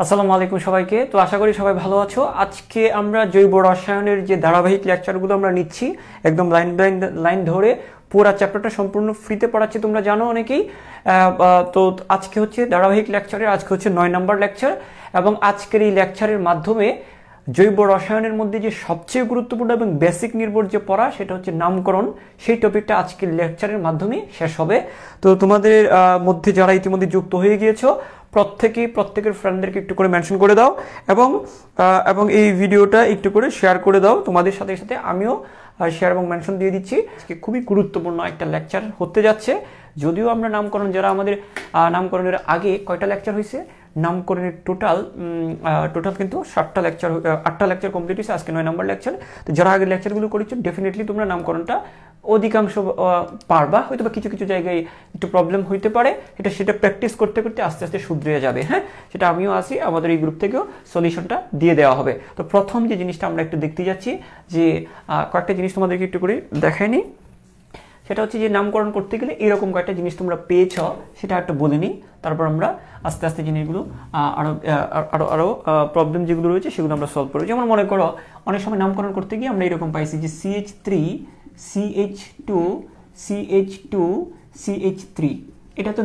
আসসালামু আলাইকুম সবাইকে। তো আশা করি সবাই ভালো আছো। আজকে আমরা জৈব রসায়নের যে ধারাবাহিক লেকচারগুলো আমরা নিচ্ছি একদম লাইন বাই লাইন ধরে পুরো চ্যাপ্টারটা সম্পূর্ণ ফ্রিতে পড়াচ্ছি, তোমরা জানো অনেকেই। তো আজকে হচ্ছে ধারাবাহিক লেকচারের আজকে হচ্ছে 9 নম্বর লেকচার, এবং আজকের এই লেকচারের মাধ্যমে জৈব রসায়নের মধ্যে যে সবচেয়ে গুরুত্বপূর্ণ এবং বেসিক নির্ভর যে পড়া সেটা হচ্ছে নামকরণ, সেই টপিকটা আজকের লেকচারের মাধ্যমে শেষ হবে। তো তোমাদের মধ্যে যারা ইতিমধ্যে যুক্ত হয়ে গিয়েছো প্রত্যেকের ফ্রেন্ডদেরকে একটু করে মেনশন করে দাও, এবং এই ভিডিওটা একটু করে শেয়ার করে দাও। তোমাদের সাথে সাথে আমিও শেয়ার এবং মেনশন দিয়ে দিচ্ছি। আজকে খুবই গুরুত্বপূর্ণ একটা লেকচার হতে যাচ্ছে। যদিও আমরা নামকরণ যারা আমাদের নামকরণের আগে কয়টা লেকচার হয়েছে, নামকরণের টোটাল কিন্তু 8টা লেকচার কমপ্লিট হয়েছে, আজকে 9 নম্বর লেকচার। তো যারা আগে লেকচারগুলো করেছো ডেফিনেটলি তোমরা নামকরণটা অধিকাংশ পারবা, হয়তো বা কিছু কিছু জায়গায় একটু প্রবলেম হইতে পারে, সেটা প্র্যাকটিস করতে করতে আস্তে আস্তে শুধরে যাবে। হ্যাঁ, সেটা আমিও আছি, আমাদের এই গ্রুপ থেকেও সলিউশনটা দিয়ে দেওয়া হবে। তো প্রথম যে জিনিসটা আমরা একটু দেখতে যাচ্ছি, যে কয়েকটা জিনিস তোমাদেরকে একটু করে দেখায়নি, সেটা হচ্ছে যে নামকরণ করতে গেলে এরকম কয়েকটা জিনিস তোমরা পেয়েছ, সেটা একটু বলে নিই, তারপর আমরা আস্তে আস্তে জিনিসগুলো আরো প্রবলেম যেগুলো রয়েছে সেগুলো আমরা সলভ করবো। যেমন মনে করো অনেক সময় নামকরণ করতে গিয়ে আমরা এরকম পাইছি যে CH3 CH2 CH2 CH3, এটা তো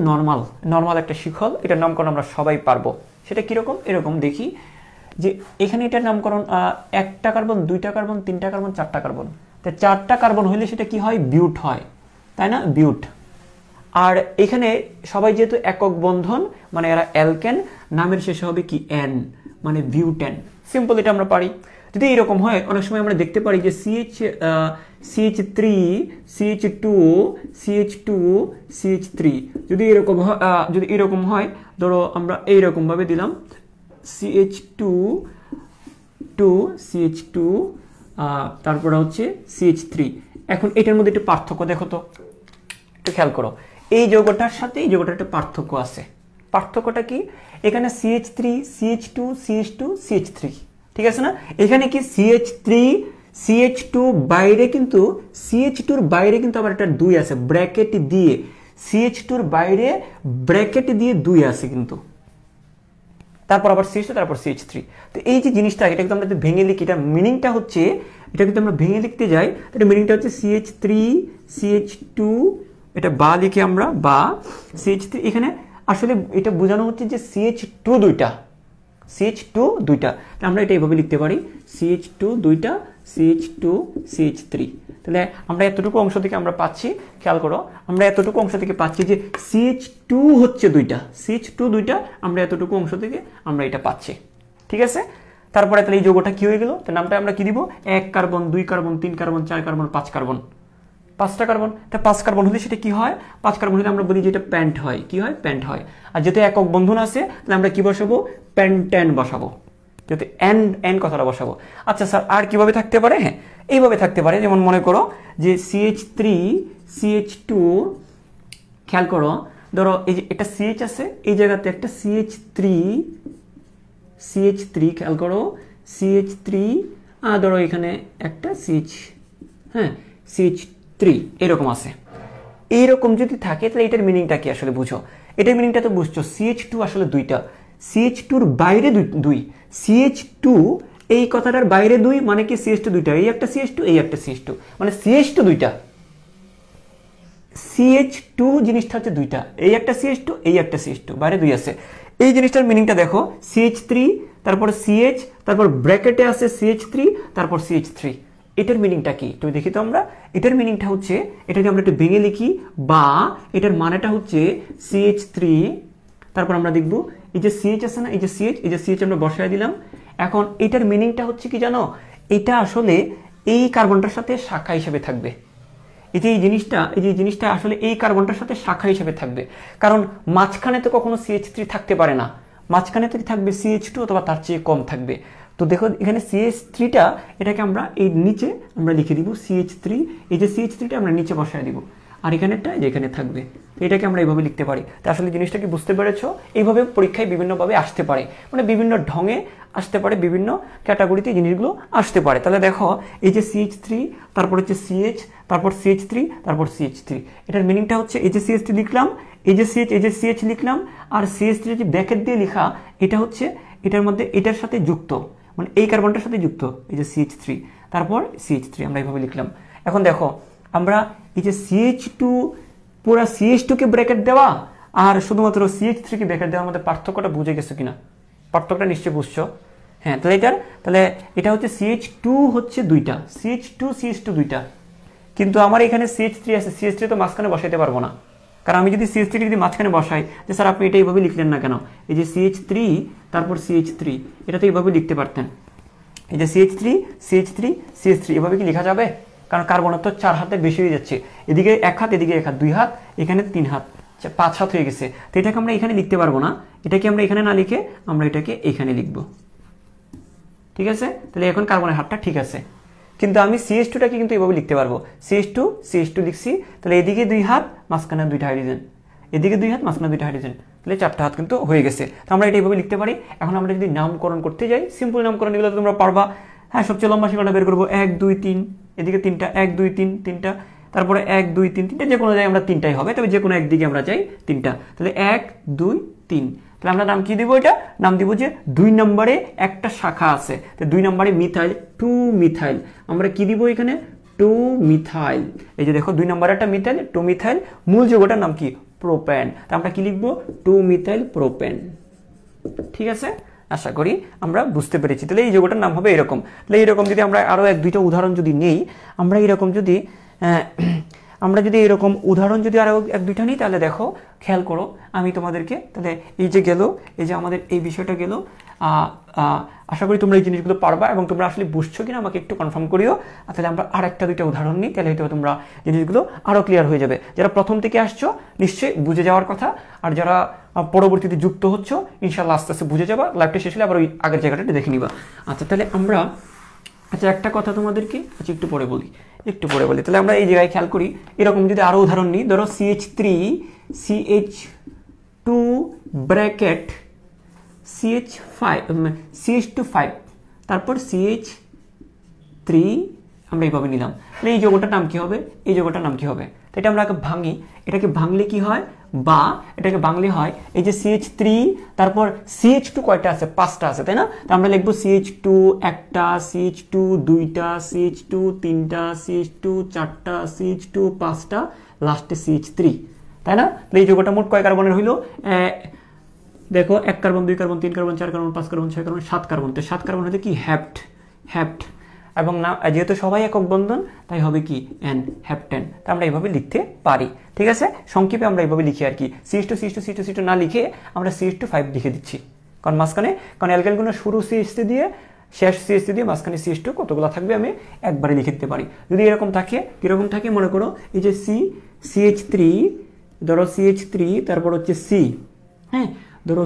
নর্মাল একটা শিখল, এটার নামকরণ আমরা সবাই পারবো। সেটা কিরকম, এরকম দেখি যে এখানে এটার নামকরণ 1টা কার্বন, 2টা কার্বন, 3টা কার্বন, 4টা কার্বন। তো 4টা কার্বন হইলে সেটা কি হয়, বিউট হয়, তাই না, বিউট। আর এখানে সবাই যেহেতু একক বন্ধন, মানে এরা অ্যালকেন, নামের শেষে হবে কি এন, মানে বিউটেন। সিম্পল, এটা আমরা পারি। যদি এরকম হয়, অনেক সময় আমরা দেখতে পারি যে CH3 CH2 CH2 CH3, যদি এরকম হয়, ধরো আমরা এইরকম ভাবে দিলাম CH2 CH2 তারপরে হচ্ছে CH3। এখন এটার মধ্যে একটু পার্থক্য দেখো তো, একটু খেয়াল করো। এই যৌগটার সাথে এই যৌগটার একটা পার্থক্য আছে। পার্থক্যটা কি, এখানে CH3 CH2 CH2 CH3, ঠিক আছে না। এখানে কি CH3 CH2 বাইরে, কিন্তু CH2 এর বাইরে কিন্তু আবার একটা 2 আছে ব্র্যাকেট দিয়ে, CH2 এর বাইরে ব্র্যাকেট দিয়ে 2 আছে কিন্তু, তারপর আবার CH2, তারপর CH3। তো এই যে জিনিসটা, এটা কিন্তু আমরা যদি ভেঙে লিখি, এটা মিনিংটা হচ্ছে, এটা কিন্তু আমরা ভেঙে লিখতে যাই, এটা মিনিংটা হচ্ছে CH3 CH2, এটা বা লিখি আমরা, বা CH3। এখানে আসলে এটা বোঝানো হচ্ছে যে CH2 দুইটা, আমরা এটা এইভাবে লিখতে পারি, CH2 দুইটা, CH2 CH3। তাহলে আমরা এতটুকু অংশ থেকে আমরা পাচ্ছি, খেয়াল করো, আমরা এতটুকু অংশ থেকে পাচ্ছি যে CH2 হচ্ছে দুইটা, আমরা এতটুকু অংশ থেকে আমরা এটা পাচ্ছি, ঠিক আছে। তারপরে তাহলে এই যৌগটা কি হয়ে গেল, তার নামটা আমরা কি দিব, 1 carbon, 2 carbon, 3 carbon, 4 carbon, 5 carbon, 5টা কার্বন। তা 5 কার্বন হলে সেটা কি হয়, 5 কার্বন হলে আমরা বলি যে এটা প্যান্ট হয়, কি হয়, প্যান্ট হয়। আর যেহেতু একক বন্ধন আছে, তাহলে আমরা কি বসাবো, প্যান্টেন বসাবো, যেহেতু এন কথাটা বসাবো। আচ্ছা স্যার, আর কিভাবে থাকতে পারে, হ্যাঁ এইভাবে থাকতে পারে। যেমন মনে করো যে CH3 CH2, খেয়াল করো, ধরো এই যে এটা CH আছে, এই জায়গাতে একটা CH3, খেয়াল করো CH3, ধরো এখানে একটা হ্যাঁ CH3 এরকম আছে। এইরকম যদি থাকে তাহলে এটার মিনিংটা কি আসলে বুঝো, এটার মিনিংটা তো বুঝছো, CH2 আসলে দুইটা, CH2 এর বাইরে 2, CH2 এই কথাটার বাইরে 2, মানে কি CH2 দুইটা, এই একটা CH2, এই একটা CH2, মানে CH2 দুইটা, CH2 জিনিসটা হচ্ছে দুইটা, এই একটা CH2, এই একটা CH2, বাইরে 2 আছে। এই জিনিসটার মিনিংটা দেখো, CH3, তারপর CH, তারপর ব্র্যাকেটে আছে CH3, তারপর CH3। এটার মিনিংটা কি তুমি দেখি তো আমরা, এটার মিনিংটা হচ্ছে, এটাকে আমরা একটু ভেঙে লিখি, বা এটার মানেটা হচ্ছে CH3, তারপর আমরা দেখব এই যে CH আছে না, এই যে CH আমরা বসায় দিলাম। এখন এটার মিনিংটা হচ্ছে কি জানো, এটা আসলে এই কার্বনটার সাথে শাখা হিসেবে থাকবে। এই যে জিনিসটা আসলে এই কার্বনটার সাথে শাখা হিসেবে থাকবে, কারণ মাঝখানে তো কখনো CH3 থাকতে পারে না, মাঝখানে তো থাকবে CH2 অথবা তার চেয়ে কম থাকবে। তো দেখো এখানে CH3টা, এটাকে আমরা এই নিচে আমরা লিখে দিব CH3, এই যে CH3টা আমরা নিচে বসায় দিব, আর এখানেরটা যেখানে থাকবে, তো এটাকে আমরা এইভাবে লিখতে পারি। তো আসলে জিনিসটা কি বুঝতে পেরেছো, এইভাবে পরীক্ষায় বিভিন্নভাবে আসতে পারে, মানে বিভিন্ন ঢঙে আসতে পারে, বিভিন্ন ক্যাটাগরিতে জিনিসগুলো আসতে পারে। তাহলে দেখো এই যে CH3, তারপর হচ্ছে CH, তারপর CH3, তারপর CH3, এটার মিনিংটা হচ্ছে এই যে CH3 লিখলাম, এই যে CH লিখলাম, আর CH3 যে ব্র্যাকেট দিয়ে লেখা, এটা হচ্ছে এটার মধ্যে এটার সাথে যুক্ত, মানে এই কার্বনটার সাথে যুক্ত, এই যে CH3, তারপর CH3 আমরা এইভাবে লিখলাম। এখন দেখো আমরা এই যে CH2 পুরা CH2 কে ব্র্যাকেট দেওয়া আর শুধুমাত্র CH3 কে ব্র্যাকেট দেওয়ার মধ্যে পার্থক্যটা বুঝে গেছো কিনা? পার্থক্যটা নিশ্চয়ই বুঝছো। হ্যাঁ, তাহলে এটা হচ্ছে CH2 হচ্ছে দুইটা, CH2 দুইটা, কিন্তু আমার এখানে CH3 আছে, CH3 তো মাঝখানে বসাইতে পারবো না, কারণ আমি যদি CH3 যদি মাঝখানে বসাই, যে স্যার আপনি এটা এইভাবে লিখলেন না কেন? এই যে CH3 তারপর CH3, এটা তো এইভাবে লিখতে পারতেন, এই যে CH3 এভাবে কি লেখা যাবে? কারণ কার্বনের তো 4 হাতের বেশি হয়ে যাচ্ছে, এদিকে 1 হাত, এদিকে 1 হাত, 2 হাত, এখানে 3 হাত, 5 হাত হয়ে গেছে। তো এটাকে আমরা এখানে লিখতে পারবো না, এটাকে আমরা এখানে না লিখে আমরা এটাকে এখানে লিখবো, ঠিক আছে? তাহলে এখন কার্বনের হাতটা ঠিক আছে, কিন্তু আমি CH2টাকে কিন্তু এভাবে লিখতে পারবো, CH2 লিখছি, তাহলে এদিকে 2 হাত, মাঝখানে 2টা হাইড্রোজেন, এদিকে 2 হাত, মাঝখানে 2টা হাইড্রোজেন, তাহলে 4টা হাত কিন্তু হয়ে গেছে। তো আমরা এটা এইভাবে লিখতে পারি। এখন আমরা যদি নামকরণ করতে যাই, সিম্পল নামকরণ এগুলো তোমরা পারবা। হ্যাঁ, সবচেয়ে লম্বা সীমাটা বের করবো 1 2 3, এদিকে 3টা, 1 2 3 3টা, তারপরে 1 2 3 3টা, যে কোনো জায়গায় আমরা 3টাই হবে, তবে যে কোনো একদিকে আমরা চাই 3টা, তাহলে 1 2 3। তাহলে আমরা নাম কি দিব? এটা নাম দিব যে 2 নম্বরে একটা শাখা আছে, তো 2 নম্বরে মিথাইল, 2 মিথাইল, আমরা কি দিব এখানে? 2 মিথাইল। এই যে দেখো 2 নম্বরে একটা মিথাইল, 2 মিথাইল, মূল যৌগটার নাম কি? প্রোপেন। তা আমরা কি লিখবো? 2 মিথাইল প্রোপেন। ঠিক আছে, আশা করি আমরা বুঝতে পেরেছি। তাহলে এই যৌগটার নাম হবে এরকম। তাহলে এইরকম যদি আমরা আরো 1-2টা উদাহরণ যদি নেই, আমরা এরকম যদি এরকম উদাহরণ যদি আরো 1-2টা নিই, তাহলে দেখো, খেয়াল করো, আমি তোমাদেরকে তাহলে এই যে গেল, এই যে আমাদের এই বিষয়টা গেল, আশা করি তোমরা এই জিনিসগুলো পারবা এবং তোমরা আসলে বুঝছো কিনা আমাকে একটু কনফার্ম করিও। তাহলে আমরা আর 1-2টা উদাহরণ নিই, তাহলে হয়তো তোমরা জিনিসগুলো আরো ক্লিয়ার হয়ে যাবে। যারা প্রথম থেকে আসছো নিশ্চয়ই বুঝে যাওয়ার কথা, আর যারা পরবর্তীতে যুক্ত হচ্ছ ইনশাল্লাহ আস্তে আস্তে বুঝে যাবা। লাইভটা শেষ হলে আবার ওই আগের জায়গাটা দেখে নিবা। আচ্ছা, তাহলে আমরা একটা কথা তোমাদেরকে একটু পরে বলি। তাহলে আমরা এই জায়গায় খেয়াল করি, এরকম যদি আরো উদাহরণ নিই, ধরো CH3 CH2 ব্র্যাকেট CH2 5, তারপর CH3 আমরা এইভাবে নিলাম। তাহলে এই যৌগটার নাম কি হবে? এই যৌগটার নাম কি হবে? তো এটা আমরা ভাঙি, এটাকে ভাঙলে কি হয়, বা এটাকে ভাঙলে হয় এই যে CH3, তারপর CH2 কয়টা আছে? 5টা আছে, তাই না? তো আমরা লিখবো CH2 একটা, CH2 2টা, CH2 3টা, CH2 4টা, CH2 5টা, লাস্টে CH3, তাই না? তাহলে এই যৌগটা মোট কয় কার্বনের হইলো? দেখো 1 carbon, 2 carbon, 3 carbon, 4 carbon, 5 carbon, 6 carbon, 7 carbon. তো 7 কার্বন হতে কি? হ্যাপ্ট। এবং না, যেহেতু সবাই একক বন্ধন, তাই হবে কি? N, হ্যাপ্টেন। তা আমরা এইভাবে লিখতে পারি। ঠিক আছে, সংক্ষেপে আমরা এইভাবে লিখি আর কি, CH2 না লিখে আমরা CH2 5 লিখে দিচ্ছি। কারণ অ্যালকাইলগুলো শুরু CH3 দিয়ে, শেষ CH3 দিয়ে, মাঝখানে CH2 কতগুলো থাকবে আমি একবারে লিখে দিতে পারি। যদি এরকম থাকে, কিরকম থাকে মনে করো, এই যে CH3, ধরো CH3, তারপর হচ্ছে C, হ্যাঁ, ধরো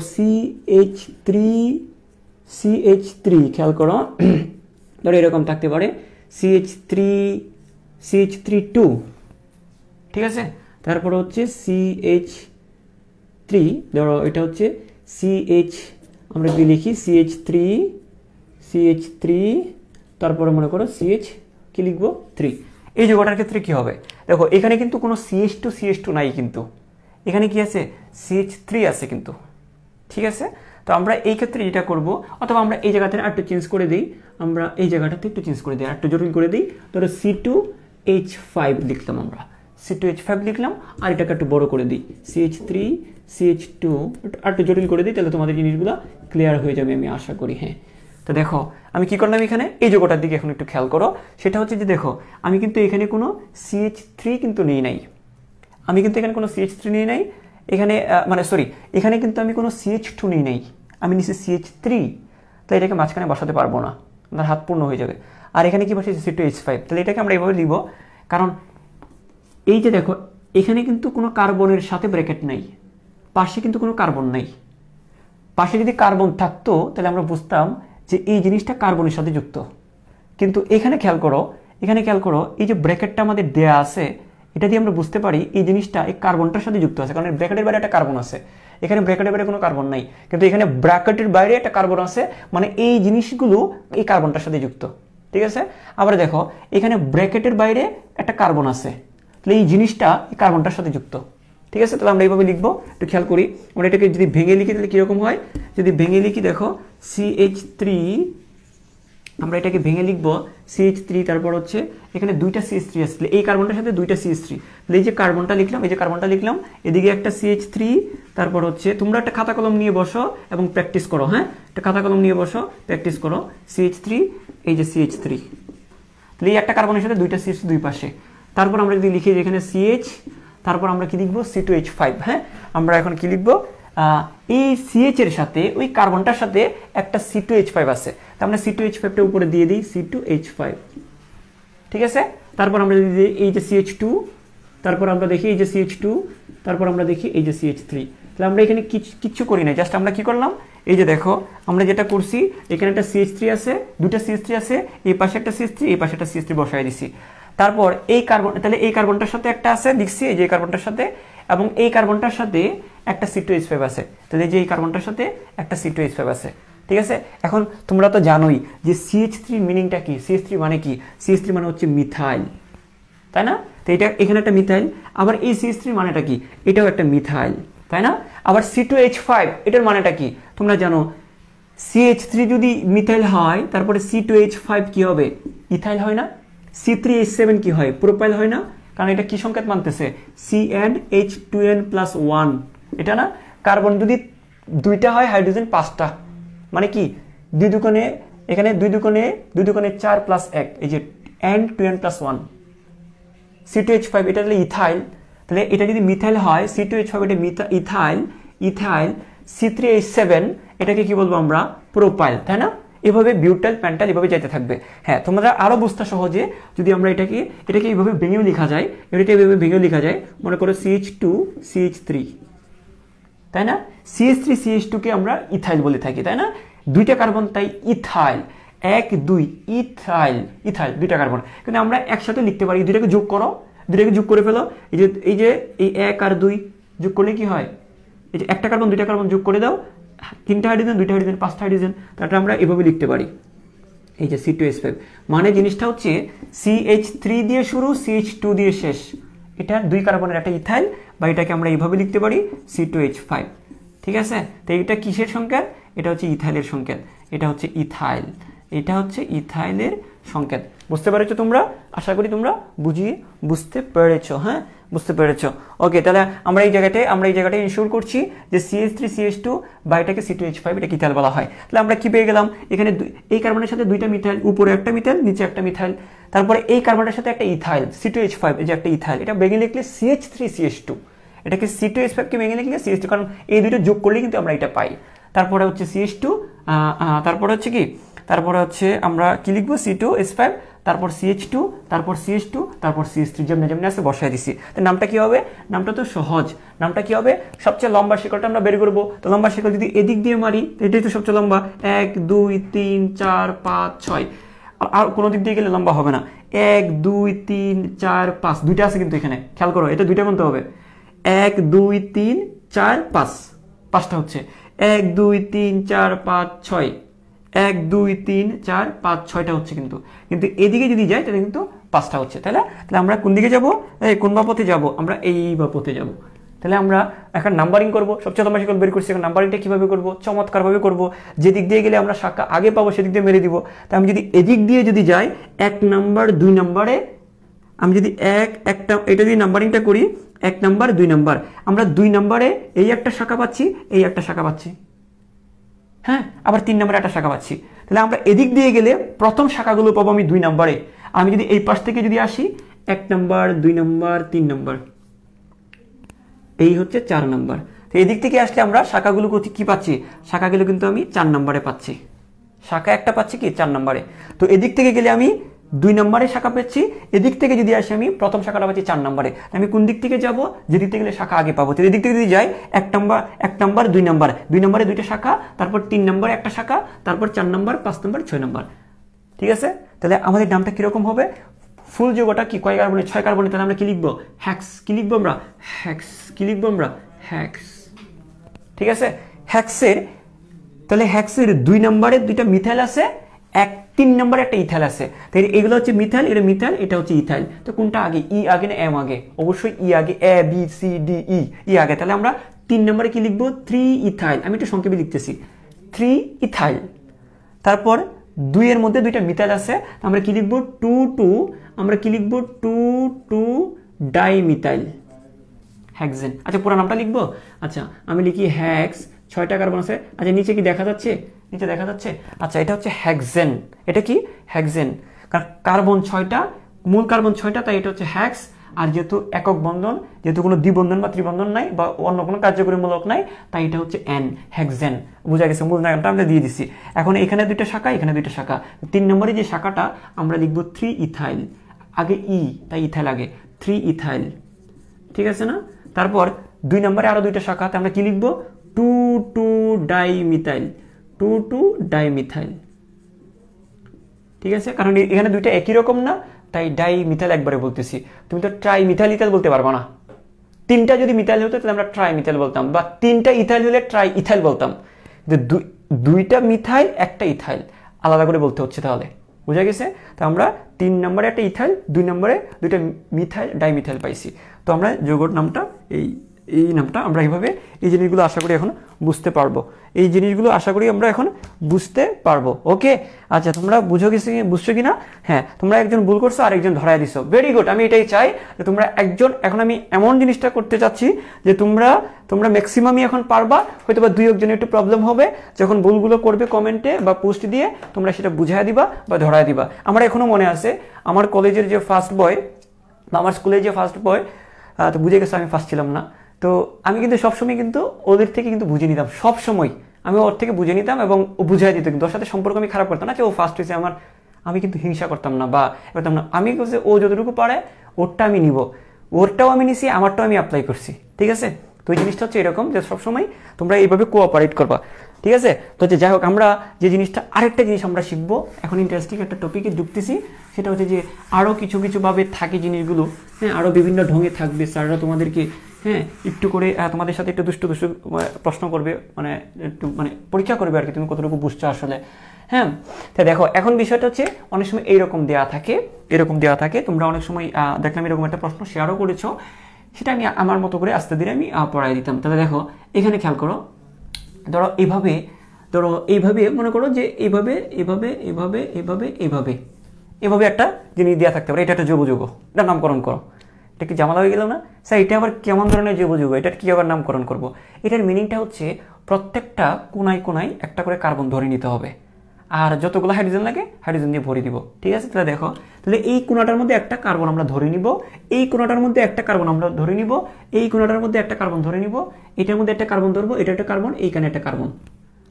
CH3, খেয়াল করো, ধরো এরকম থাকতে পারে CH3 2, ঠিক আছে, তারপর হচ্ছে CH3, ধরো এটা হচ্ছে আমরা যদি লিখি CH3, তারপরে মনে করো কি লিখবো? 3। এই যৌগটার ক্ষেত্রে কি হবে? দেখো এখানে কিন্তু কোনো CH2 নাই, কিন্তু এখানে কি আছে? CH3 আছে কিন্তু। ঠিক আছে, তো আমরা এই ক্ষেত্রে যেটা করব, অথবা আমরা এই জায়গাতে একটু চেঞ্জ করে দিই, আমরা এই জায়গাটাতে একটু চেঞ্জ করে দিই, একটু জটিল করে দিই। ধরো C2H5 লিখলাম, আমরা C2H5 লিখলাম, আর এটাকে একটু বড় করে দিই, CH2 একটু জটিল করে দিই, তাহলে তোমাদের জিনিসগুলো ক্লিয়ার হয়ে যাবে আমি আশা করি। হ্যাঁ, তো দেখো আমি কি করলাম, এখানে এই যৌগটার দিকে এখন একটু খেয়াল করো। সেটা হচ্ছে যে দেখো, আমি কিন্তু এখানে কোনো CH3 কিন্তু নিই নাই, এখানে এখানে কিন্তু আমি কোনো CH2 নিই নাই, আমি নিচ্ছি CH3, তাই এটাকে মাঝখানে বসাতে পারবো না, আমার হাত পূর্ণ হয়ে যাবে। আর এখানে কি বসেছে? C2H5, তাহলে এটাকে আমরা এইভাবে লিখব, কারণ এই যে দেখো এখানে কিন্তু কোনো কার্বনের সাথে ব্র্যাকেট নাই, পাশে কিন্তু কোনো কার্বন নাই। পাশে যদি কার্বন থাকতো তাহলে আমরা বুঝতাম যে এই জিনিসটা কার্বনের সাথে যুক্ত, কিন্তু এখানে খেয়াল করো, এই যে ব্র্যাকেটটা আমাদের দেয়া আছে, এটা দিয়ে আমরা বুঝতে পারি এই জিনিসটা এই কার্বনটার সাথে যুক্ত আছে, কারণ ব্র্যাকেটের বাইরে একটা কার্বন আছে, এখানে ব্র্যাকেটের বাইরে কোনো কার্বন নাই, কিন্তু এখানে ব্র্যাকেটের বাইরে একটা কার্বন আছে, মানে এই জিনিসগুলো এই কার্বনটার সাথে যুক্ত। ঠিক আছে, আবার দেখো এখানে ব্র্যাকেটের বাইরে একটা কার্বন আছে, তাহলে এই জিনিসটা এই কার্বনটার সাথে যুক্ত। ঠিক আছে, তাহলে আমরা এইভাবে লিখবো, একটু খেয়াল করি। আমরা এটাকে যদি ভেঙে লিখি তাহলে কিরকম হয়? যদি ভেঙে লিখি দেখো CH3, আমরা এটাকে ভেঙে লিখবো CH3, তারপর হচ্ছে এখানে দুইটা CH3 আসলে এই কার্বনটার সাথে দুইটা CH3, এই যে কার্বনটা লিখলাম, এই যে কার্বনটা লিখলাম, এদিকে একটা CH3, তারপর হচ্ছে তোমরা একটা খাতা কলম নিয়ে বসো এবং প্র্যাকটিস করো। হ্যাঁ, একটা খাতা কলম নিয়ে বসো, প্র্যাকটিস করো। CH3, এই যে CH3, তাহলে এই একটা কার্বনের সাথে দুইটা CH দুই পাশে। তারপর আমরা যদি লিখি এখানে CH, তারপর আমরা কি লিখবো C2H5। হ্যাঁ, আমরা এখন কি লিখবো, এই CH এর সাথে ওই কার্বনটার সাথে একটা C2H5 আছে, তার মানে C2H5টা উপরে দিয়ে দিই, C2H5। ঠিক আছে, তারপর আমরা যদি এই যে CH2, তারপর আমরা দেখি এই যে CH2, তারপর আমরা দেখি এই যে CH3। তাহলে আমরা এখানে কিচ্ছু করি না, জাস্ট আমরা কি করলাম, এই যে দেখো আমরা যেটা করছি, এখানে একটা CH3 আছে, দুটা CH3 আছে, এই পাশে একটা CH3, এই পাশে একটা CH3 বসায় দিছি। তারপর এই কার্বন, তাহলে এই কার্বনটার সাথে একটা আছে লিখছি, এই যে কার্বনটার সাথে, এবং এই কার্বনটার সাথে একটা C2H5 আছে, তাহলে যে এই কার্বনটার সাথে একটা C2H5 আছে। ঠিক আছে, এখন তোমরা তো জানোই যে CH3 মিনিংটা কি, CH3 মানে কি, CH3 মানে হচ্ছে মিথাইল, তাই না? তো এটা এখানে একটা মিথাইল, আবার এই CH3 মানেটা কি, এটাও একটা মিথাইল, তাই না? আবার C2H5 এটার মানেটা কি তোমরা জানো, CH3 যদি মিথাইল হয় তারপরে C2H5 কি হবে, ইথাইল হয় না? C3H7 কি হয়, প্রোপাইল হয় না? কারণ এটা কি সংকেত মানতেছে, CnH2n+1, এটা না? কার্বন যদি দুইটা হয়, হাইড্রোজেন 5টা, মানে কি দুই দুকোণে, এখানে দুই দুকোণে 4 + 1, এই যে n2n+1। C2H5 এটা হলো ইথাইল, তাহলে এটা যদি মিথাইল হয়, C2H5 এটা ইথাইল, C3H7 এটাকে কি বলবো আমরা, প্রোপাইল, তাই না? এভাবে বিউটাইল, প্যান্টাইল এভাবে যাইতে থাকবে। হ্যাঁ, তোমরা আরো বুঝতে সহজে যদি আমরা এটাকে এইভাবে ভেঙেও লেখা যায়, এইভাবে ভেঙেও লেখা যায়, মনে করো CH2 CH3, তাই না? CH3 CH2 কে আমরা ইথাইল বলে থাকি, তাই না? দুইটা কার্বন, তাই ইথাইল, 1 2 ইথাইল দুইটা কার্বন, কিন্তু আমরা একসাথে লিখতে পারি, দুইটাকে যোগ করো, দুইটাকে যোগ করে ফেলো, এই যে 1 আর 2 যোগ করলে কি হয়, এই যে একটা কার্বন দুইটা কার্বন যোগ করে দাও, 3টা হাইড্রোজেন, 2টা হাইড্রোজেন, 5টা হাইড্রোজেন, তারপরে আমরা এভাবে লিখতে পারি, এই যে C2H5। মানে জিনিসটা হচ্ছে CH3 দিয়ে শুরু, CH2 দিয়ে শেষ, এটা দুই কার্বনের একটা ইথাইল, বা এটাকে আমরা এইভাবে লিখতে পারি C2H5। ঠিক আছে, তো এটা কিসের সংকেত, এটা হচ্ছে ইথাইলের সংকেত, এটা হচ্ছে ইথাইল, এটা হচ্ছে ইথাইলের সংকেত। বুঝতে পেরেছো তোমরা? আশা করি তোমরা বুঝতে পেরেছো। হ্যাঁ, বুঝতে পেরেছো। ওকে, তাহলে আমরা এই জায়গাটায় ইনশিওর করছি যে CH3 CH2 বা এটাকে C2H5 এটা ইথাইল বলা হয়। তাহলে আমরা কি পেয়ে গেলাম, এখানে এই কার্বনের সাথে দুইটা মিথাইল, উপরে একটা মিথাইল, নিচে একটা মিথাইল, তারপরে এই কার্বনের সাথে একটা ইথাইল, C2H5, এই যে একটা ইথাইল, এটা ভেঙে লিখলে CH3 CH2, এটাকে C2H5 কে ভেঙে লিখলে CH2, কারণ এই দুটো যোগ করলে কিন্তু আমরা এটা পাই। তারপরে হচ্ছে CH2, তারপরে হচ্ছে কি, তারপরে হচ্ছে আমরা কি লিখবো, C2H5, তারপর CH2, তারপর CH2, তারপর CH3, যেমনি আছে বসায় দিছি। তো নামটা কি হবে, নামটা তো সহজ, নামটা কি হবে, সবচেয়ে লম্বা শিকলটা আমরা বের করবো। তো লম্বা শিকল যদি এদিক দিয়ে মারি, এটাই তো সবচেয়ে লম্বা, 1 2 3 4 5 6, আর কোনো দিক দিয়ে গেলে লম্বা হবে না। 1 2 3 4 5, দুইটা আছে কিন্তু এখানে, খেয়াল করো, এটা দুইটা গুনতে হবে, 1 2 3 4 5, 5টা হচ্ছে 1 2 3 4 5 6, 1 2 3 4 5 6টা হচ্ছে, কিন্তু এদিকে যদি যাই তাহলে কিন্তু 5টা হচ্ছে। তাহলে আমরা কোন দিকে যাব, কোন বাপথে যাব, আমরা এই বাপথে যাব। তাহলে আমরা এখন নাম্বারিং করব, সবচেয়ে লম্বা শিকল বের করছি, এখন নাম্বারিংটা কিভাবে করব, চমৎকারভাবে করব। যে দিক দিয়ে গেলে আমরা শাখা আগে পাবো সেদিক দিয়ে মেরে দিব। তাই আমি যদি এদিক দিয়ে যদি যাই, 1 নাম্বার 2 নাম্বারে, আমি যদি একটা এটা যদি নাম্বারিংটা করি, 1 নাম্বার 2 নাম্বার, আমরা 2 নাম্বারে এই একটা শাখা পাচ্ছি, এই একটা শাখা পাচ্ছি, হ্যাঁ, আবার 3 নাম্বারে একটা শাখা পাচ্ছি। তাহলে আমরা এদিক দিয়ে গেলে প্রথম শাখাগুলো পাবো আমি 2 নাম্বারে। আমি যদি এই পাশ থেকে যদি আসি, 1 নাম্বার 2 নাম্বার 3 নাম্বার, এই হচ্ছে 4 নাম্বার। তো এদিক থেকে আসলে আমরা শাখাগুলো কি পাচ্ছি, শাখাগুলো কিন্তু আমি 4 নাম্বারে পাচ্ছি, শাখা একটা পাচ্ছি কি 4 নাম্বারে। তো এদিক থেকে গেলে আমি 2 নাম্বারে শাখা পাচ্ছি, এদিক থেকে যদি আসি আমি প্রথম শাখাটা পাচ্ছি 4 নাম্বারে। আমি কোন দিক থেকে যাব, যেদিক থেকে গেলে শাখা আগে পাবো। তো এদিক থেকে যদি যাই, 1 নাম্বার 2 নাম্বার, 2 নাম্বারে 2টা শাখা, তারপর 3 নাম্বারে একটা শাখা, তারপর 4 নাম্বার 5 নাম্বার 6 নাম্বার। ঠিক আছে, তাহলে আমাদের নামটা কিরকম হবে, ফুল যৌগটা কি, কয় কার্বনে, 6 কার্বনে, তাহলে আমরা কি লিখবো, হ্যাক্স। কি লিখবো আমরা, হ্যাক্স। কি লিখবো আমরা, হ্যাক্স। ঠিক আছে, হ্যাক্সের, তাহলে হ্যাক্সের 2 নাম্বারে 2টা মিথাইল আছে, 3 নাম্বারে একটা ইথাইল আছে। তাহলে এগুলো হচ্ছে মিথাইল, এটা মিথাইল, এটা হচ্ছে ইথাইল। তো কোনটা আগে, ই আগে না এম আগে? অবশ্যই ই আগে, A B C D E আগে। তাহলে আমরা 3 নাম্বারে কি লিখবো, 3 ইথাইল। আমি একটু সংক্ষেপে লিখতেছি, 3 ইথাইল। তারপর 2 এর মধ্যে 2টা মিথাইল আছে, আমরা কি লিখব 2 আমরা কি লিখব 2 ডাইমিথাইল হেক্সেন। আচ্ছা পুরো নামটা লিখবো। আচ্ছা আমি লিখি হেক্স, 6টা কার্বন আছে। আচ্ছা নিচে কি দেখা যাচ্ছে? নিচে দেখা যাচ্ছে। আচ্ছা এটা হচ্ছে হেক্সেন। এটা কি হেক্সেন, কারণ কার্বন 6টা, মূল কার্বন 6টা, তাই এটা হচ্ছে হেক্স। আর যেহেতু একক বন্ধন, যেহেতু কোনো দ্বিবন্ধন বা ত্রিবন্ধন নাই বা অন্য কোনো কার্যকরীমূলক নাই, তাই এটা হচ্ছে এন, হেক্সেন। বোঝা গেছে? মূল নামটা আমরা দিয়ে দিচ্ছি। এখন এখানে 2টা শাখা, এখানে 2টা শাখা। 3 নম্বরে যে শাখাটা আমরা লিখবো 3 ইথাইল, আগে ই তাই ইথাইল আগে, 3 ইথাইল, ঠিক আছে না? তারপর 2 নম্বরে আরো 2টা শাখা, আমরা কি লিখবো 2 ডাইমিথাইল, 2 ডাইমিথাইল, ঠিক আছে? কারণ এখানে 2টা একই রকম না, তাই ডাইমিথাইল একবারে বলতেছি। তুমি তো ট্রাইমিথাইল ইথাইল বলতে পারবা না। 3টা যদি মিথাইল হতো তাহলে আমরা ট্রাইমিথাইল বলতাম, বা 3টা ইথাইল হলে ট্রাই ইথাইল বলতাম। কিন্তু 2টা মিথাইল 1টা ইথাইল, আলাদা করে বলতে হচ্ছে। তাহলে বোঝা গেছে? তো আমরা 3 নম্বরে একটা ইথাইল, 2 নম্বরে 2টা মিথাইল ডাইমিথাইল পাইছি। তো আমরা যৌগর নামটা এই নামটা আমরা এইভাবে, এই জিনিসগুলো আশা করি এখন বুঝতে পারবো। এই জিনিসগুলো আশা করি আমরা এখন বুঝতে পারবো। ওকে, আচ্ছা তোমরা বুঝছো কি না? হ্যাঁ, তোমরা একজন ভুল করছো আর একজন ধরায় দিছো। Very good. আমি এটাই চাই যে তোমরা একজন, এখন আমি এমন জিনিসটা করতে চাচ্ছি যে তোমরা ম্যাক্সিমামই এখন পারবা, হয়তো বা 2-1 একটু প্রবলেম হবে। যখন ভুলগুলো করবে কমেন্টে বা পোস্ট দিয়ে, তোমরা সেটা বুঝাই দিবা বা ধরায় দিবা। আমার এখনো মনে আছে, আমার কলেজের যে ফার্স্ট বয় বা আমার স্কুলের যে ফার্স্ট বয়, তো বুঝে গেছে আমি ফার্স্ট ছিলাম না। তো আমি কিন্তু সবসময় কিন্তু ওদের থেকে কিন্তু বুঝে নিতাম, সবসময় আমি ওর থেকে বুঝে নিতাম এবং ও বুঝাই দিত। কিন্তু ওর সাথে সম্পর্ক আমি খারাপ করতাম না যে ও ফার্স্ট হয়েছে আমি কিন্তু হিংসা করতাম না বা করতাম না। আমি বলছি ও যতটুকু পারে ওরটা আমি নিব, ওরটাও আমি নিছি, আমারটাও আমি অ্যাপ্লাই করছি, ঠিক আছে? তো এই জিনিসটা হচ্ছে এরকম যে সবসময় তোমরা এইভাবে কোঅপারেট করবা, ঠিক আছে? তো যাই হোক, আমরা যে জিনিসটা, আরেকটা জিনিস আমরা শিখবো এখন, ইন্টারেস্টিং একটা টপিকে ঢুকতেছি। সেটা হচ্ছে যে আরও কিছু ভাবে জিনিসগুলো, হ্যাঁ, আরও বিভিন্ন ঢঙে থাকবে। স্যাররা তোমাদেরকে একটু করে তোমাদের সাথে একটু দুষ্টু প্রশ্ন করবে, একটু পরীক্ষা করবে আর কি, তুমি কতটুকু বুঝছো আসলে। হ্যাঁ, তাই দেখো এখন বিষয়টা হচ্ছে অনেক সময় এরকম দেওয়া থাকে। তোমরা অনেক সময় দেখলাম এরকম একটা প্রশ্ন শেয়ারও করেছো, সেটা আমি আমার মতো করে আস্তে ধীরে আমি পড়াই দিতাম। তাহলে দেখো এখানে খেয়াল করো, ধরো এইভাবে মনে করো যে এভাবে একটা জিনিস দেওয়া থাকতে পারে। এটা একটা যৌগ, এটা নামকরণ করো। এটা কি জামালা হয়ে গেল না স্যার? এটা আবার কেমন ধরনের যৌগ? এটার কি আবার নামকরণ করব? এটার মিনিংটা হচ্ছে প্রত্যেকটা কোনায় একটা করে কার্বন ধরে নিতে হবে, আর যতগুলো হাইড্রোজেন লাগে হাইড্রোজেন দিয়ে ভরে দিব, ঠিক আছে? তাহলে দেখো, তাহলে এই কোনাটার মধ্যে একটা কার্বন আমরা ধরে নিব, এই কোনাটার মধ্যে একটা কার্বন আমরা ধরে নিব, এই কোনাটার মধ্যে একটা কার্বন ধরে নিব, এটার মধ্যে একটা কার্বন ধরবো, এটা একটা কার্বন, এইখানে একটা কার্বন।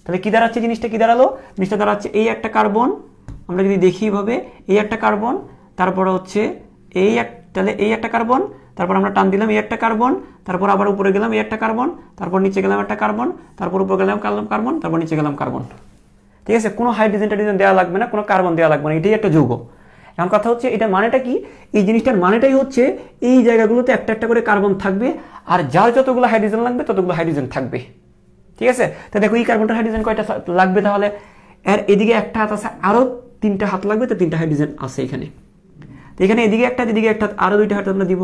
তাহলে কি দাঁড়াচ্ছে? জিনিসটা কি দাঁড়ালো? জিনিসটা দাঁড়াচ্ছে এই একটা কার্বন, আমরা যদি দেখি এইভাবে, এই একটা কার্বন, তারপরে হচ্ছে তাহলে এই একটা কার্বন, তারপর আমরা টান দিলাম এই একটা কার্বন, তারপর আবার উপরে গেলাম এই একটা কার্বন, তারপর নিচে গেলাম একটা কার্বন, তারপর উপরে গেলাম কার্বন, তারপর নিচে গেলাম কার্বন, ঠিক আছে? কোনো হাইড্রোজেন টাইড্রোজেন দেওয়া লাগবে না, কোনো কার্বন দেওয়া লাগবে না, এটাই একটা যৌগ। এখন কথা হচ্ছে এটার মানেটা কি? এই জিনিসটার মানেটাই হচ্ছে এই জায়গাগুলোতে একটা একটা করে কার্বন থাকবে, আর যার যতগুলো হাইড্রোজেন লাগবে ততগুলো হাইড্রোজেন থাকবে, ঠিক আছে? তো দেখো এই কার্বনটা হাইড্রোজেন কয়টা লাগবে? তাহলে এর এদিকে একটা হাত আছে, আরো 3টা হাত লাগবে, তো 3টা হাইড্রোজেন আছে এখানে। তো এখানে এদিকে একটা হাত, এদিকে একটা হাত, আরো 2টা হাত আমরা দিব।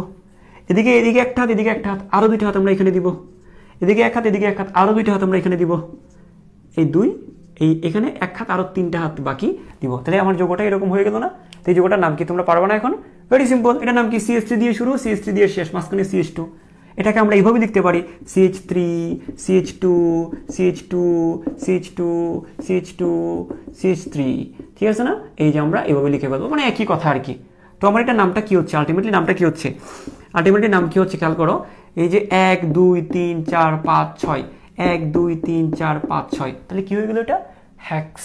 এদিকে একটা হাত, এদিকে একটা হাত, আরো 2টা হাত আমরা এখানে দিব। এদিকে এক হাত, এদিকে এক হাত, আরো 2টা হাত আমরা এখানে দিব। এখানে এক হাত, আরো 3টা হাত বাকি দিব। তাহলে আমার যৌগটা এরকম হয়ে গেল না? তো এই যৌগটার নাম কি তোমরা পারবে না এখন? ভেরি সিম্পল, এটার নাম কি? CH3 দিয়ে শুরু, CH3 দিয়ে শেষ, মাঝখানে CH2। এটাকে আমরা এইভাবে লিখতে পারি, CH3 CH2 CH2 CH2 CH2 CH3, ঠিক আছে না? এই যে আমরা এইভাবে লিখে ফেলবো, একই কথা আর কি। তো আমার এটা নামটা কি হচ্ছে? আলটিমেটলি নামটা কি হচ্ছে? নাম কি হচ্ছে খেয়াল করো, এই যে 1 2 3 4 5 6, 1 2 3 4 5 6, তাহলে কি হয়ে গেল? এটা হেক্স।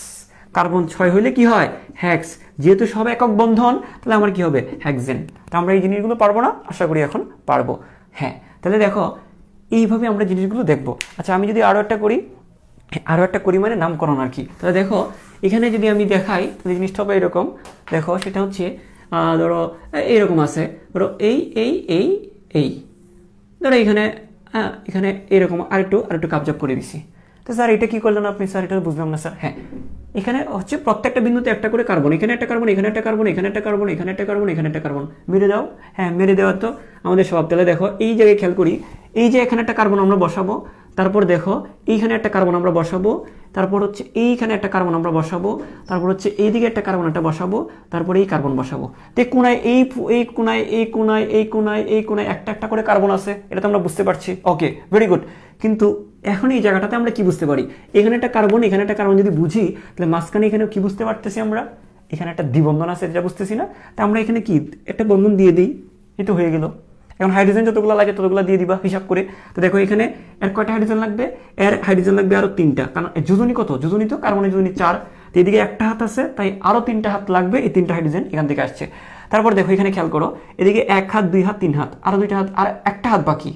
কার্বন 6 হইলে কি হয়? হেক্স। যেহেতু সব একক বন্ধন, তাহলে আমার কি হবে? হেক্সেন। তো আমরা এই জিনিসগুলো পারবো না? আশা করি এখন পারবো। হ্যাঁ, তাহলে দেখো এইভাবে আমরা জিনিসগুলো দেখবো। আচ্ছা আমি যদি আরো একটা করি মানে নামকরণ আর কি। তাহলে দেখো এখানে যদি আমি দেখাই, তাহলে জিনিসটা হবে এরকম। দেখো সেটা হচ্ছে ধরো এইরকম আছে, ধরো এই ধরো এখানে এরকম আরেকটু কাবজাব করে দিছি। তো স্যার এটা কি করলেন আপনি? স্যার এটা বুঝলাম না স্যার। হ্যাঁ, এখানে হচ্ছে প্রত্যেকটা বিন্দুতে একটা করে কার্বন, এখানে একটা কার্বন, এখানে একটা কার্বন, এখানে একটা কার্বন, এখানে একটা কার্বন, এখানে একটা কার্বন, মেরে দাও। হ্যাঁ, মেরে দেওয়ার তো আমাদের স্বভাব। তাহলে দেখো এই জায়গায় খেয়াল করি, এই যে এখানে একটা কার্বন আমরা বসাবো, তারপর দেখো এইখানে একটা কার্বন আমরা বসাবো, তারপর হচ্ছে এইখানে একটা কার্বন আমরা বসাবো, তারপর হচ্ছে এইদিকে একটা কার্বন একটা বসাবো, তারপর এই কার্বন বসাবো। তো কোনায় এই কোনায় এই কোনায় এই কোনায় এই কোনায় একটা একটা করে কার্বন আছে, এটা তো আমরা বুঝতে পারছি। ওকে, ভেরি গুড। কিন্তু এখন এই জায়গাটাতে আমরা কি বুঝতে পারি, এখানে একটা কার্বন এখানে একটা কার্বন যদি বুঝি, তাহলে মাঝখানে এখানে কি বুঝতে পারতেছি আমরা, এখানে একটা দ্বিবন্ধন আছে, এটা বুঝতেছি না। তা আমরা এখানে কি একটা বন্ধন দিয়ে দিই, এই তো হয়ে গেল। এখন হাইড্রোজেন যতগুলো লাগে ততগুলো দিয়ে দিবা হিসাব করে। তো দেখো এখানে এর কয়টা হাইড্রোজেন লাগবে, এর হাইড্রোজেন লাগবে আরো 3টা, কারণ যোজনী কত, যোজনী তো কার্বনের যোজনী 4, তো এদিকে একটা হাত আছে, তাই আরো 3টা হাত লাগবে, এই 3টা হাইড্রোজেন এখান থেকে আসছে। তারপর দেখো এখানে খেয়াল করো, এদিকে 1 হাত 2 হাত 3 হাত, আরো 2টা হাত, আর একটা হাত বাকি।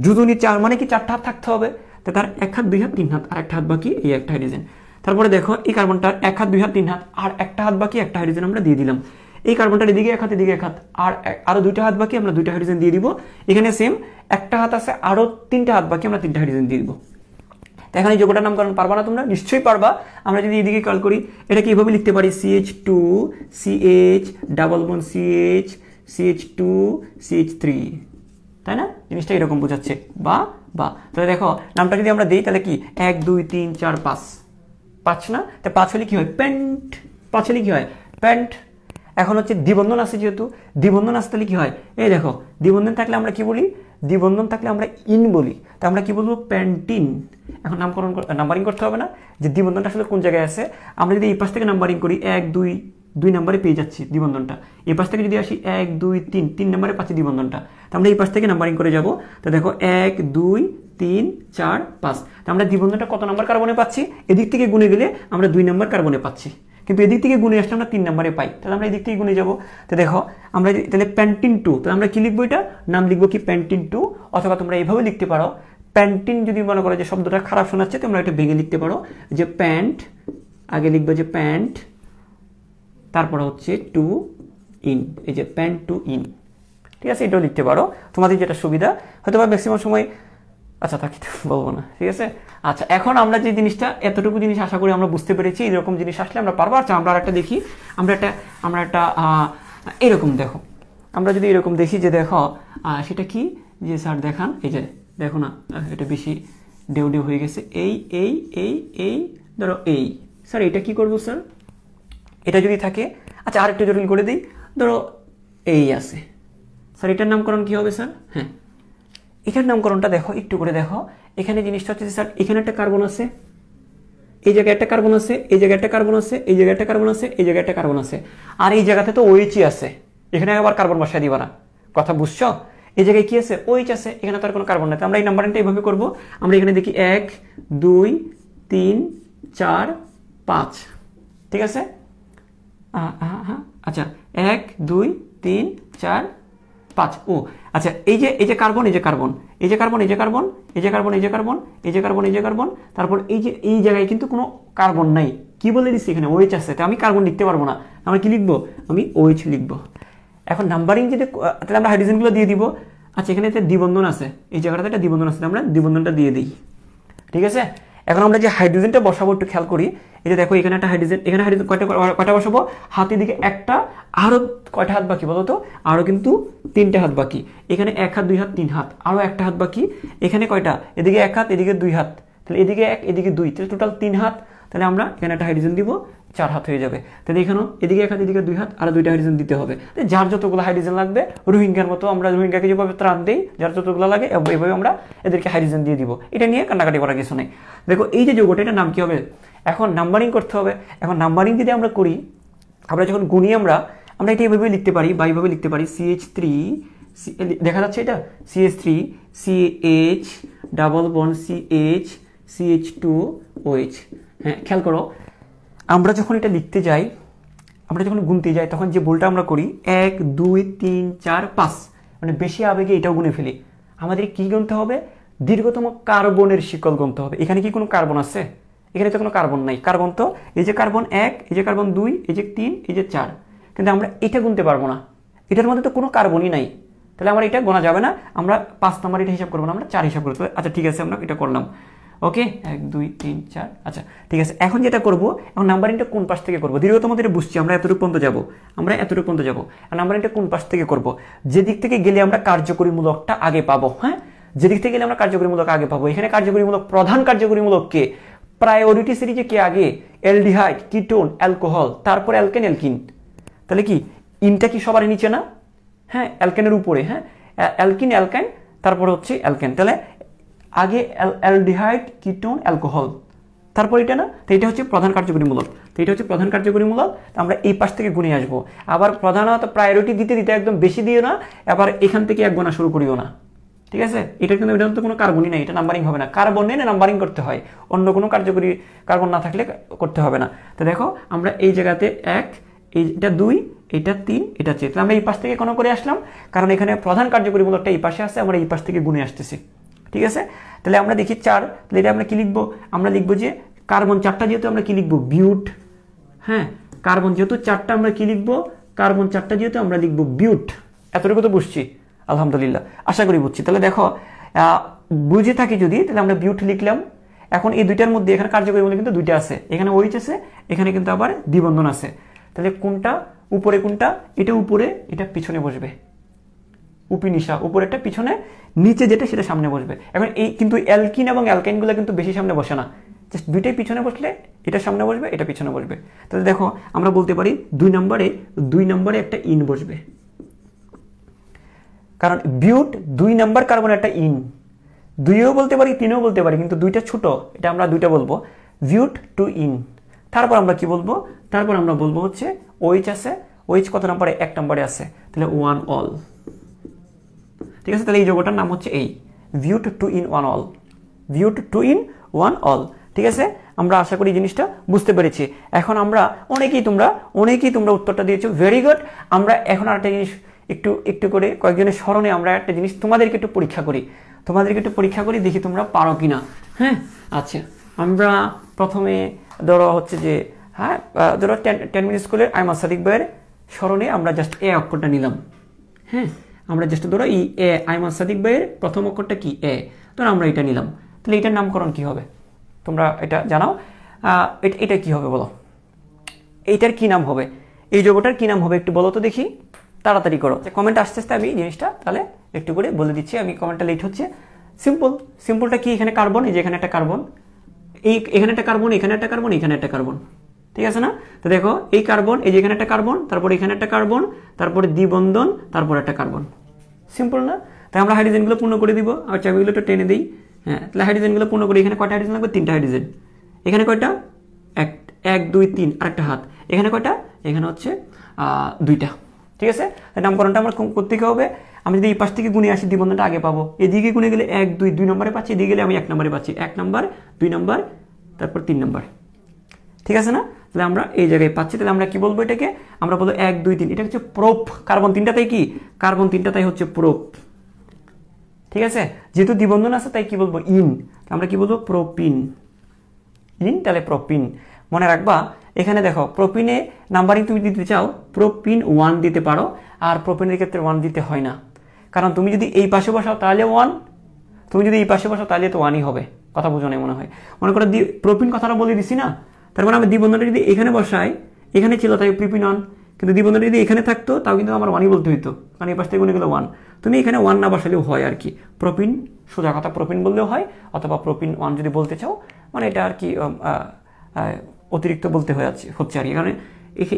যোজনী 4 মানে কি 4টা হাত থাকতে হবে, তো তার 1 হাত 2 হাত 3 হাত আর একটা হাত বাকি, এই একটা হাইড্রোজেন। তারপরে দেখো এই কার্বনটার 1 হাত 2 হাত 3 হাত আর একটা হাত বাকি, একটা হাইড্রোজেন আমরা দিয়ে দিলাম। এই কার্বনটার এদিকে 1 হাত এদিকে 1 হাত আর আরো 2টা হাত বাকি, আমরা 2টা হাইড্রোজেন দিয়ে দিব। এখানে সেম একটা হাত আছে, আরো 3টা হাত বাকি, আমরা 3টা হাইড্রোজেন দিয়ে দিব। তো এখানে যোগটার নামকরণ পারবা না তোমরা, নিশ্চয়ই পারবা। আমরা যদি এদিকে কল করি, এটাকে এইভাবে লিখতে পারি CH2 CH double bond CH CH2 CH3, তাই না? জিনিসটা এরকম বোঝাচ্ছে। বা তাহলে দেখো নামটা যদি আমরা দিই তাহলে কি 1 2 3 4 5, 5 না? তা 5 হলে কি হয়, প্যান্ট। 5 হলে কি হয়, প্যান্ট। এখন হচ্ছে দ্বিবন্ধন আছে, যেহেতু দ্বিবন্ধন আসতে তাহলে কি হয়, এই দেখো দ্বিবন্ধন থাকলে আমরা কি বলি, দ্বিবন্ধন থাকলে আমরা ইন বলি, তা আমরা কি বলবো, প্যান্টিন। এখন নাম্বারিং করতে হবে না যে দ্বিবন্ধনটা আসলে কোন জায়গায় আছে। আমরা যদি এই পাশ থেকে নাম্বারিং করি 1 2 নাম্বারে পেয়ে যাচ্ছি দ্বিবন্ধনটা। এই পাশ থেকে যদি আসি 1 2 3 নাম্বারে পাচ্ছি দ্বিবন্ধনটা। তো আমরা এই পাশ থেকে নাম্বারিং করে যাব। তো দেখো 1 2 3 4 5, তো আমরা দ্বিবন্ধনটা কত নাম্বার কার্বনে পাচ্ছি, এদিক থেকে গুণে গেলে আমরা 2 নাম্বার কার্বনে পাচ্ছি, কিন্তু এদিক থেকে গুণে আসলে আমরা 3 নাম্বারে পাই। তাহলে আমরা এদিক থেকে গুণে যাবো। তো দেখো আমরা তাহলে প্যান্টিন 2, তাহলে আমরা কি লিখবো, এটা নাম লিখবো কি প্যান্টিন 2, অথবা তোমরা এইভাবে লিখতে পারো প্যান্টিন। যদি মনে করো যে শব্দটা খারাপ শোনাচ্ছে, তোমরা এটা ভেঙে লিখতে পারো যে প্যান্ট, আগে লিখবে যে প্যান্ট, তারপরে হচ্ছে 2 ইন, এই যে প্যান্ট 2 ইন, ঠিক আছে? এটাও লিখতে পারো, তোমাদের যেটা সুবিধা। হয়তো বা ম্যাক্সিমাম সময়, আচ্ছা তাকে বলবো না, ঠিক আছে? আচ্ছা, এখন আমরা যে জিনিসটা, এতটুকু জিনিস আশা করি আমরা বুঝতে পেরেছি। এরকম জিনিস আসলে আমরা পারবো। আচ্ছা, আমরা একটা দেখি, আমরা একটা এরকম দেখো, আমরা যদি এরকম দেখি যে দেখো সেটা কি, যে স্যার দেখান, এই যে দেখো না, এটা বেশি ডেউ হয়ে গেছে। এই ধরো এই, স্যার এটা কি করবো স্যার, এটা যদি থাকে, আচ্ছা আরেকটু জটিল করে দিই, ধরো এই আছে, স্যার এটার নামকরণ কি হবে স্যার? হ্যাঁ, এটার নামকরণটা দেখো, একটু করে দেখো। এখানে জিনিসটা হচ্ছে স্যার, এখানে একটা কার্বন আছে, এই জায়গায় একটা কার্বন আছে, এই জায়গায় একটা কার্বন আছে, এই জায়গায় একটা কার্বন আছে, এই জায়গায় একটা কার্বন আছে, আর এই জায়গাতে তো OH আছে। এখানে আবার কার্বন বসায় দিবা না, কথা বুঝছো? এই জায়গায় কি আছে, OH আছে, এখানে তো আর কোনো কার্বন নেই। আমরা এই নাম্বারিংটা এইভাবে করবো। আমরা এখানে দেখি 1 2 3 4 5, ঠিক আছে? আচ্ছা 1 2 3 4 5, ও আচ্ছা, এই যে কার্বন, এই যে কার্বন, এই যে কার্বন, এই যে কার্বন, এই যে কার্বন, এই যে কার্বন, এই যে কার্বন, এই যে কার্বন, তারপর এই জায়গায় কিন্তু কোনো কার্বন নাই। কি বলে দিচ্ছি, এখানে OH আছে, তো আমি কার্বন লিখতে পারবো না। আমরা কি লিখবো, আমি OH লিখবো। এখন নাম্বারিং যদি, তাহলে আমরা হাইড্রোজেনগুলো দিয়ে দিব। আচ্ছা, এখানে একটা দ্বিবন্ধন আছে, এই জায়গাটাতে একটা দ্বিবন্ধন আছে, আমরা দ্বিবন্ধনটা দিয়ে দিই, ঠিক আছে? এখন আমরা যে হাইড্রোজেনটা বসাবো একটু খেয়াল করি। এই যে দেখো এখানে একটা হাইড্রোজেন, এখানে হাইড্রোজেন কয়টা বসাবো, হাতের দিকে একটা, আরো কয়টা হাত বাকি বলো তো, আরো কিন্তু 3টে হাত বাকি। এখানে 1 হাত 2 হাত 3 হাত, আরো একটা হাত বাকি। এখানে কয়টা, এদিকে 1 হাত এদিকে 2 হাত, তাহলে এদিকে 1 এদিকে 2, তাহলে টোটাল 3 হাত। তাহলে আমরা এখানে একটা হাইড্রোজেন দিব, 4 হাত হয়ে যাবে। তাহলে এখানেও এদিকে 1 হাত এদিকে 2 হাত, আর 2টা হাইড্রোজেন দিতে হবে। যার যতগুলো হাইড্রোজেন লাগবে, রোহিঙ্গার মতো আমরা রোহিঙ্গাকে যেভাবে ত্রাণ দিই, যার যতগুলো লাগে এইভাবে আমরা এদেরকে হাইড্রোজেন দিয়ে দিব। এটা নিয়ে কান্নাকাটি করার কিছু নেই। দেখো এই যে যৌগটা, এটার নাম কি হবে, এখন নাম্বারিং করতে হবে। এখন নাম্বারিং যদি আমরা করি, আমরা যখন গুণি, আমরা এটা এইভাবে লিখতে পারি, বা এইভাবে লিখতে পারি CH3, দেখা যাচ্ছে এটা CH3 CH double bond CH CH2OH। হ্যাঁ, খেয়াল করো, আমরা যখন এটা লিখতে যাই, আমরা যখন গুনতে যাই, তখন যে ভুলটা আমরা করি 1 2 3 4 5, মানে বেশি আবেগে এটাও গুনে ফেলি। আমাদের কি গুনতে হবে, দীর্ঘতম কার্বনের শিকল গুনতে হবে। এখানে কি কোনো কার্বন আছে, এখানে তো কোনো কার্বন নাই। কার্বন তো এই যে কার্বন 1, এই যে কার্বন 2, এই যে 3, এই যে 4, কিন্তু আমরা এটা গুনতে পারবো না, এটার মধ্যে তো কোনো কার্বনই নাই। তাহলে আমরা এটা গোনা যাবে না, আমরা 5 নাম্বার এটা হিসাব করবো না, আমরা 4 হিসাব করবো। আচ্ছা ঠিক আছে, আমরা এটা করলাম। ওকে, 1 2 3 4, আচ্ছা ঠিক আছে। এখন যেটা করবো, এখন নাম্বারিংটা কোন পাশ থেকে করবো, দীর্ঘতম এটা বুঝছি, আমরা এতটুকু পর্যন্ত যাবো, এতটুকু পর্যন্ত যাবো। আর নাম্বারিংটা কোন পাশ থেকে করবো, যে দিক থেকে গেলে আমরা কার্যকরী মূলকটা আগে পাবো। হ্যাঁ, যেদিক থেকে গেলে আমরা কার্যকরীমূলক আগে পাবো। এখানে কার্যকরীমূলক, প্রধান কার্যকরীমূলক কে? প্রায়োরিটি সিরিজে কে আগে? অ্যালডিহাইড, কিটোন, অ্যালকোহল, তারপর অ্যালকেন, অ্যালকিন। তাহলে কি ইনটা কি সবার নিচে না? হ্যাঁ, অ্যালকেনের উপরে। হ্যাঁ, অ্যালকিন, অ্যালকাইন, তারপরে হচ্ছে অ্যালকেন। তাহলে আগে অ্যালডিহাইড, কিটোন, অ্যালকোহল, তারপর এটা না? তো এটা হচ্ছে প্রধান কার্যকরীমূলক। তো এটা হচ্ছে প্রধান কার্যকরীমূলক। আমরা এই পাশ থেকে গুনে আসবো। আবার প্রধানত প্রায়োরিটি দিতে দিতে একদম বেশি দিও না, আবার এখান থেকে এক গোনা শুরু করিও না। ঠিক আছে? এটা কিন্তু এটা তো কোনো কার্বনই নেই, এটা নাম্বারিং হবে না। কার্বন নেই না, নাম্বারিং করতে হয়। অন্য কোনো কার্যকরী কার্বন না থাকলে করতে হবে না। তো দেখো আমরা এই জায়গাতে 1, এইটা 2, এটা 3, এটা 4। তাহলে আমরা এই পাশ থেকে কোনো করে আসলাম, কারণ এখানে প্রধান কার্যকরীমূলকটা এই পাশে আছে, আমরা এই পাশ থেকে গুনে আসতেছি। ঠিক আছে? তাহলে আমরা দেখি 4। তাহলে এটা আমরা কি লিখবো? আমরা লিখবো যে কার্বন 4টা যেহেতু আমরা কি লিখবো? বিউট। হ্যাঁ, কার্বন যেহেতু 4টা আমরা কি লিখবো? কার্বন 4টা যেহেতু আমরা লিখবো বিউট। এতটুকু তো বুঝছি? আলহামদুলিল্লাহ, আশা করি বুঝছি। তাহলে দেখো বুঝে থাকি যদি, তাহলে আমরা বিউট লিখলাম। এখন এই দুইটার মধ্যে এখানে কার্যকরীমূলক কিন্তু দুইটা আছে, এখানে ওইচ আছে, এখানে কিন্তু আবার দ্বিবন্ধন আছে। তাহলে কোনটা উপরে, কোনটা? এটা উপরে, এটা পিছনে বসবে। উপিনিশা উপরেরটা পিছনে, নিচে যেটা সেটা সামনে বসবে। এখন এই কিন্তু অ্যালকিন এবং অ্যালকাইনগুলো কিন্তু বেশি সামনে বসে না, জাস্ট দুইটাই পিছনে বসলে এটা সামনে বসবে, এটা পিছনে বসবে। তাহলে দেখো আমরা বলতে পারি 2 নম্বরে একটা ইন বসবে, কারণ বিউট 2 নম্বর কার্বন একটা ইন। 2ও বলতে পারি, 3ও বলতে পারি, কিন্তু দুইটা ছোট, এটা আমরা দুইটা বলবো, বিউট 2 ইন। তারপর আমরা কি বলবো? তারপর আমরা বলবো হচ্ছে ওইচ আছে। ওইচ কত নম্বরে? 1 নম্বরে আছে। তাহলে 1 অল। ঠিক আছে? তাহলে এই যৌগটার নাম হচ্ছে এই বিউট 2 ইন 1 অল। বিউট 2 in 1 all. ঠিক আছে? আমরা আশা করি জিনিসটা বুঝতে পেরেছি। এখন আমরা অনেকেই তোমরা উত্তরটা দিয়েছো, ভেরি গুড। আমরা এখন আরেকটা জিনিস একটু করে কয়েকজনের স্মরণে আমরা একটা জিনিস তোমাদেরকে একটু পরীক্ষা করি, দেখি তোমরা পারো কিনা। হ্যাঁ, আচ্ছা, আমরা প্রথমে ধরো হচ্ছে যে হ্যাঁ ধরো 10 মিনিট স্কুলের আইমান সাদিক ভাইয়ের স্মরণে আমরা জাস্ট এ অক্ষরটা নিলাম। হ্যাঁ, আমরা জাস্ট ধরো এই এ, আইমান সাদিক ভাইয়ের প্রথম অক্ষরটা কি? এ। ধরো আমরা এটা নিলাম। তাহলে এটার নামকরণ কি হবে? তোমরা এটা জানাও। এটা কি হবে বলো? এইটার কি নাম হবে? এই যৌগটার কি নাম হবে একটু বলো তো দেখি, তাড়াতাড়ি করো। কমেন্ট আস্তে আস্তে আমি জিনিসটা তাহলে একটু করে বলে দিচ্ছি, আমি কমেন্টটা লেট হচ্ছে। সিম্পলটা কি? এখানে কার্বন, এই যে এখানে একটা কার্বন, এখানে একটা কার্বন, এখানে একটা কার্বন, এখানে একটা কার্বন। ঠিক আছে না? তো দেখো এই কার্বন, এই যে এখানে একটা কার্বন, তারপর এখানে একটা কার্বন, তারপরে দ্বিবন্ধন, তারপর একটা কার্বন। সিম্পল না? তাই আমরা হাইড্রোজেনগুলো পূর্ণ করে দিব। আর চাবিগুলো একটু টেনে দিই। হ্যাঁ, তাহলে হাইড্রোজেনগুলো পূর্ণ করি। এখানে কয়টা হাইড্রোজেন লাগবে? 3টা হাইড্রোজেন। এখানে কয়টা? 1 2 3, আরেকটা হাত। এখানে কয়টা? এখানে হচ্ছে 2টা। ঠিক আছে? নামকরণটা আমার করতে হবে। আমি যদি এই পাশ থেকে গুনে আসি, দ্বিবন্ধনটা আগে পাবো। এদিকে গুনে গেলে 1 2 নম্বরে পাচ্ছি, এদিকে গেলে আমি 1 নম্বরে পাচ্ছি। 1 নম্বর, 2 নম্বর, তারপর 3 নম্বর। ঠিক আছে না? তাহলে আমরা এই জায়গায় পাচ্ছি। তাহলে আমরা কি বলবো এটাকে? আমরা বলবো 1 2 3, এটা হচ্ছে প্রোপ। কার্বন 3টাতেই কি? কার্বন 3টাতেই হচ্ছে প্রোপ। ঠিক আছে? যেহেতু দ্বিবন্ধন আছে তাই কি বলবো? ইন। আমরা কি বলবো? প্রোপিন। ইন, তাহলে প্রোপিন। মনে রাখবা, এখানে দেখো প্রোপিনে নাম্বারিং তুমি দিতে চাও, প্রোপিন 1 দিতে পারো, আর প্রোপিনের ক্ষেত্রে 1 দিতে হয় না। কারণ তুমি যদি এই পাশে বসাও তাহলে 1, তুমি যদি এই পাশে বসাও তাহলে তো 1ই হবে। কথা বুঝো না মনে হয়? মনে করো প্রোপিন কথাটা বলে দিছি না, তার মানে আমি দ্বিবন্ধনটা যদি এখানে বসাই, এখানে ছিল তাই প্রিপিনন, কিন্তু দ্বিবন্ধনটা যদি এখানে থাকতো তাও কিন্তু আমার 1ই বলতে হইতো, কারণ এই পাশ থেকে গুনে গেলে 1। তুমি এখানে 1 না বসালেও হয় আর কি। প্রোপিন, সোজা কথা প্রোপিন বললেও হয়, অথবা প্রোপিন 1 যদি বলতে চাও, মানে এটা আর কি অতিরিক্ত বলতে হচ্ছে আর কি, কারণ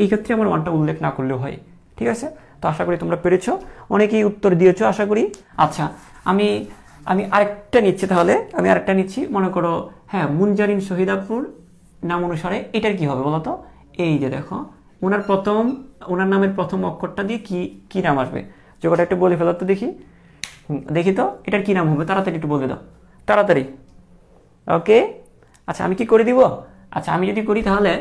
এই ক্ষেত্রে আমার 1টা উল্লেখ না করলেও হয়। ঠিক আছে? তো আশা করি তোমরা পেরেছো, অনেকেই উত্তর দিয়েছো আশা করি। আচ্ছা, আমি আরেকটা নিচ্ছি। তাহলে আমি আরেকটা নিচ্ছি। মনে করো হ্যাঁ, মুনজারিন শহীদাপুর নাম অনুসারে এটার কি হবে বলো তো? এই যে দেখো, ওনার নামের প্রথম অক্ষরটা দিয়ে কি নাম আসবে? যোগটা একটু বলে ফেলো তো দেখি। দেখি তো এটার কি নাম হবে, তাড়াতাড়ি একটু বলে দাও, তাড়াতাড়ি। ওকে, আচ্ছা আমি কি করে দিব? আচ্ছা আমি যদি করি তাহলে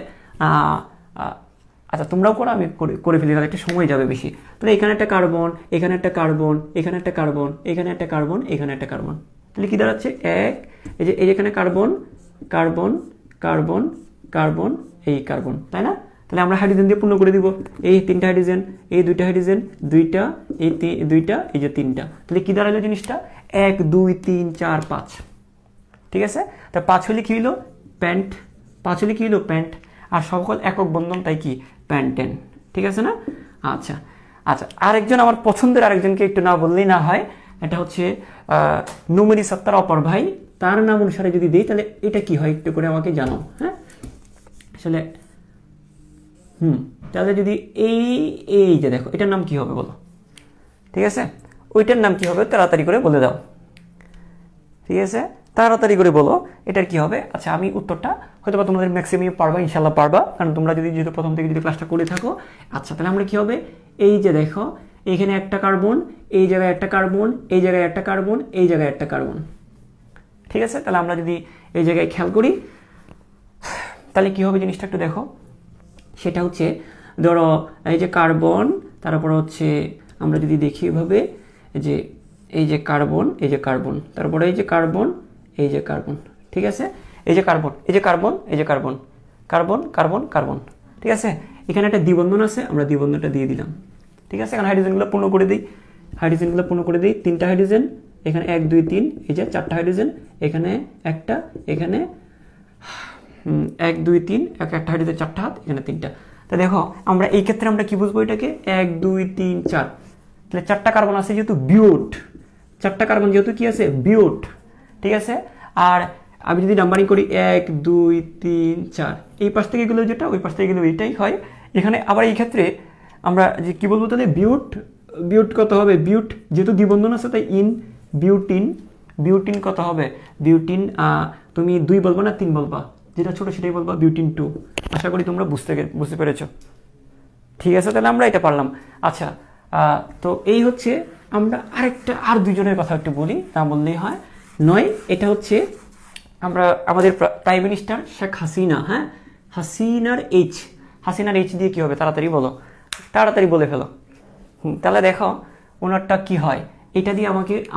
আচ্ছা তোমরাও করো, আমি করে ফেলি, তাহলে একটা সময় যাবে বেশি। তাহলে এখানে একটা কার্বন, এখানে একটা কার্বন, এখানে একটা কার্বন, এখানে একটা কার্বন, এখানে একটা কার্বন। তাহলে কি দাঁড়াচ্ছে? এই যেখানে কার্বন, কার্বন, কার্বন, কার্বন, এই কার্বন, তাই না? তাহলে আমরা হাইড্রোজেন দিয়ে পূর্ণ করে দিব। এই 3টা হাইড্রোজেন, এই 2টা হাইড্রোজেন, 2টা, এই 2টা, এই যে 3টা। তাহলে কি দাঁড়ালো জিনিসটা? 1 2 3 4 5। ঠিক আছে? তা 5 হলে কি হলো? প্যান্ট। 5 হলে কি হলো? প্যান্ট। আর সকল একক বন্ধন, তাই কি? প্যান্টেন। ঠিক আছে না? আচ্ছা, আরেকজন আমার পছন্দের আরেকজনকে একটু না বললেই না হয়, এটা হচ্ছে নুমেরি সত্তার অপর ভাই, তার নাম অনুসারে যদি দিই তাহলে এটা কি হয় একটু করে আমাকে জানাও। হ্যাঁ আসলে তাহলে যদি এই যে দেখো এটার নাম কি হবে বলো, ঠিক আছে, ওইটার নাম কি হবে তাড়াতাড়ি করে বলে দাও, ঠিক আছে, তাড়াতাড়ি করে বলো এটার কি হবে। আচ্ছা আমি উত্তরটা হয়তো বা তোমাদের ম্যাক্সিমাম পারবা, ইনশাল্লাহ পারবা, কারণ তোমরা যদি যেহেতু প্রথম থেকে যদি ক্লাসটা করে থাকো। আচ্ছা তাহলে আমরা কি হবে, এই যে দেখো এখানে একটা কার্বন, এই জায়গায় একটা কার্বন, এই জায়গায় একটা কার্বন, এই জায়গায় একটা কার্বন, ঠিক আছে। তাহলে আমরা যদি এই জায়গায় খেয়াল করি তাহলে কি হবে জিনিসটা একটু দেখো, সেটা হচ্ছে ধরো এই যে কার্বন, তারপর হচ্ছে আমরা যদি দেখি এভাবে যে এই যে কার্বন, এই যে কার্বন, তারপরে এই যে কার্বন, এই যে কার্বন, ঠিক আছে, এই যে কার্বন, এই যে কার্বন, এই যে কার্বন, কার্বন কার্বন কার্বন, ঠিক আছে। এখানে একটা দ্বিবন্ধন আছে, আমরা দ্বিবন্ধনটা দিয়ে দিলাম, ঠিক আছে। এখন হাইড্রোজেনগুলো পূর্ণ করে দিই, হাইড্রোজেনগুলো পূর্ণ করে দিই, 3টা হাইড্রোজেন, এখানে 1 2 3, এই যে 4টা হাইড্রোজেন, এখানে একটা, এখানে 1 2 3, একটা হাইড্রোজেন 4টা হাত, এখানে 3টা। তা দেখো আমরা এই ক্ষেত্রে আমরা কি বুঝবো এটাকে, 1 2 3 4, তাহলে 4টা কার্বন আছে যেহেতু বিউট, 4টা কার্বন যেহেতু কি আছে বিউট, ঠিক আছে। আর আমি যদি নাম্বারিং করি 1 2 3 4, এই পাশ থেকে গেলেও যেটা, ওই পাশ থেকে গেলেও এইটাই হয়। এখানে আবার এই ক্ষেত্রে আমরা যে কি বলবো তাহলে বিউট, বিউট কত হবে, বিউট যেহেতু দ্বিবন্ধন আছে তাই ইন বিউটিন, বিউটিন কত হবে, বিউটিন তুমি 2 বলবা না 3 বলবা, যেটা ছোট সেটাই বলবা, বিউটিন 2। আশা করি তোমরা বুঝতে পেরেছো, ঠিক আছে। তাহলে আমরা এটা পারলাম। আচ্ছা তো এই হচ্ছে আমরা আর দুইজনের কথা একটু বলি, না বললেই হয় নয়। এটা হচ্ছে আমরা আমাদের প্রাইম মিনিস্টার শেখ হাসিনা, হ্যাঁ হাসিনার এইচ দিয়ে কি হবে তাড়াতাড়ি বলো, তাড়াতাড়ি বলে ফেলো। তাহলে দেখো ওনারটা কি হয়, এটা দিয়ে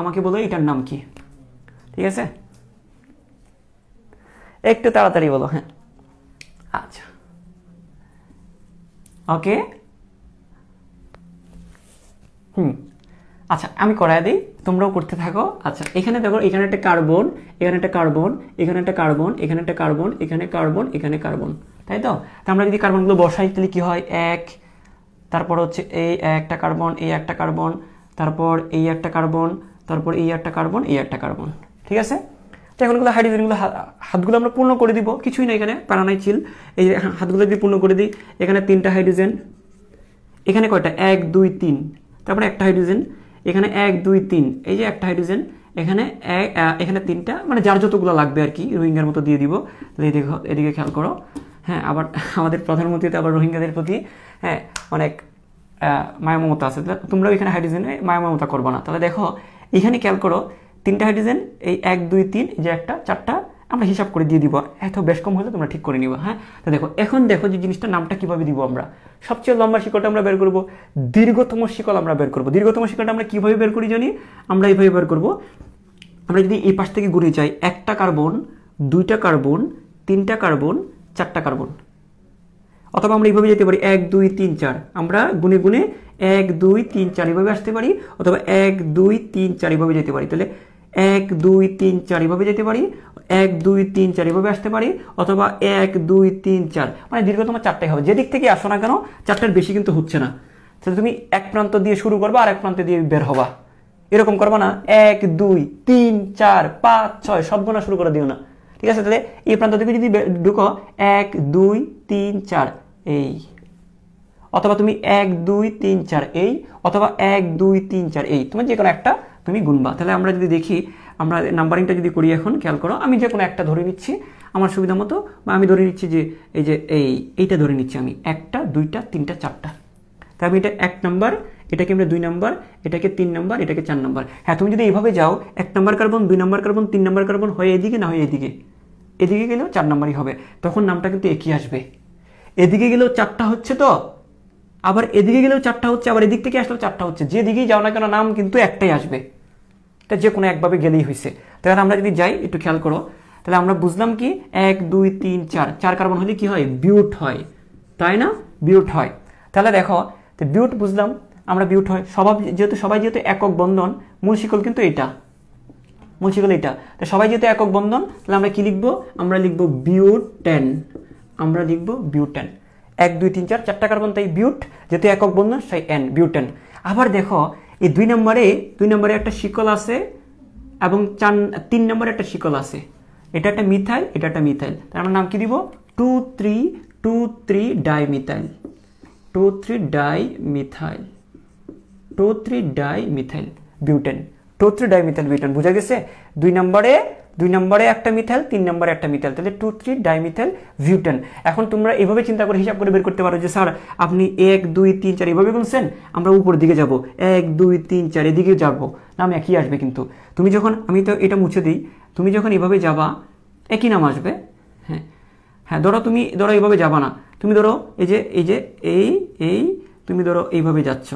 আমাকে বলো এটার নাম কি, ঠিক আছে, একটু তাড়াতাড়ি বলো। হ্যাঁ আচ্ছা ওকে, আচ্ছা আমি করাই দিই, তোমরাও করতে থাকো। আচ্ছা এখানে দেখো এখানে একটা কার্বন, এখানে একটা কার্বন, এখানে একটা কার্বন, এখানে একটা কার্বন, এখানে কার্বন, এখানে কার্বন, তাই তো। আমরা যদি কার্বনগুলো বসাই তাহলে কি হয়, 1, তারপর হচ্ছে এই একটা কার্বন, এই একটা কার্বন, তারপর এই একটা কার্বন, তারপর এই একটা কার্বন, এই একটা কার্বন, ঠিক আছে। তো এখনগুলো হাইড্রোজেনগুলো হাতগুলো আমরা পূর্ণ করে দিব, কিছুই না এখানে প্যারানাই চিল, এই হাতগুলো যদি পূর্ণ করে দিই, এখানে 3টা হাইড্রোজেন, এখানে কয়টা 1 2 3, তারপরে একটা হাইড্রোজেন, এখানে 1 2 3, এই যে একটা হাইড্রোজেন, এখানে এখানে 3টা, মানে যার যতগুলো লাগবে আর কি, রোহিঙ্গার মতো দিয়ে দিব। তাহলে দেখো এদিকে খেয়াল করো, হ্যাঁ আবার আমাদের প্রধানমন্ত্রীতে আবার রোহিঙ্গাদের প্রতি হ্যাঁ অনেক মায়া মমতা আছে, তোমরাও এখানে হাইড্রোজেনে মায়া মমতা করবো না। তাহলে দেখো এখানে খেয়াল করো 3টা হাইড্রোজেন, এই 1 2 3, যে একটা 4টা আমরা হিসাব করে দিয়ে দিব, এত বেশ কম হলে তোমরা ঠিক করে নিবা। হ্যাঁ তো দেখো এখন দেখো যে জিনিসটার নামটা কিভাবে দিব, আমরা সবচেয়ে লম্বা শিকলটা আমরা বের করব, দীর্ঘতম শিকল আমরা বের করব। দীর্ঘতম শিকলটা আমরা কিভাবে বের করি জানি, আমরা এইভাবে বের করব। আমরা যদি এই পাশ থেকে ঘুরে যাই, একটা কার্বন, 2টা কার্বন, 3টা কার্বন, 4টা কার্বন, অথবা আমরা এইভাবে যেতে পারি 1 2 3 4, আমরা গুনে গুনে 1 2 3 4 এইভাবে আসতে পারি, অথবা 1 2 3 4 এইভাবে যেতে পারি। তাহলে 1 2 3 4 এইভাবে যেতে পারি, 1 2 3 4 এইভাবে আসতে পারি, অথবা 1 2 3 4, মানে দীর্ঘতম 4টাই হবে। যেদিক থেকে আসো না কেন 4টার বেশি কিন্তু হচ্ছে না। তাহলে তুমি এক প্রান্ত দিয়ে শুরু করবা আর এক প্রান্ত দিয়ে বের হবা, এরকম করবা না 1 2 3 4 5 6 সব গোনা শুরু করে দিও না, ঠিক আছে। তাহলে এই প্রান্ত থেকে যদি ঢুকো 1 2 3 4 এই, অথবা তুমি 1 2 3 4 এই, অথবা 1 2 3 4 এই, তোমার যে কোনো একটা তুমি গুনবা। তাহলে আমরা যদি দেখি, আমরা নাম্বারিংটা যদি করি, এখন খেয়াল করো আমি যে কোনো একটা ধরে নিচ্ছি আমার সুবিধা মতো, বা আমি ধরে নিচ্ছি যে এই যে এইটা ধরে নিচ্ছি আমি, 1টা 2টা 3টা 4টা। তাই আমি এটা 1 নাম্বার, এটাকে আমরা 2 নাম্বার, এটাকে 3 নাম্বার, এটাকে 4 নাম্বার। হ্যাঁ তুমি যদি এইভাবে যাও 1 number carbon, 2 number carbon, 3 number carbon হয়ে এদিকে, না হয়ে এদিকে, এদিকে গেলেও 4 নাম্বারই হবে, তখন নামটা কিন্তু একই আসবে। এদিকে গেলেও 4টা হচ্ছে, তো আবার এদিকে গেলেও 4টা হচ্ছে, আবার এদিক থেকে আসলেও 4টা হচ্ছে, যেদিকেই যাও না কেন নাম কিন্তু একটাই আসবে, এটা যে কোনো একভাবে গেলেই হয়েছে। তাহলে আমরা যদি যাই একটু খেয়াল করো, তাহলে আমরা বুঝলাম কি 1 2 3 4, 4 কার্বন হলে কি হয়, বিউট হয়, তাই না, বিউট হয়। তাহলে দেখো বিউট বুঝলাম আমরা, বিউট হয় যেহেতু সবাই যেহেতু একক বন্ধন, মূল শিকল কিন্তু এটা, মূল শিকল এটা, তো সবাই যেহেতু একক বন্ধন, তাহলে আমরা কি লিখবো, আমরা লিখবো বিউটেন, আমরা লিখবো বিউটেন। 1 2 3 4 4টা কার্বন, তাই বিউট, যেহেতু একক বন্ধন তাই এন, বিউটেন। আবার দেখো এই 2 নম্বরে একটা শিকল আছে এবং 3 নম্বরে একটা শিকল আছে। এটা একটা মিথাইল, এটা একটা মিথাইল, তার আমরা নাম কি দিব 2,3 dimethyl, 2,3 dimethyl, 2,3 dimethyl butane, 2,3 dimethyl butane. বুঝা গেছে? 2 নম্বরে একটা মিথাইল, 3 নম্বরে একটা মিথাইল, তাহলে 2,3 ডাইমিথাইল বিউটেন। এখন তোমরা এভাবে চিন্তা করে হিসাব করে বের করতে পারো যে স্যার আপনি 1 2 3 4 এভাবে বলছেন, আমরা উপরের দিকে যাব 1 2 3 4 এদিকে যাব, নাম একই আসবে। কিন্তু তুমি যখন, আমি তো এটা মুছে দিই, তুমি যখন এভাবে যাবা একই নাম আসবে। হ্যাঁ হ্যাঁ, তুমি ধরো এইভাবে যাবা না, তুমি ধরো এই তুমি ধরো এইভাবে যাচ্ছ,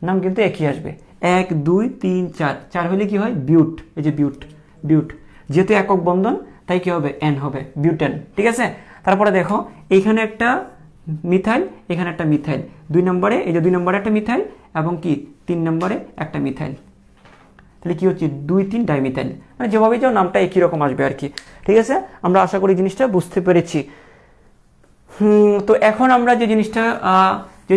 নাম কিন্তু একই আসবে। 1 2 3 4, 4 হলে কি হয় বিউট, এই যে বিউট, যেহেতু একক বন্ধন তাই কি হবে N হবে, বিউটেন। ঠিক আছে, তারপরে দেখো এইখানে একটা মিথাইল, এখানে একটা মিথাইল, 2 নম্বরে, এই যে 2 নম্বরে একটা মিথাইল এবং কি 3 নম্বরে একটা মিথাইল, তাহলে কি হচ্ছে 2 3 ডাইমিথাইল। মানে যেভাবে যাও নামটা একই রকম আসবে আর কি। ঠিক আছে, আমরা আশা করি জিনিসটা বুঝতে পেরেছি। তো এখন আমরা যে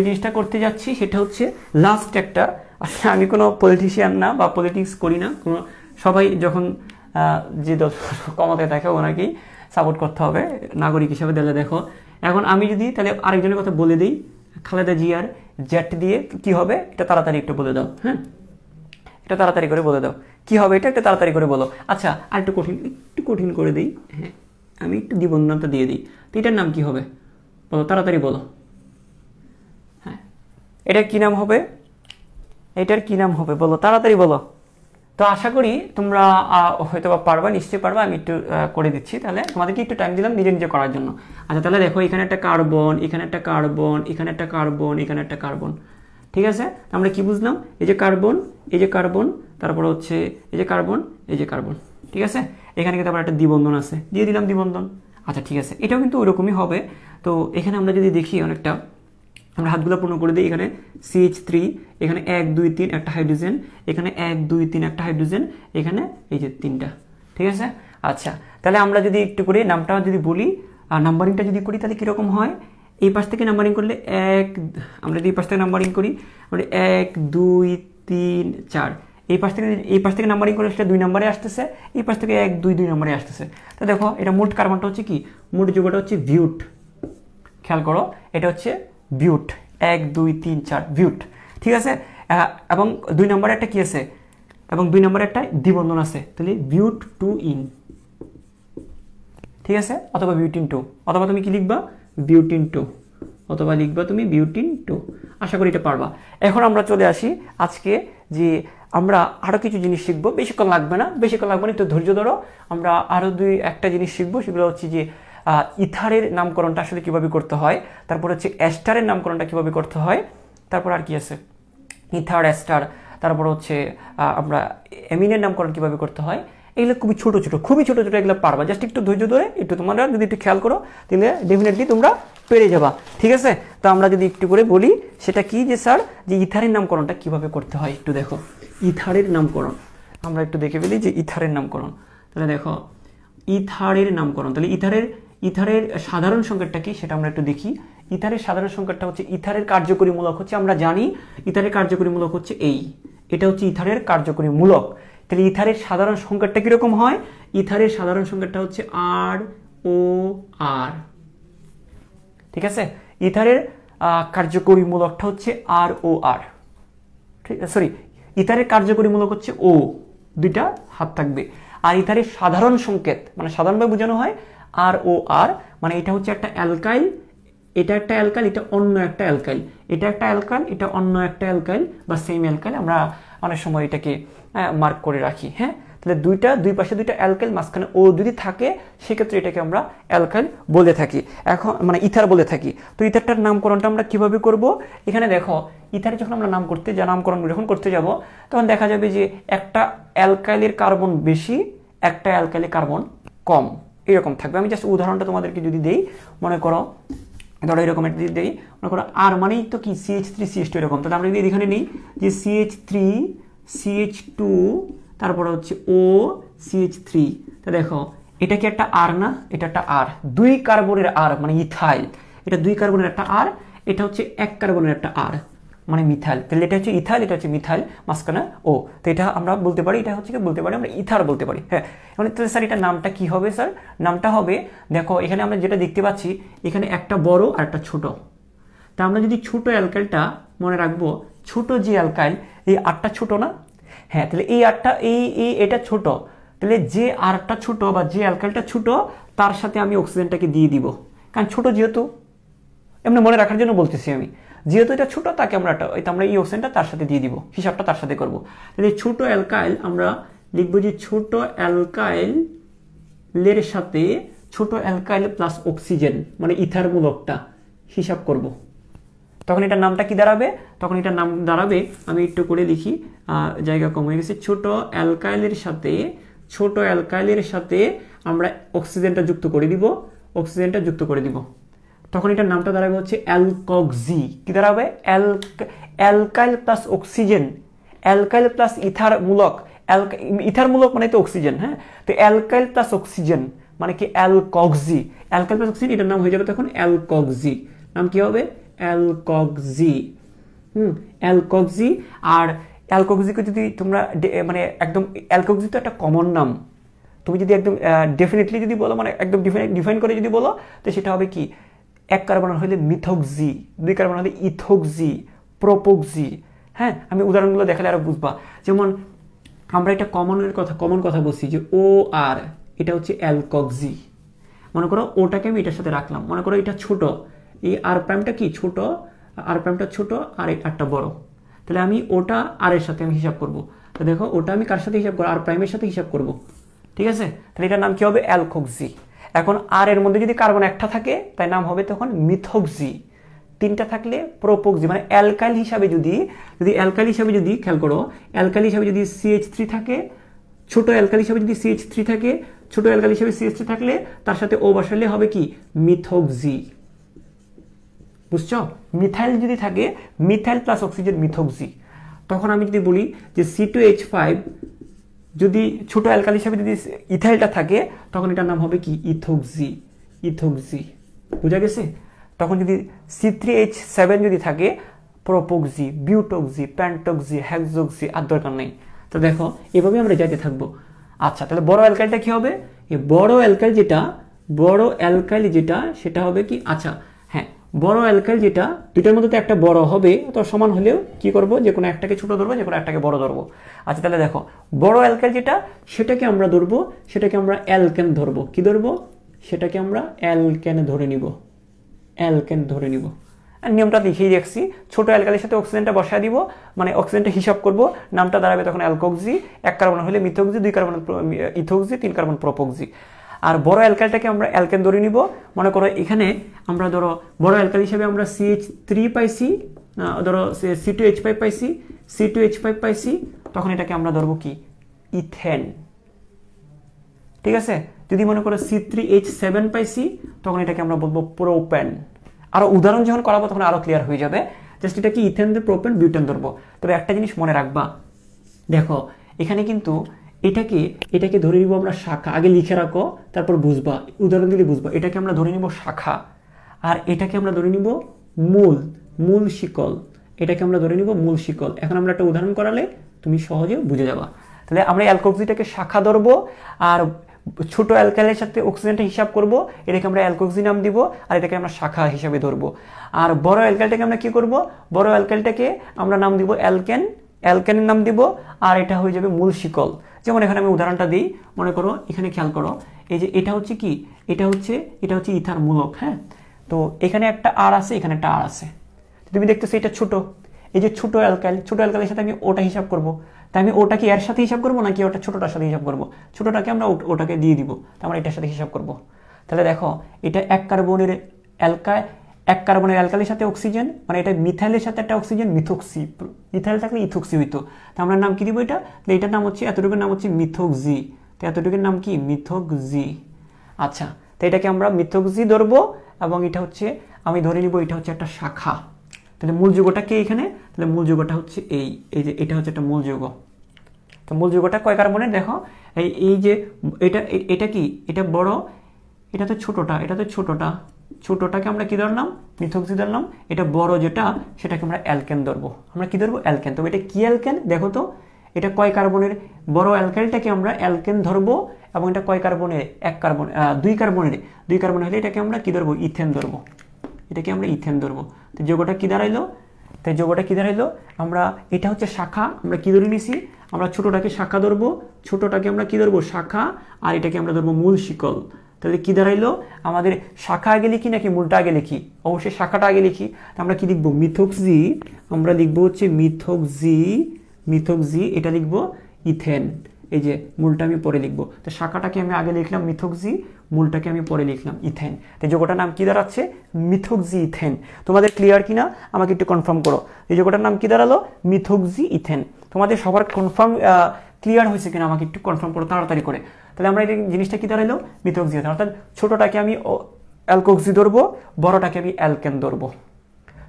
জিনিসটা করতে যাচ্ছি সেটা হচ্ছে লাস্ট একটা। আসলে আমি কোনো পলিটিশিয়ান না বা পলিটিক্স করি না, কোনো সবাই যখন যে ক্ষমতায় থাকে ওনাকেই সাপোর্ট করতে হবে নাগরিক হিসাবে। দিলে দেখো এখন আমি যদি তাহলে আরেকজনের কথা বলে দিই, খালেদা জিয়ার জেট দিয়ে কি হবে এটা তাড়াতাড়ি একটু বলে দাও। হ্যাঁ, এটা তাড়াতাড়ি করে বলে দাও কি হবে, এটা একটু তাড়াতাড়ি করে বলো। আচ্ছা, আর একটু কঠিন করে দিই। হ্যাঁ, আমি একটু নিবন্ধনটা দিয়ে দিই। তো এটার নাম কি হবে বলো, তাড়াতাড়ি বলো। হ্যাঁ, এটার কি নাম হবে, এটার কি নাম হবে বলো, তাড়াতাড়ি বলো। তো আশা করি তোমরা হয়তো বা পারবা, নিশ্চয়ই পারবা। আমি একটু করে দিচ্ছি, তাহলে তোমাদেরকে একটু টাইম দিলাম নিজে করার জন্য। আচ্ছা, তাহলে দেখো এখানে একটা কার্বন, এখানে একটা কার্বন, এখানে একটা কার্বন, এখানে একটা কার্বন। ঠিক আছে, আমরা কি বুঝলাম, এই যে কার্বন, এই যে কার্বন, তারপর হচ্ছে এই যে কার্বন, এই যে কার্বন। ঠিক আছে, এখানে কিন্তু আবার একটা দ্বিবন্ধন আছে, দিয়ে দিলাম দ্বিবন্ধন। আচ্ছা ঠিক আছে, এটাও কিন্তু ওইরকমই হবে। তো এখানে আমরা যদি দেখি অনেকটা, আমরা হাতগুলো পূর্ণ করে দিই। এখানে CH3, এখানে 1 2 3 একটা হাইড্রোজেন, এখানে 1 2 3 একটা হাইড্রোজেন, এখানে এই যে 3টা। ঠিক আছে, আচ্ছা তাহলে আমরা যদি একটু করে নামটা যদি বলি আর নাম্বারিংটা যদি করি তাহলে কীরকম হয়। এই পাশ থেকে নাম্বারিং করলে আমরা যদি এই পাশ থেকে নাম্বারিং করি মানে 1 2 3 4, এই পাশ থেকে নাম্বারিং করে সেটা 2 নম্বরে আসতেছে, এই পাশ থেকে 1 2 2 নম্বরে আসতেছে। তো দেখো এটা মোট কার্বনটা হচ্ছে কি, মোট যৌগটা হচ্ছে বিউট। খেয়াল করো, এটা হচ্ছে বিউট, 1 2 3 4 বিউট। ঠিক আছে, এবং 2 নম্বরে একটা কি আছে, এবং 2 নম্বরে একটা দ্বিবন্ধন আছে, তাহলে বিউট 2 ইন। ঠিক আছে, অথবা বিউটিন 2, অথবা তুমি কি লিখবা বিউটিন 2, অথবা লিখবা তুমি বিউটিন 2। আশা করি এটা পারবা। এখন আমরা চলে আসি আজকে যে আমরা আরও কিছু জিনিস শিখবো, বেশিক্ষণ লাগবে না, একটু ধৈর্য ধরো। আমরা আরও একটা জিনিস শিখবো, সেগুলো হচ্ছে যে ইথারের নামকরণটা আসলে কিভাবে করতে হয়, তারপর হচ্ছে অ্যাস্টারের নামকরণটা কিভাবে করতে হয়, তারপর আর কি আছে ইথার, অ্যাস্টার, তারপর হচ্ছে আমরা অ্যামিনের নামকরণ কিভাবে করতে হয়। এগুলো খুবই ছোট এগুলো পারবা, জাস্ট একটু ধৈর্য ধরে একটু তোমরা যদি একটু খেয়াল করো তাহলে ডেফিনেটলি তোমরা পেরে যাবা। ঠিক আছে, তো আমরা যদি একটু করে বলি সেটা কি, যে স্যার যে ইথারের নামকরণটা কিভাবে করতে হয় একটু দেখো। ইথারের নামকরণ আমরা একটু দেখে ফেলি যে ইথারের নামকরণ। তাহলে দেখো ইথারের নামকরণ, তাহলে ইথারের সাধারণ সংকেতটা কি সেটা আমরা একটু দেখি। ইথারের সাধারণ সংকেতটা হচ্ছে, ইথারের কার্যকরী মূলক হচ্ছে, আমরা জানি ইথারের কার্যকরী মূলক হচ্ছে এটা হচ্ছে ইথারের কার্যকরী মূলক। তাহলে ইথারের সাধারণ সংকেতটা কিরকম হয়, ইথারের সাধারণ সংকেতটা হচ্ছে ROR। ঠিক আছে, ইথারের কার্যকরী মূলকটা হচ্ছে ROR। ঠিক আছে, সরি, ইথারের কার্যকরী মূলক হচ্ছে O, দুইটা হাত থাকবে। আর ইথারের সাধারণ সংকেত মানে সাধারণভাবে বোঝানো হয় ROR, মানে এটা হচ্ছে একটা অ্যালকাইল, এটা একটা অ্যালকাইল, এটা অন্য একটা অ্যালকাইল, এটা একটা অ্যালকাইল, এটা অন্য একটা অ্যালকাইল বা সেম অ্যালকাইল। আমরা অনেক সময় এটাকে মার্ক করে রাখি। হ্যাঁ, তাহলে দুই পাশে দুইটা অ্যালকাইল, মাঝখানে ও যদি থাকে সেক্ষেত্রে এটাকে আমরা অ্যালকাইল বলে থাকি, এখন মানে ইথার বলে থাকি। তো ইথারটার নামকরণটা আমরা কিভাবে করব, এখানে দেখো ইথারে যখন আমরা নামকরণ যখন করতে যাব তখন দেখা যাবে যে একটা অ্যালকাইলের কার্বন বেশি, একটা অ্যালকাইলের কার্বন কম, এরকম থাকবে। আমি জাস্ট উদাহরণটা তোমাদেরকে যদি দেই, মনে করো ধরো এরকম একটা যদি দেই, মনে করো আর মানেই তো কি CH3 CH2 এরকম। তাহলে আমরা যদি এখানে নিই যে CH3 CH2 তারপরে হচ্ছে O CH3, তা দেখো এটা কি একটা আর না, এটা একটা আর, 2 কার্বনের আর মানে ইথাইল, এটা 2 কার্বনের একটা আর, এটা হচ্ছে 1 কার্বনের একটা আর, মানে মিথাইল। তাহলে এটা হচ্ছে ইথাইল, এটা হচ্ছে মিথাইল, মাঝখানে ও। তো এটা আমরা বলতে পারি, এটা হচ্ছে কি বলতে পারি আমরা ইথার বলতে পারি। হ্যাঁ, মানে তাহলে স্যার এটা নামটা কি হবে স্যার? নামটা হবে, দেখো এখানে আমরা যেটা দেখতে পাচ্ছি, এখানে একটা বড় আর একটা ছোট। তা আমরা যদি ছোট অ্যালকাইলটা মনে রাখবো, ছোট যে অ্যালকাইল, এই আরটা ছোট না? হ্যাঁ, তাহলে এই আরটা এটা ছোট, তাহলে যে আরটা ছোট বা যে অ্যালকাইলটা ছোট তার সাথে আমি অক্সিজেনটাকে দিয়ে দিব, কারণ ছোট যেহেতু, এমনি মনে রাখার জন্য বলতেছি আমি, যেহেতু এটা ছোট তাকে আমরা এই অক্সিজেনটা তার সাথে দিয়ে দিব, হিসাবটা তার সাথে করব। তাহলে ছোট অ্যালকাইল আমরা লিখবো যে ছোট অ্যালকাইলের সাথে ছোট অ্যালকাইল প্লাস অক্সিজেন মানে ইথার মূলকটা হিসাব করব। তখন এটার নামটা কি দাঁড়াবে? তখন এটার নাম দাঁড়াবে, আমি একটু করে লিখি, জায়গা কম হয়ে গেছে, ছোট অ্যালকাইলের সাথে আমরা অক্সিজেনটা যুক্ত করে দিব, তখন এটার নামটা দাঁড়াবে হচ্ছে অ্যালকক্সি। কি দাঁড়াবে? Alkyl plus oxygen, alkyl plus ether মূলক, ইথার মূলক মানে তো অক্সিজেন। হ্যাঁ, তো অ্যালকাইল প্লাস অক্সিজেন মানে কি? অ্যালকক্সি। অ্যালকাইল প্লাস অক্সিজেন, এটার নাম হয়ে যাবে তখন অ্যালকক্সি। নাম কি হবে? অ্যালকক্সি। অ্যালকক্সি। আর অ্যালকক্সিকে যদি তোমরা মানে একদম, অ্যালকক্সি তো একটা কমন নাম, তুমি যদি একদম ডেফিনেটলি যদি বলো, মানে একদম ডিফাইন করে যদি বলো, তো সেটা হবে কি? 1 কার্বন হলে মিথক্সি, 2 কার্বন হলে ইথক্সি, প্রোপক্সি। হ্যাঁ, আমি উদাহরণগুলো দেখালে আরো বুঝবা। যেমন আমরা এটা কমন কথা বলছি যে ও আর, এটা হচ্ছে অ্যালকক্সি। মনে করো ওটাকে আমি এটার সাথে রাখলাম, মনে করো এটা ছোট, এই আর প্রাইমটা কি ছোট, আর প্রাইমটা ছোট আর একটা বড়, তাহলে আমি ওটা আর এর সাথে আমি হিসাব করব। তো দেখো ওটা আমি কার সাথে হিসাব করব? আর প্রাইমের সাথে হিসাব করব। ঠিক আছে, তাহলে এটার নাম কি হবে? অ্যালকক্সি। এখন আর এর মধ্যে যদি কার্বন একটা থাকে তাই নাম হবে তখন মিথক্সি, 3টা থাকলে প্রোপক্সি। মানে অ্যালকাইল হিসাবে যদি খেয়াল করো, অ্যালকাইল হিসাবে যদি CH3 থাকে, ছোট অ্যালকাইল হিসাবে যদি CH3 থাকে, ছোট অ্যালকাইল হিসাবে CH3 থাকলে তার সাথে ও বসালে হবে কি? মিথক্সি। বুঝছো? মিথাইল যদি থাকে, মিথাইল প্লাস অক্সিজেন মিথক্সি। তখন আমি যদি বলি যে C2H5 যদি ছোট অ্যালকাইল হিসাবে যদি ইথাইলটা থাকে, তখন এটার নাম হবে কি? ইথক্সি। বুঝা গেছে? তখন যদি C3H7 যদি থাকে, প্রোপক্সি, বিউটক্সি, প্যান্টক্সি, হেক্সক্সি, আর দরকার নেই। তো দেখো এভাবে আমরা যাইতে থাকবো। আচ্ছা, তাহলে বড় অ্যালকাইলটা কি হবে? এই বড় অ্যালকাইল যেটা সেটা হবে কি? আচ্ছা হ্যাঁ, বড় অ্যালকাইল যেটা, দুইটার মধ্যে তো একটা বড় হবে, তো সমান হলেও কি করব? যে কোনো একটাকে ছোট ধরবো, যে কোনো একটাকে বড় ধরবো। আচ্ছা, তাহলে দেখো বড় অ্যালকাইল যেটা সেটাকে আমরা ধরবো, সেটাকে আমরা অ্যালকেন ধরবো। কি ধরবো? সেটাকে আমরা অ্যালকেন ধরে নিব। আর নিয়মটা লিখেই রাখছি, ছোট অ্যালকাইলের সাথে অক্সিজেনটা বসায় দিব, মানে অক্সিজেনটা হিসাব করব, নামটা দাঁড়াবে তখন অ্যালকক্সি। 1 কার্বন হলে মিথক্সি, 2 কার্বন ইথক্সি, 3 কার্বন প্রোপক্সি। আর বড় অ্যালকাইলটাকে আমরা অ্যালকেন ধরে নিব। মনে করো এখানে আমরা ধরো বড় অ্যালকাইল হিসেবে আমরা CH3 পাইছি, ধরো C2H5 পাইছি, তখন এটাকে আমরা ধরবো কি? ইথেন। ঠিক আছে, যদি মনে করো C3H7 পাইছি, তখন এটাকে আমরা বলবো প্রোপেন। আরো উদাহরণ যখন করাবো তখন আরো ক্লিয়ার হয়ে যাবে। জাস্ট এটা কি? ইথেন, প্রোপেন, বিউটেন ধরবো। তবে একটা জিনিস মনে রাখবা, দেখো এখানে কিন্তু এটাকে ধরে নিব আমরা শাখা। আগে লিখে রাখো, তারপর বুঝবা, উদাহরণ দিলে বুঝবা। এটাকে আমরা ধরে নিব শাখা, আর এটাকে আমরা ধরে নিব মূল শিকল। এখন আমরা একটা উদাহরণ করালে তুমি সহজে বুঝে যাবা। তাহলে আমরা অ্যালকক্সিটাকে শাখা ধরবো, আর ছোট অ্যালকাইলের সাথে অক্সিজেনটা হিসাব করব, এটাকে আমরা অ্যালকক্সি নাম দিব, আর এটাকে আমরা শাখা হিসাবে ধরবো। আর বড় অ্যালকাইলটাকে আমরা কি করব? বড় অ্যালকাইলটাকে আমরা নাম দিব অ্যালকেনের নাম দিব, আর এটা হয়ে যাবে মূল শিকল। যেমন এখানে আমি উদাহরণটা দিই, মনে করো এখানে খেয়াল করো, এই যে এটা হচ্ছে কি? এটা হচ্ছে ইথার মূলক। হ্যাঁ, তো এখানে একটা আর আছে, এখানে একটা আর আছে। তুমি দেখতেছো এটা ছোট, এই যে ছোট অ্যালকাইলের সাথে আমি ওটা হিসাব করব। তাই আমি ওটা কি এর সাথে হিসাব করবো নাকি ওটা ছোটটার সাথে হিসাব করব? ছোটটাকে আমরা ওটাকে দিয়ে দিব, আমরা এটার সাথে হিসাব করব। তাহলে দেখো এটা 1 কার্বনের অ্যালকাইলের সাথে অক্সিজেন, মানে এটা মিথাইলের সাথে একটা অক্সিজেন, মিথক্সি। ইথাইল থাকলে ইথক্সি হইতো। তো আমরা নাম কি দিব? এটার নাম হচ্ছে, এতটুকুর নাম হচ্ছে মিথক্সি। তো এতটুকুর নাম কি? মিথক্সি। আচ্ছা, তো এটাকে আমরা মিথক্সি ধরবো, এবং এটা হচ্ছে আমি ধরে নিব এটা হচ্ছে একটা শাখা। তাহলে মূল যৌগটা কি এখানে? তাহলে মূল যৌগটা হচ্ছে এই যে এটা হচ্ছে একটা মূল যৌগ। তো মূল যৌগটা কয় কার্বনের? দেখো এই যে এটা কি? এটা বড়, এটা তো ছোটটা, ছোটটাকে আমরা কি ধরলাম, মিথক্সি ধরলাম। এটা বড় যেটা সেটাকে আমরা অ্যালকেন ধরবো। আমরা কি ধরবো, অ্যালকেন। তবে এটা কি অ্যালকেন দেখো তো, এটা কয় কার্বনের? বড় অ্যালকাইলটাকে আমরা অ্যালকেন ধরবো, এবং এটা কয় কার্বনের? দুই কার্বনের হলে এটাকে আমরা কি ধরবো, ইথেন ধরবো। এটাকে আমরা ইথেন ধরবো। তো যোগটা কি দাঁড়াইলো? তাই যোগটা কি দাঁড়াইলো? আমরা এটা হচ্ছে শাখা, আমরা কি ধরে নিছি, আমরা ছোটটাকে শাখা ধরবো, ছোটটাকে আমরা কি ধরবো, শাখা, আর এটাকে আমরা ধরবো মূল শিকল। তাহলে কি দাঁড়াইলো? আমাদের শাখা আগে লিখি নাকি মূলটা আগে লিখি? অবশ্যই শাখাটা আগে লিখি। আমরা কি লিখবো, মিথক্সি, আমরা লিখবো হচ্ছে মিথক্সি, এটা লিখবো ইথেন। এই যে মূলটা আমি পরে লিখবো। তো শাখাটাকে আমি আগে লিখলাম মিথক্সি, মূলটাকে আমি পরে লিখলাম ইথেন। তো যোগটার নাম কি দাঁড়াচ্ছে, মিথক্সি ইথেন। তোমাদের ক্লিয়ার কিনা আমাকে একটু কনফার্ম করো। এই যোগটার নাম কি দাঁড়ালো, মিথক্সি ইথেন। তোমাদের সবার কনফার্ম ক্লিয়ার হয়েছে কিনা আমাকে একটু কনফার্ম করো তাড়াতাড়ি করে। তাহলে আমরা এই জিনিসটা কি দাঁড়াইলো, মিথক্সি ইথেন। অর্থাৎ ছোটটাকে আমি অ্যালকোক্সি ধরবো, বড়টাকে আমি অ্যালকেন ধরবো।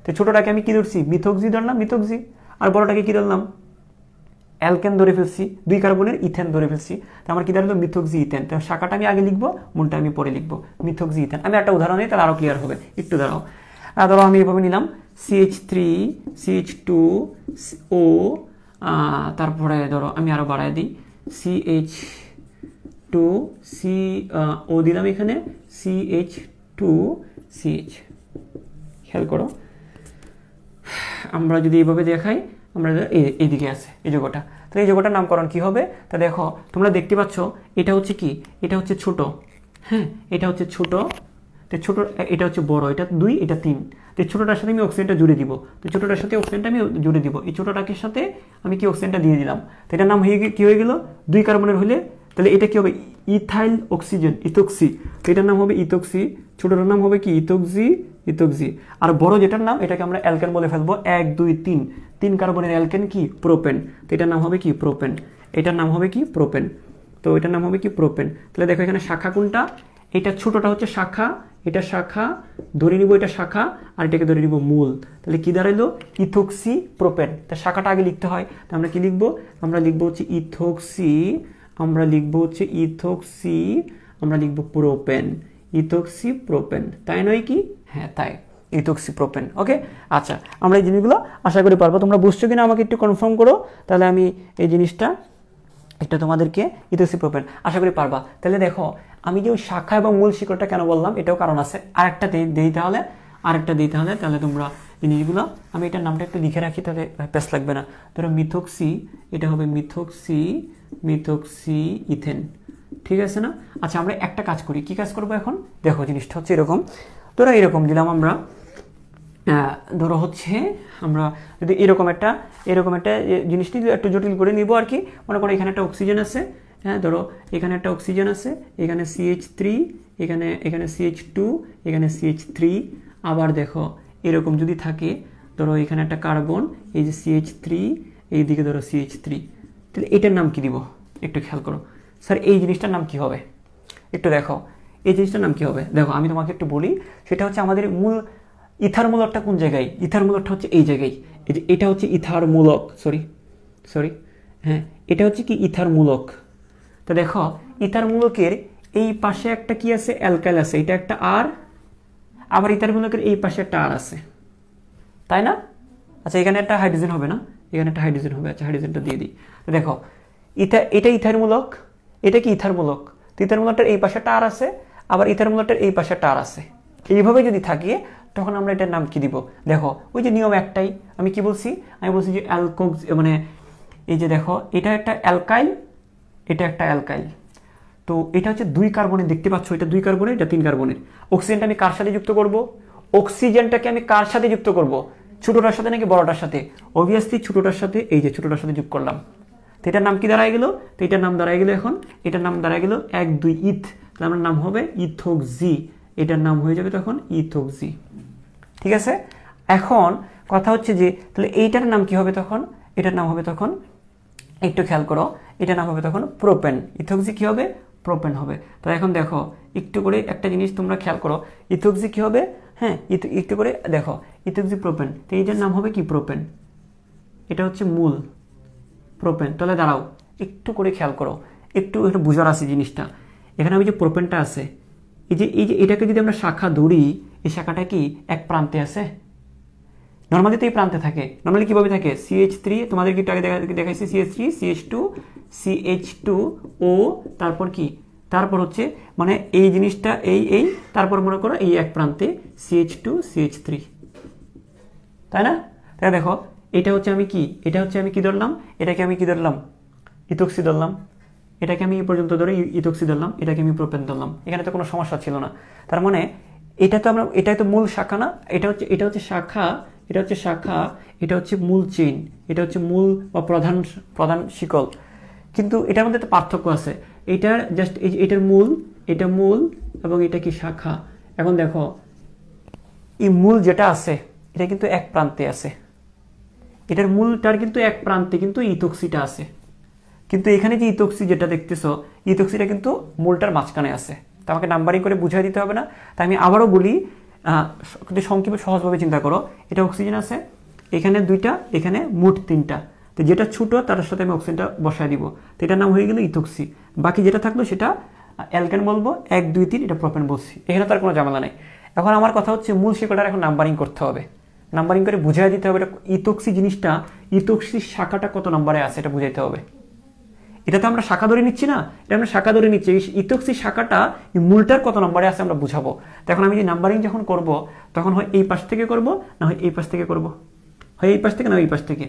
তো ছোটটাকে আমি কি ধরছি, মিথক্সি ধরলাম, মিথক্সি, আর বড়টাকে কি ধরলাম, অ্যালকেন ধরে ফেলছি, দুই কার্বনের ইথেন ধরে ফেলছি। তো আমার কি দাঁড়ালো, মিথক্সি ইথেন। তো শাখাটা আমি আগে লিখবো, মূলটা আমি পরে লিখবো, মিথক্সি ইথেন। আমি একটা উদাহরণ নিই, তাহলে আরো ক্লিয়ার হবে। একটু দাঁড়াও। ধরো আমি এভাবে নিলাম CH3 CH2O, তারপরে ধরো আমি আরো বাড়াই দিই CH2CO দিলাম, এখানে CH2CH। খেয়াল করো, আমরা যদি এইভাবে দেখাই, আমরা এইদিকে আছে এই যোগটা। তাহলে এই যোগটার নামকরণ কি হবে? তা দেখো তোমরা দেখতে পাচ্ছ, এটা হচ্ছে কি, এটা হচ্ছে ছোট, হ্যাঁ এটা হচ্ছে ছোট, তো ছোট, এটা হচ্ছে বড়, এটা 2, এটা 3। তো ছোটটার সাথে আমি অক্সিজেনটা জুড়ে দিব। তো ছোটটার সাথে অক্সিজেনটা আমি জুড়ে দিব, এই ছোটটাকে সাথে আমি কি অক্সিজেনটা দিয়ে দিলাম। তো এটার নাম কি হয়ে গেল, 2 কার্বনের হলে তাহলে এটা কি হবে, ইথাইল অক্সিজেন, ইথক্সি। তো এটার নাম হবে ইথক্সি, ছোটটার নাম হবে কি ইথক্সি। আর বড় যেটার নাম, এটাকে আমরা অ্যালকেন বলে ফেলবো। 1 2 3 কার্বনের অ্যালকেন কি, প্রোপেন। তো এটার নাম হবে কি, প্রোপেন। এটার নাম হবে কি, প্রোপেন। তো এটার নাম হবে কি, প্রোপেন। তাহলে দেখো এখানে শাখা কোনটা, এটা ছোটটা হচ্ছে শাখা, এটা শাখা ধরে নিব, এটা শাখা, আর এটাকে ধরে নিব মূল। তাহলে কি দাঁড়াইলো, ইথক্সি প্রোপেন। তা শাখাটা আগে লিখতে হয়, তো আমরা কি লিখবো, আমরা লিখবো হচ্ছে ইথক্সি, আমরা লিখবো প্রোপেন, ইথক্সি প্রোপেন। তাই নয় কি? হ্যাঁ তাই, ইথক্সি প্রোপেন। ওকে, আচ্ছা আমরা এই জিনিসগুলো আশা করি পারবো। তোমরা বুঝছো কিনা আমাকে একটু কনফার্ম করো, তাহলে আমি এই জিনিসটা একটা তোমাদেরকে ইথক্সি প্রোপেন আশা করি পারবা। তাহলে দেখো আমি যে ওই শাখা এবং মূল শিকড়টা কেন বললাম, এটাও কারণ আছে। আরেকটা দিতে হলে তাহলে তোমরা জিনিসগুলো, আমি এটার নামটা একটু লিখে রাখি, তাহলে পেস লাগবে না। ধরো মিথক্সি, এটা হবে মিথক্সি ইথেন, ঠিক আছে না? আচ্ছা আমরা একটা কাজ করি, কি কাজ করবো এখন দেখো, জিনিসটা হচ্ছে এরকম। ধরো এরকম দিলাম আমরা, ধরো হচ্ছে আমরা যদি এরকম একটা জিনিসটি একটু জটিল করে নিব আর কি। মনে করো এখানে একটা অক্সিজেন আছে, হ্যাঁ ধরো এখানে একটা অক্সিজেন আছে, এখানে CH3, এখানে CH2, এখানে CH3। আবার দেখো এরকম যদি থাকে, ধরো এখানে একটা কার্বন, এই যে CH3, এইদিকে ধরো CH3। তাহলে এটার নাম কি দিব, একটু খেয়াল করো। স্যার এই জিনিসটার নাম কি হবে, একটু দেখো এই জিনিসটার নাম কি হবে। দেখো আমি তোমাকে একটু বলি, সেটা হচ্ছে আমাদের মূল ইথার মূলকটা কোন জায়গায়, ইথার মূলকটা হচ্ছে এই জায়গায়। এটা হচ্ছে ইথার মূলক, সরি হ্যাঁ এটা হচ্ছে কি ইথার মূলক। তো দেখো ইথার মূলকের এই পাশে একটা কি আছে, অ্যালকাইল আছে, এটা একটা আর, আবার ইথার মূলকের এই পাশে একটা আর আছে, তাই না? আচ্ছা এখানে একটা হাইড্রোজেন হবে না, এখানে একটা হাইড্রোজেন হবে। আচ্ছা হাইড্রোজেনটা দিয়ে দিই। তো দেখো এটা ইথার মূলক, এটা কি ইথার মূলক। তো ইথার মূলকটার এই পাশে একটা আর আছে, আবার ইথার মূলকটার এই পাশে একটা আর আছে। এইভাবে যদি থাকে তখন আমরা এটার নাম কি দিব, দেখো ওই যে নিয়ম একটাই। আমি কি বলছি, আমি বলছি যে অ্যালকোক্স, মানে এই যে দেখো এটা একটা অ্যালকাইল, এটা একটা অ্যালকাইল। তো এটা হচ্ছে 2 কার্বনের, দেখতে পাচ্ছ এটা 2 কার্বনের, এটা 3 কার্বনের। অক্সিজেনটা আমি কার সাথে যুক্ত করব, অক্সিজেনটাকে আমি কার সাথে যুক্ত করব, ছোটটার সাথে নাকি বড়টার সাথে? অবভিয়াসলি ছোটটার সাথে, এই যে ছোটটার সাথে যোগ করলাম। তো এটার নাম কি দাঁড়ায় গেল, তো এটার নাম দাঁড়ায় গেল এখন, এটার নাম দাঁড়ায় গেল 1 2 ইথ। তাহলে আমার নাম হবে ইথক্সি, এটার নাম হয়ে যাবে তখন ইথক্সি, ঠিক আছে? এখন কথা হচ্ছে যে তাহলে এইটার নাম কি হবে তখন, এটার নাম হবে তখন, একটু খেয়াল করো, এটার নাম হবে তখন প্রোপেন। ইথক্সি কি হবে, প্রোপেন হবে। তো এখন দেখো একটু করে একটা জিনিস তোমরা খেয়াল করো, ইথক্সি কি হবে, হ্যাঁ একটু করে দেখো, ইথক্সি প্রোপেন। তো এইটার নাম হবে কি, প্রোপেন। এটা হচ্ছে মূল, প্রোপেন। তাহলে দাঁড়াও একটু করে খেয়াল করো, একটু বুঝার আছে জিনিসটা। এখানে আমি যে প্রোপেনটা আছে, এই যে এটাকে যদি আমরা শাখা ধরি, এই শাখাটা কি এক প্রান্তে আছে? নর্মালি তো এই প্রান্তে থাকে। নর্মালি কিভাবে থাকে? CH3 তোমাদেরকে একটু আগে দেখাইছি, CH3 CH2 CH2O, তারপর কি, তারপর হচ্ছে মানে এই জিনিসটা এই তারপর মনে করো এই এক প্রান্তে CH2 CH3, তাই না? তাই দেখো এটা হচ্ছে আমি কি ধরলাম, এটাকে আমি কি ধরলাম, ইথক্সি ধরলাম, এটাকে আমি এই পর্যন্ত ধরে ইথক্সি ধরলাম, এটাকে আমি প্রোপেন ধরলাম। এখানে তো কোনো সমস্যা ছিল না। তার মানে এটাই তো মূল শাখা না? এটা হচ্ছে শাখা, এটা হচ্ছে শাখা, এটা হচ্ছে মূল চেইন, এটা হচ্ছে মূল বা প্রধান শিকল। কিন্তু এটার মধ্যে তো পার্থক্য আছে। এটার জাস্ট এটার মূল, এটা মূল এবং এটা কি শাখা। এখন দেখো এই মূল যেটা আছে এটা কিন্তু এক প্রান্তে আছে, এটার মূলটার কিন্তু এক প্রান্তে কিন্তু ইথক্সিটা আছে। কিন্তু এখানে যে ইথক্সি যেটা দেখতেছো, ইথক্সিটা কিন্তু মূলটার মাঝখানে আছে। তো আমাকে নাম্বারিং করে বুঝিয়ে দিতে হবে না। তাই আমি আবারও বলি, সংক্ষেপে সহজভাবে চিন্তা করো। এটা অক্সিজেন আছে, এখানে দুইটা, এখানে মোট তিনটা। তো যেটা ছোট তার সাথে আমি অক্সিজেনটা বসায় দিব, তো এটার নাম হয়ে গেল ইথক্সি। বাকি যেটা থাকলো সেটা অ্যালকেন বলবো, 1 2 3 এটা প্রোপেন বলছি। এখানে তার কোনো ঝামেলা নেই। এখন আমার কথা হচ্ছে মূল শিকড়টার এখন নাম্বারিং করতে হবে, নাম্বারিং করে বুঝিয়ে দিতে হবে এটা ইথক্সি জিনিসটা, ইথক্সির শাখাটা কত নম্বরে আছে এটা বুঝাইতে হবে। এটা তো আমরা শাখা ধরে নিচ্ছি না, এটা আমরা শাখা ধরে নিচ্ছি। ইথক্সি শাখাটা মূলটার কত নম্বরে আছে আমরা বুঝাবো। তখন আমি যে নাম্বারিং যখন করব তখন হয় এই পাশ থেকে করব, না হয় এই পাশ থেকে করব, হয় এই পাশ থেকে না এই পাশ থেকে।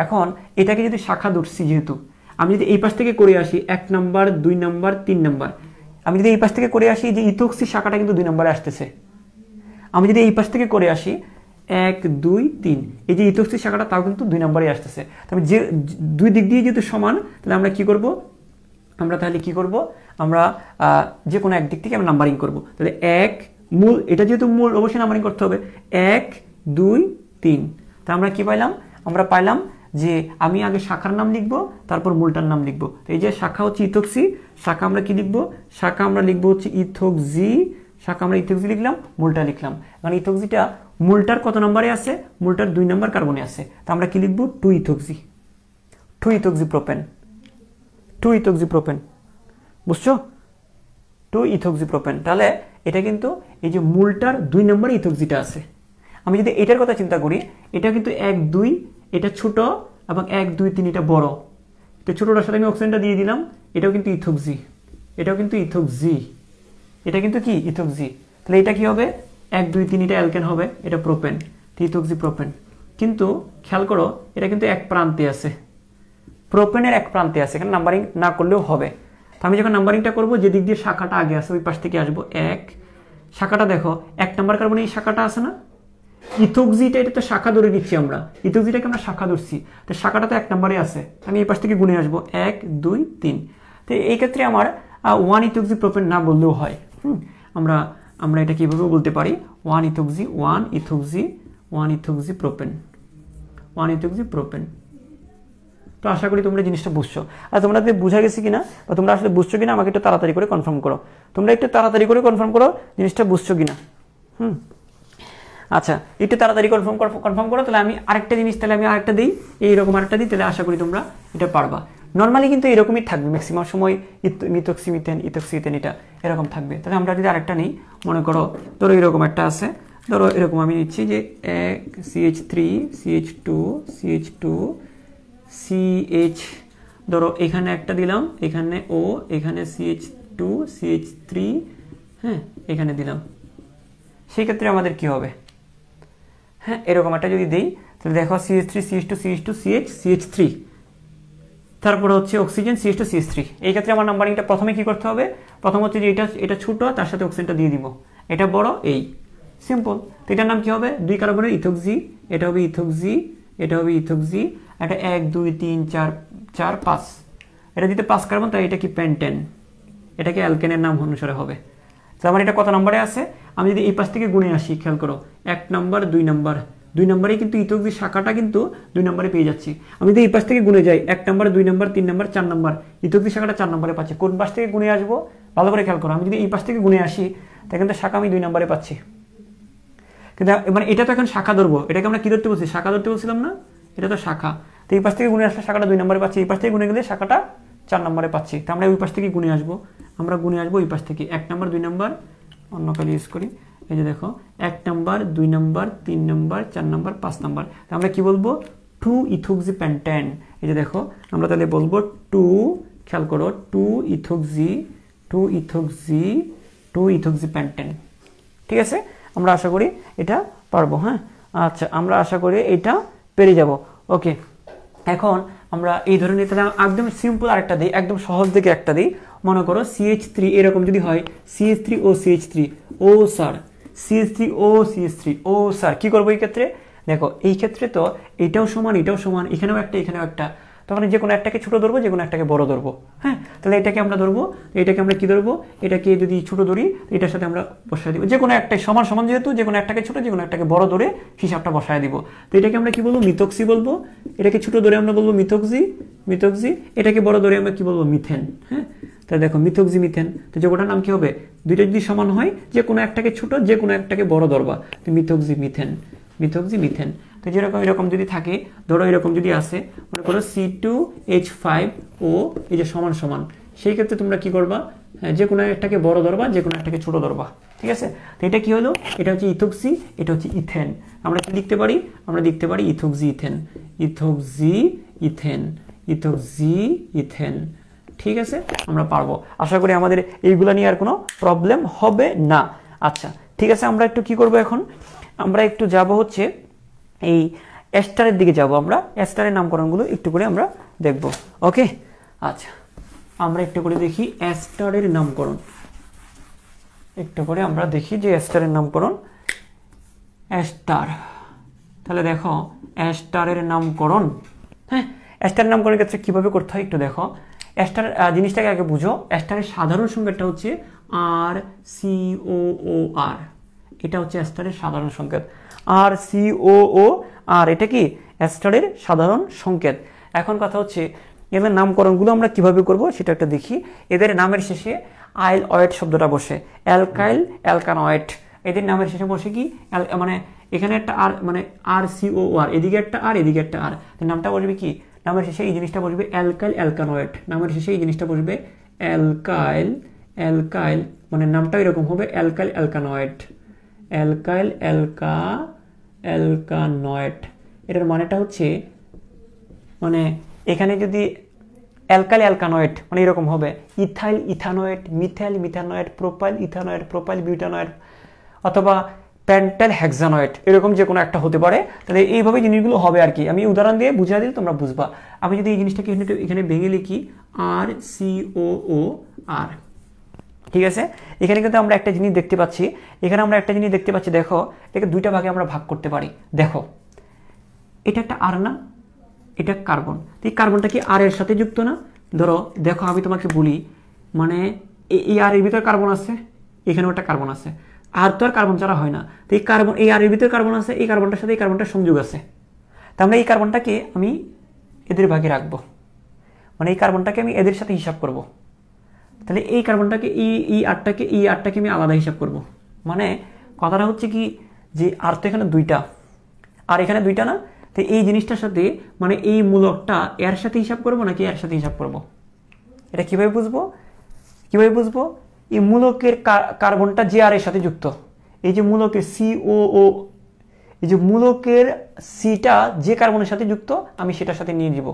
এখন এটাকে যদি শাখা ধরছি, যেহেতু আমি যদি এই পাশ থেকে করে আসি 1 নাম্বার 2 নাম্বার 3 নাম্বার, আমি যদি এই পাশ থেকে করে আসি যে ইথক্সি শাখাটা কিন্তু 2 নম্বরে আসতেছে। আমি যদি এই পাশ থেকে করে আসি 1 2 3, এই যে ইথক্সি শাখাটা তাও কিন্তু 2 নম্বরে আসতেছে। তবে যে দুই দিক দিয়ে যেহেতু সমান, তাহলে আমরা কি করব, আমরা যে কোনো এক দিক থেকে আমরা নাম্বারিং করব। তাহলে 1 মূল, এটা যেহেতু মূল অবশ্যই নাম্বারিং করতে হবে, 1 2 3। তা আমরা কি পাইলাম, আমরা পাইলাম যে আমি আগে শাখার নাম লিখবো, তারপর মূলটার নাম লিখবো। তো এই যে শাখা হচ্ছে ইথক্সি, শাখা আমরা কি লিখবো, শাখা আমরা লিখবো হচ্ছে ইথক্সি, শাখা আমরা ইথক্সি লিখলাম, মূলটা লিখলাম। কারণ ইথক্সিটা মূলটার কত নম্বরে আছে, মূলটার 2 নম্বর কার্বনে আছে। তো আমরা কি লিখবো, 2 ethoxy, 2 ethoxy propane, 2 ethoxy propane, বুঝছো, 2 ইথক্সি প্রোপেন। তাহলে এটা কিন্তু এই যে মূলটার 2 নম্বরে ইথক্সিটা আছে। আমি যদি এটার কথা চিন্তা করি, এটা কিন্তু 1 2, এটা ছোট, এবং 1 2 3 এটা বড়। তো ছোটটার সাথে আমি অক্সিজেনটা দিয়ে দিলাম, এটাও কিন্তু ইথক্সি, এটাও কিন্তু ইথক্সি, এটা কিন্তু কি ইথক্সি। তাহলে এটা কি হবে, 1 2 3 এটা অ্যালকেন হবে, এটা প্রোপেন, ইথক্সি প্রোপেন। কিন্তু খেয়াল করো এটা কিন্তু এক প্রান্তে আছে, প্রোপেনের এক প্রান্তে আছে, এখানে নাম্বারিং না করলেও হবে। তো আমি যখন নাম্বারিংটা করবো, যে দিক দিয়ে শাখাটা আগে আছে ওই পাশ থেকে আসবো। 1 শাখাটা দেখো 1 নম্বর কার্বনে এই শাখাটা আছে না, ইথক্সিটা, এটা তো শাখা ধরে নিচ্ছি আমরা, ইথক্সিটাকে আমরা শাখা ধরছি, তো শাখাটা তো 1 নম্বরে আছে। আমি এই পাশ থেকে গুনে আসবো 1 2 3। তো এই ক্ষেত্রে আমার 1 ইথক্সি প্রোপেন না বললেও হয়। আমরা এটা কিভাবে বলতে পারি, 1 ethoxy, 1 ethoxy, 1 ethoxy propane, 1 ethoxy propane. তো আশা করি তোমরা জিনিসটা বুঝছো। আর তোমরা বুঝা গেছে কিনা বা তোমরা আসলে বুঝছো কিনা আমাকে একটু তাড়াতাড়ি করে কনফার্ম করো। তোমরা একটু তাড়াতাড়ি করে কনফার্ম করো জিনিসটা বুঝছো কিনা। আচ্ছা, একটু তাড়াতাড়ি কনফার্ম করো। তাহলে আমি আরেকটা জিনিস, তাহলে আমি আরেকটা দিই, এইরকম আরেকটা দিই, তাহলে আশা করি তোমরা এটা পারবা। নর্মালি কিন্তু এরকমই থাকবে ম্যাক্সিমাম সময়, ইথক্সি মিথেন, ইথক্সি ইথেন, এটা এরকম থাকবে। তাহলে আমরা যদি আরেকটা নিই, মনে করো ধরো এরকম একটা আছে, ধরো এরকম আমি নিচ্ছি যে CH3 CH2 CH2 CH, ধরো এখানে একটা দিলাম, এখানে O, এখানে CH2 CH3, হ্যাঁ এখানে দিলাম। সেই ক্ষেত্রে আমাদের কি হবে, হ্যাঁ এরকম একটা যদি দেই, তাহলে দেখো CH3 CH2 CH2 CH CH3, তারপর হচ্ছে অক্সিজেন CH2 CH3। এই ক্ষেত্রে আমার নাম্বারিংটা প্রথমে কি করতে হবে, প্রথম হচ্ছে যে এটা ছোট, তার সাথে অক্সিজেনটা দিয়ে দিব, এটা বড়, এই সিম্পল। তো এটার নাম কি হবে, 2 কার্বনের ইথক্সি, এটা হবে ইথক্সি, এটা হবে ইথক্সি, এটা 1 2 3 4 4 5, এটা দিতে 5 কার্বন, তাই এটা কি পেন্টেন, এটাকে অ্যালকেনের নাম অনুসারে হবে। তো আমার এটা কত নম্বরে আছে, আমি যদি এই পাশ থেকে গুণে আসি, খেয়াল করো 1 নাম্বার 2 নাম্বার, 2 নম্বরে কিন্তু ইথক্সি শাখাটা কিন্তু 2 নম্বরে পেয়ে যাচ্ছি। আমি যদি এই পাশ থেকে গুণে যাই 1 number 2 number 3 number 4 number, ethoxy শাখাটা 4 নম্বরে পাচ্ছি। কোন পাশ থেকে গুণে আসবো ভালো করে খেয়াল করো, আমি যদি এই পাশ থেকে গুণে আসি তাহলে কিন্তু শাখা আমি 2 নম্বরে পাচ্ছি। কিন্তু মানে এটা তো এখন শাখা ধরবো, এটাকে আমরা কি ধরতে বলছি, শাখা ধরতে বলছিলাম না, এটা তো শাখা। তো এই পাশ থেকে গুণে আসলে শাখাটা 2 নম্বরে পাচ্ছি, এই পাশ থেকে গুণে গেলে শাখাটা 4 নম্বরে পাচ্ছি। তো আমরা ওই পাশ থেকে গুণে আসবো, আমরা গুণে আসবো ওই পাশ থেকে 1 নাম্বার 2 নাম্বার, অন্য কালি ইউজ করি, এই যে দেখো 1 number 2 number 3 number 4 number 5 number, আমরা কি বলবো 2 ইথোক্সি পেন্টেন। এই যে দেখো আমরা তাহলে বলবো 2, খেয়াল করো 2 ইথোক্সি পেন্টেন। ঠিক আছে, আমরা আশা করি এটা পারবো। হ্যাঁ আচ্ছা, আমরা আশা করি এটা পেরে যাব। ওকে, এখন আমরা এই ধরনের তাহলে একদম সিম্পল আরেকটা দিই, একদম সহজ দিকে একটা দিই। মনে করো CH3 এরকম যদি হয় CH3O CH3 ও স্যার CH3O CH3 ও স্যার, কি করবো এই ক্ষেত্রে? দেখো এই ক্ষেত্রে তো এটাও সমান এটাও সমান, এখানেও একটা এখানেও একটা, তখন যে কোনো একটাকে ছোট ধরবো, যে কোনো একটাকে বড় ধরবো। হ্যাঁ, তাহলে এটাকে আমরা ধরবো, এটাকে আমরা কি ধরবো? এটাকে যদি ছোট ধরি এটার সাথে আমরা বসায় দিব, যে কোনো একটাই সমান সমান, যেহেতু যে কোনো একটাকে ছোট যে কোনো একটাকে বড় ধরে হিসাবটা বসায় দিব। তো এটাকে আমরা কি বলবো? মিথক্সি বলবো। এটাকে ছোট ধরে আমরা বলবো মিথক্সি, এটাকে বড় ধরে আমরা কি বলবো? মিথেন। হ্যাঁ, তাহলে দেখো মিথক্সি মিথেন, তো যোগটার নাম কি হবে? দুইটা যদি সমান হয় যে কোনো একটাকে ছোট যে কোনো একটাকে বড় ধরবা, তো মিথক্সি মিথেন। তো যেরকম এরকম যদি থাকে, ধরো এরকম যদি আসে, মনে করো C2H5O এই যে সমান সমান, সেই ক্ষেত্রে তোমরা কি করবা? যে কোনো একটাকে বড় ধরবা, যে কোনো একটাকে ছোট ধরবা। ঠিক আছে, তো এটা কি হলো? এটা হচ্ছে ইথোক্সি, এটা হচ্ছে ইথেন। আমরা কি লিখতে পারি? আমরা লিখতে পারি ইথোক্সি ইথেন। ঠিক আছে, আমরা পারবো। আশা করি আমাদের এইগুলা নিয়ে আর কোনো প্রবলেম হবে না। আচ্ছা ঠিক আছে, আমরা একটু কি করব এখন? আমরা একটু যাব হচ্ছে এই এস্টারের দিকে যাব। আমরা এস্টারের নামকরণগুলো একটু করে আমরা দেখব। ওকে, আচ্ছা আমরা একটু করে দেখি এস্টারের নামকরণ, একটু করে আমরা দেখি যে এস্টারের নামকরণ। এস্টার, তাহলে দেখো এস্টারের নামকরণ। হ্যাঁ, এস্টারের নামকরণের ক্ষেত্রে কিভাবে করতে হয় একটু দেখো। এস্টার জিনিসটাকে আগে বুঝো। এস্টারের সাধারণ সংকেতটা হচ্ছে RCOOR, এটা হচ্ছে এস্টারের সাধারণ সংকেত। RCOOR, এটা কি এস্টারের সাধারণ সংকেত। এখন কথা হচ্ছে এদের নামকরণগুলো আমরা কিভাবে করব সেটা একটা দেখি। এদের নামের শেষে আইল অয়েট শব্দটা বসে, অ্যালকাইল অ্যালকানয়েড। এদের নামের শেষে বসে কি মানে এখানে একটা আর, মানে RCOOR, এদিকে একটা আর এদিকে একটা আর, নামটা বসবে কি? নামের শেষে এই জিনিসটা বসবে অ্যালকাইল অ্যালকানয়েড। নামের শেষে এই জিনিসটা বসবে অ্যালকাইল, মানে নামটা এরকম হবে অ্যালকাইল অ্যালকানয়েড। এটার মানেটা হচ্ছে, মানে এখানে যদি অ্যালকাইল অ্যালকানয়েড মানে এরকম হবে ethyl ethanoate, methyl methanoate, propyl ethanoate, propyl butanoate, অথবা পেন্টাইল হেক্সানয়েড, এরকম যে কোনো একটা হতে পারে। তাহলে এইভাবে জিনিসগুলো হবে আর কি। আমি উদাহরণ দিয়ে বুঝিয়ে দিলে তোমরা বুঝবা। আমি যদি এই জিনিসটাকে এখানে ভেঙে লিখি RCOOR, ঠিক আছে, এখানে কিন্তু আমরা একটা জিনিস দেখতে পাচ্ছি, দেখো এটাকে দুইটা ভাগে আমরা ভাগ করতে পারি। দেখো এটা একটা আর না, এটা কার্বন, এই কার্বনটা কি আর এর সাথে যুক্ত না? ধরো দেখো আমি তোমাকে বলি, মানে এই আর এর ভিতরে কার্বন আছে, এখানেও একটা কার্বন আছে, আর তো আর কার্বন ছাড়া হয় না। তো এই কার্বন, এই আর এর ভিতরে কার্বন আছে, এই কার্বনটার সাথে এই কার্বনটার সংযোগ আছে, তাহলে এই কার্বনটাকে আমি এদের ভাগে রাখবো, মানে এই কার্বনটাকে আমি এদের সাথে হিসাব করব। তাহলে এই কার্বনটাকে এই আটটাকে আমি আলাদা হিসাব করব। মানে কথাটা হচ্ছে কি, যে আর তো এখানে দুইটা আর এখানে দুইটা না, তো এই জিনিসটার সাথে মানে এই মূলকটা এর সাথে হিসাব করব নাকি এর সাথে হিসাব করব, এটা কিভাবে বুঝবো? এই মূলকের কার্বনটা যে আর এর সাথে যুক্ত, এই যে মূলকের COO, এই যে মূলকের সিটা যে কার্বনের সাথে যুক্ত আমি সেটার সাথে নিয়ে দিব,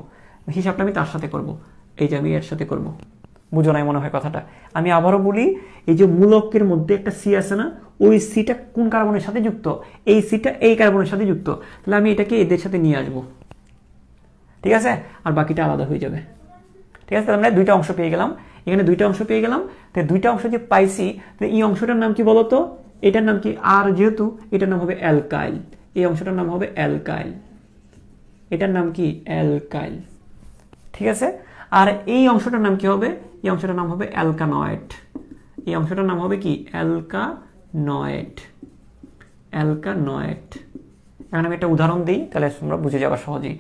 হিসাবটা আমি তার সাথে করব। এই যে আমি এর সাথে করব, বুঝো নাই মনে হয় কথাটা। আমি আবারও বলি, এই যে মূলকের মধ্যে একটা সি আছে না, ওই সিটা কোন কার্বনের সাথে যুক্ত? এই সিটা এই কার্বনের সাথে যুক্ত, তাহলে আমি এটাকে এদের সাথে নিয়ে আসবো, ঠিক আছে, আর বাকিটা আলাদা হয়ে যাবে। ঠিক আছে, আমরা দুইটা অংশ পেয়ে গেলাম, এখানে দুইটা অংশ পেয়ে গেলাম। তো দুইটা অংশ যে পাইছি, তো এই অংশটার নাম কি বলতো? এটার নাম কি? আর যেহেতু এটার নাম হবে অ্যালকাইল, এই অংশটার নাম হবে অ্যালকাইল, এটার নাম কি? অ্যালকাইল। ঠিক আছে, আর এই অংশটার নাম কি হবে? এই অংশটার নাম হবে অ্যালকানয়েড, এই অংশটার নাম হবে কি? অ্যালকানয়েড। এখন আমি একটা উদাহরণ দিই, তাহলে তোমরা বুঝে যাবা সহজেই।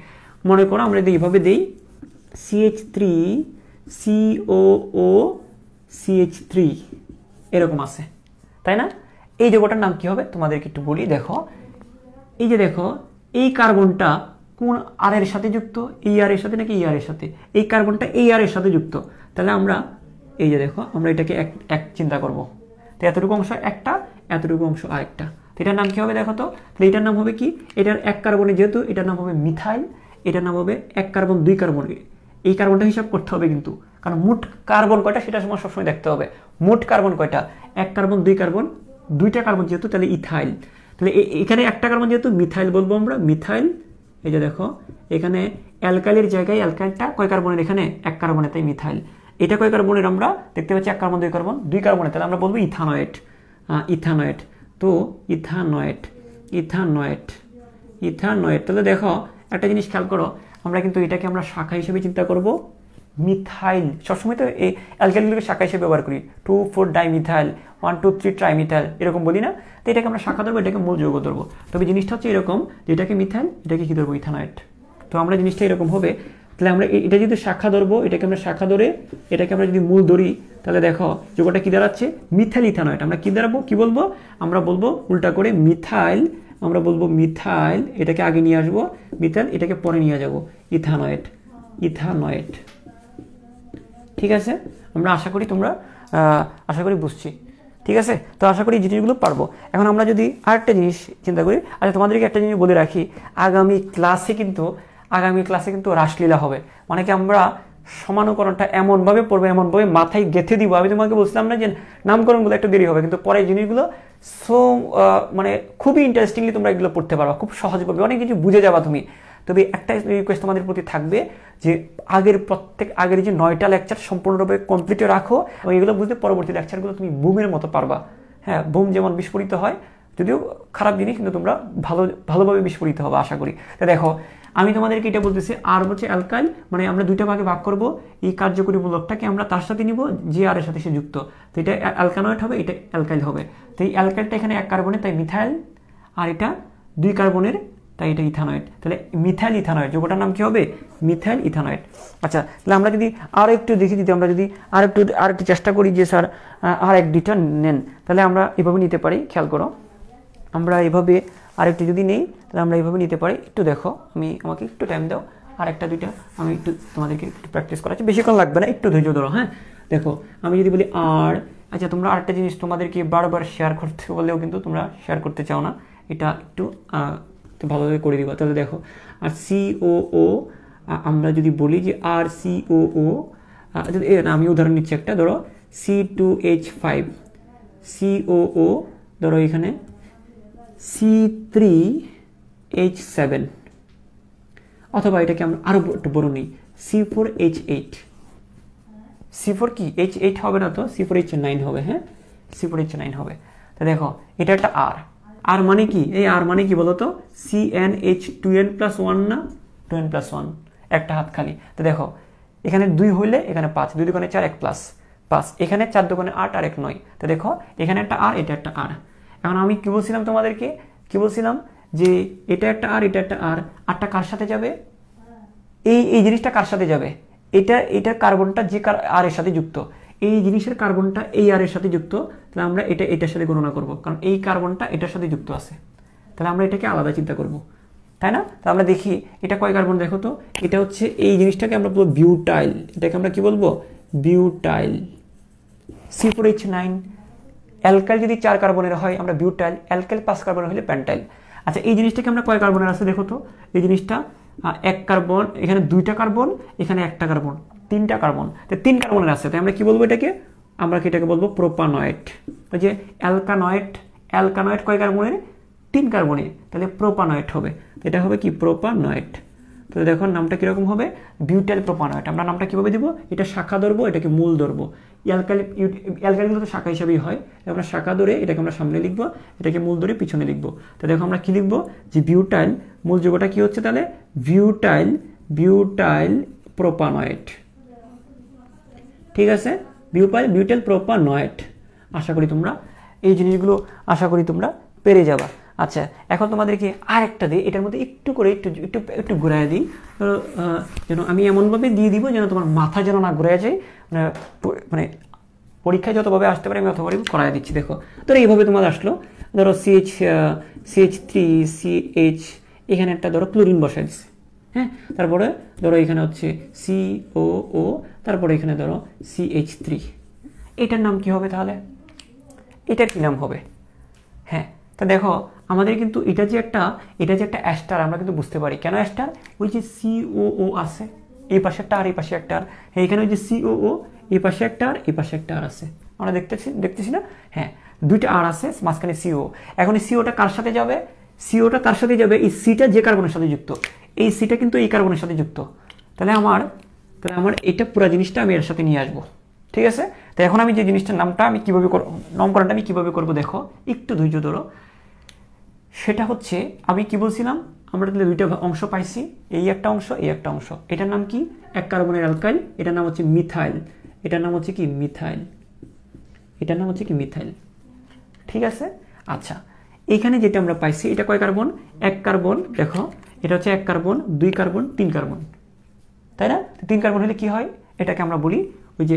মনে করো আমরা যদি এইভাবে দিই CH3COO CH3 এরকম আছে, তাই না? এই যৌগটার নাম কি হবে তোমাদেরকে একটু বলি। দেখো এই যে দেখো, এই কার্বনটা কোন আর এর সাথে যুক্ত? এই আর এর সাথে নাকি এই আর এর সাথে? এই কার্বনটা এই আর এর সাথে যুক্ত, তাহলে আমরা এই যে দেখো আমরা এটাকে এক চিন্তা করব। তো এতটুকু অংশ একটা, এতটুকু অংশ আরেকটা। তো এটার নাম কি হবে দেখো তো? তাহলে এটার নাম হবে কি? এটার 1 কার্বনে যেহেতু এটার নাম হবে মিথাইল, এটার নাম হবে 1 কার্বন 2 কার্বন। এই কার্বনটা হিসাব করতে হবে কিন্তু, কারণ মোট কার্বন কয়টা সেটা সময় সবসময় দেখতে হবে। মোট কার্বন কয়টা? 1 কার্বন 2 কার্বন, 2টা কার্বন যেহেতু তাহলে ইথাইল। তাহলে এখানে 1টা কার্বন যেহেতু মিথাইল বলবো আমরা, মিথাইল। এই যে দেখো এখানে অ্যালকাইলের জায়গায় অ্যালকাইলটা কয় কার্বনের? এখানে 1 কার্বনের, তাই মিথাইল। এটা কয় কার্বনের? আমরা দেখতে পাচ্ছি 1 কার্বন 2 কার্বন, 2 কার্বনের, তাহলে আমরা বলবো ইথানয়েড। ইথানয়েড। তো ইথানয়েড, ইথানয়েড, ইথানয়েড। তাহলে দেখো একটা জিনিস খেয়াল করো, আমরা কিন্তু এটাকে আমরা শাখা হিসেবে চিন্তা করব। মিথাইল সবসময় তো এই অ্যালকাইলগুলোকে শাখা হিসেবে ব্যবহার করি, 2 4 ডাইমিথাইল, 1 2 3 ট্রাইমিথাইল, এরকম বলি না? তো এটাকে আমরা শাখা ধরবো, এটাকে মূল যৌগ ধরবো। তবে জিনিসটা হচ্ছে এরকম যে এটাকে মিথাইল, এটাকে কি ধরবো? ইথানয়েড। তো আমরা জিনিসটা এরকম হবে। তাহলে আমরা এটা যদি শাখা ধরবো, এটাকে আমরা শাখা ধরে এটাকে আমরা যদি মূল ধরি, তাহলে দেখো যৌগটা কি দাঁড়াচ্ছে? মিথাইল ইথানয়েড। আমরা কি দাঁড়াবো? কি বলবো? আমরা বলবো উল্টা করে মিথাইল, আমরা বলবো মিথাইল, এটাকে আগে নিয়ে আসবো, মিথাইল এটাকে পরে নিয়ে যাব, ইথানয়েড, ইথানয়েড। ঠিক আছে? আমরা আশা করি তোমরা বুঝছি। ঠিক আছে? তো আশা করি জিনিসগুলো পারবো। এখন আমরা যদি আরেকটা জিনিস চিন্তা করি, আচ্ছা তোমাদেরকে একটা জিনিস বলে রাখি, আগামী ক্লাসে কিন্তু রাসলীলা হবে। মানে কি আমরা সমানুকরণটা এমনভাবে পড়বো, এমনভাবে মাথায় গেঁথে দিব। আমি তোমাকে বলছিলাম না যে নামকরণগুলো একটু দেরি হবে, কিন্তু পরে জিনিসগুলো মানে খুবই ইন্টারেস্টিংলি তোমরা এগুলো পড়তে পারবা, খুব সহজভাবে অনেক কিছু বুঝে যাবা তুমি। তবে একটা রিকোয়েস্ট তোমাদের প্রতি থাকবে যে আগের যে 9টা লেকচার সম্পূর্ণরূপে কমপ্লিট রাখো, এবং এগুলো বুঝতে পরবর্তী লেকচারগুলো তুমি বুমের মতো পারবা। হ্যাঁ, বুম যেমন বিস্ফোরিত হয়, যদিও খারাপ জিনিস, কিন্তু তোমরা ভালোভাবে বিস্ফোরিত হবে আশা করি। তা দেখো আমি তোমাদেরকে এটা বলতেছি, আর হচ্ছে অ্যালকাইল, মানে আমরা 2টা ভাগে ভাগ করব। এই কার্যকরী মূলকটাকে আমরা তার সাথে নিব যে আর এর সাথে সে যুক্ত। তো এটা অ্যালকানয়েড হবে, এটা অ্যালকাইল হবে। তো এই অ্যালকাইলটা এখানে 1 কার্বনের, তাই মিথাইল, আর এটা 2 কার্বনের, তাই এটা ইথানয়েড। তাহলে মিথাইল ইথানয়েড, যৌগটার নাম কি হবে? মিথাইল ইথানয়েড। আচ্ছা, তাহলে আমরা যদি আর একটু দেখি, আমরা যদি আর একটু চেষ্টা করি যে স্যার আর 1-2টা নেন, তাহলে আমরা এভাবে নিতে পারি। খেয়াল করো, আমরা এভাবে আরেকটু যদি নেই, তাহলে আমরা এইভাবে নিতে পারি। একটু দেখো, আমাকে একটু টাইম দাও, আর 1-2টা আমি একটু তোমাদেরকে একটু প্র্যাকটিস করাচ্ছি, বেশিক্ষণ লাগবে না, একটু ধৈর্য ধরো। হ্যাঁ, দেখো আমি যদি বলি আর, আচ্ছা তোমরা আরেকটা জিনিস তোমাদেরকে বারবার শেয়ার করতে বললেও কিন্তু তোমরা শেয়ার করতে চাও না, এটা একটু ভালোভাবে করে দিবা। তাহলে দেখো আর COO, আমরা যদি বলি যে আর COO, আমি উদাহরণ নিচ্ছি একটা, ধরো C2H5, COO, ধরো এখানে C3H7, অথবা এটাকে আমরা আরো একটু বড় নিই, C4H8। C4 কি H8 হবে না, তো C4H9 হবে। হ্যাঁ, C4H9 হবে। তো দেখো এটা একটা আর মানে কি? এই আর মানে কি বলতো? CnH2n+1 না, 2n+1, একটা হাত খালি। তো দেখো এখানে 2 হইলে এখানে 5, 2 দুগুণে 4, 1 + 5, এখানে 4 দুগুণে 8 আর 1 9। তো দেখো এখানে একটা আর, এটা একটা আর। এখন আমি কি বলছিলাম তোমাদেরকে? কি বলছিলাম যে এটা একটা আর, এটা একটা আর, আরটা কার সাথে যাবে? এই জিনিসটা কার সাথে যাবে? এটার কার্বনটা যে আর এর সাথে যুক্ত, এই জিনিসের কার্বনটা এই আর এর সাথে যুক্ত, তাহলে আমরা এটার সাথে গণনা করব, কারণ এই কার্বনটা এটার সাথে যুক্ত আছে। তাহলে আমরা এটাকে আলাদা চিন্তা করব, তাই না? তো আমরা দেখি এটা কয় কার্বন, দেখো তো। এটা হচ্ছে এই জিনিসটাকে আমরা বলবো বিউটাইল, এটাকে আমরা কি বলবো? বিউটাইল। C4H9। অ্যালকাইল যদি 4 কার্বনের হয় আমরা বিউটাইল, অ্যালকাইল 5 কার্বনের হলে প্যান্টাইল। আচ্ছা, এই জিনিসটাকে আমরা কয় কার্বনের আছে দেখো তো। এই জিনিসটা 1 কার্বন, এখানে 2টা কার্বন, এখানে 1টা কার্বন, 3টা কার্বন, তো 3 কার্বনের আছে। তাই আমরা কি বলবো এটাকে? আমরা এটাকে বলবো প্রোপানয়েড। ওই যে অ্যালকানয়েড কয় কার্বনের? 3 কার্বনের, তাহলে প্রোপানয়েড হবে। এটা হবে কি? প্রোপানয়েড। তো দেখো নামটা কিরকম হবে? Butyl propanoate. আমরা নামটা কিভাবে দিব? এটা শাখা ধরবো, এটাকে মূল ধরবো। অ্যালকাইলগুলো তো শাখা হিসাবেই হয়, আমরা শাখা ধরে এটাকে আমরা সামনে লিখবো, এটাকে মূল ধরে পিছনে লিখবো। তো দেখো আমরা কি লিখবো? যে বিউটাইল, মূল যৌগটা কি হচ্ছে তাহলে? Butyl propanoate. ঠিক আছে, বিউটাইল প্রোপানয়েড। আশা করি তোমরা এই জিনিসগুলো পেরে যাবা। আচ্ছা, এখন তোমাদেরকে আরেকটা দিই, এটার মধ্যে একটু করে একটু ঘুরাই দিই, যেন আমি এমনভাবে দিয়ে দিব যেন তোমার মাথা যেন না ঘুরে যায়, মানে পরীক্ষায় যতভাবে আসতে পারে আমি অতভাবে করাই দিচ্ছি। দেখো ধরো এইভাবে তোমার আসলো, ধরো CH3CH, এখানে একটা ধরো ক্লোরিন বসাই দিচ্ছে। হ্যাঁ, তারপরে ধরো এখানে হচ্ছে COO, তারপরে এখানে ধরো CH3। এটার নাম কি হবে তাহলে? এটার কি নাম হবে? হ্যাঁ, তা দেখো আমাদের কিন্তু এটা যে একটা অ্যাস্টার, আমরা কিন্তু বুঝতে পারি কেন অ্যাস্টার। ওই যে সিওও আছে, এই পাশে একটা আর এই পাশে একটা আর, হ্যাঁ এখানে ওই যে সিওও, এই পাশে একটা আর এই পাশে একটা আর আছে, আমরা দেখতেছি না? হ্যাঁ, দুইটা আর আছে, মাঝখানে সিও। এখন এই সিওটা কার সাথে যাবে? সিওটা কার সাথে যাবে? এই সিটা যে কার্বনের সাথে যুক্ত, এই সিটা কিন্তু এই কার্বনের সাথে যুক্ত। তাহলে আমার এটা পুরো জিনিসটা আমি এর সাথে নিয়ে আসবো, ঠিক আছে? তো এখন আমি যে জিনিসটার নামটা আমি কিভাবে নামকরণটা আমি কিভাবে করবো দেখো, একটু ধৈর্য ধরো। সেটা হচ্ছে আমি কি বলছিলাম, আমরা তাহলে দুইটা অংশ পাইছি, এই একটা অংশ, এই একটা অংশ। এটার নাম কি? এক কার্বনের অ্যালকাইল, এটার নাম হচ্ছে মিথাইল, এটার নাম হচ্ছে কি মিথাইল, এটার নাম হচ্ছে কি মিথাইল, ঠিক আছে? আচ্ছা, এখানে যেটা আমরা পাইছি এটা কয় কার্বন? এক কার্বন। দেখো এটা হচ্ছে এক কার্বন, দুই কার্বন, তিন কার্বন, তাই না? তিন কার্বন হলে কি হয়? এটাকে আমরা বলি ওই যে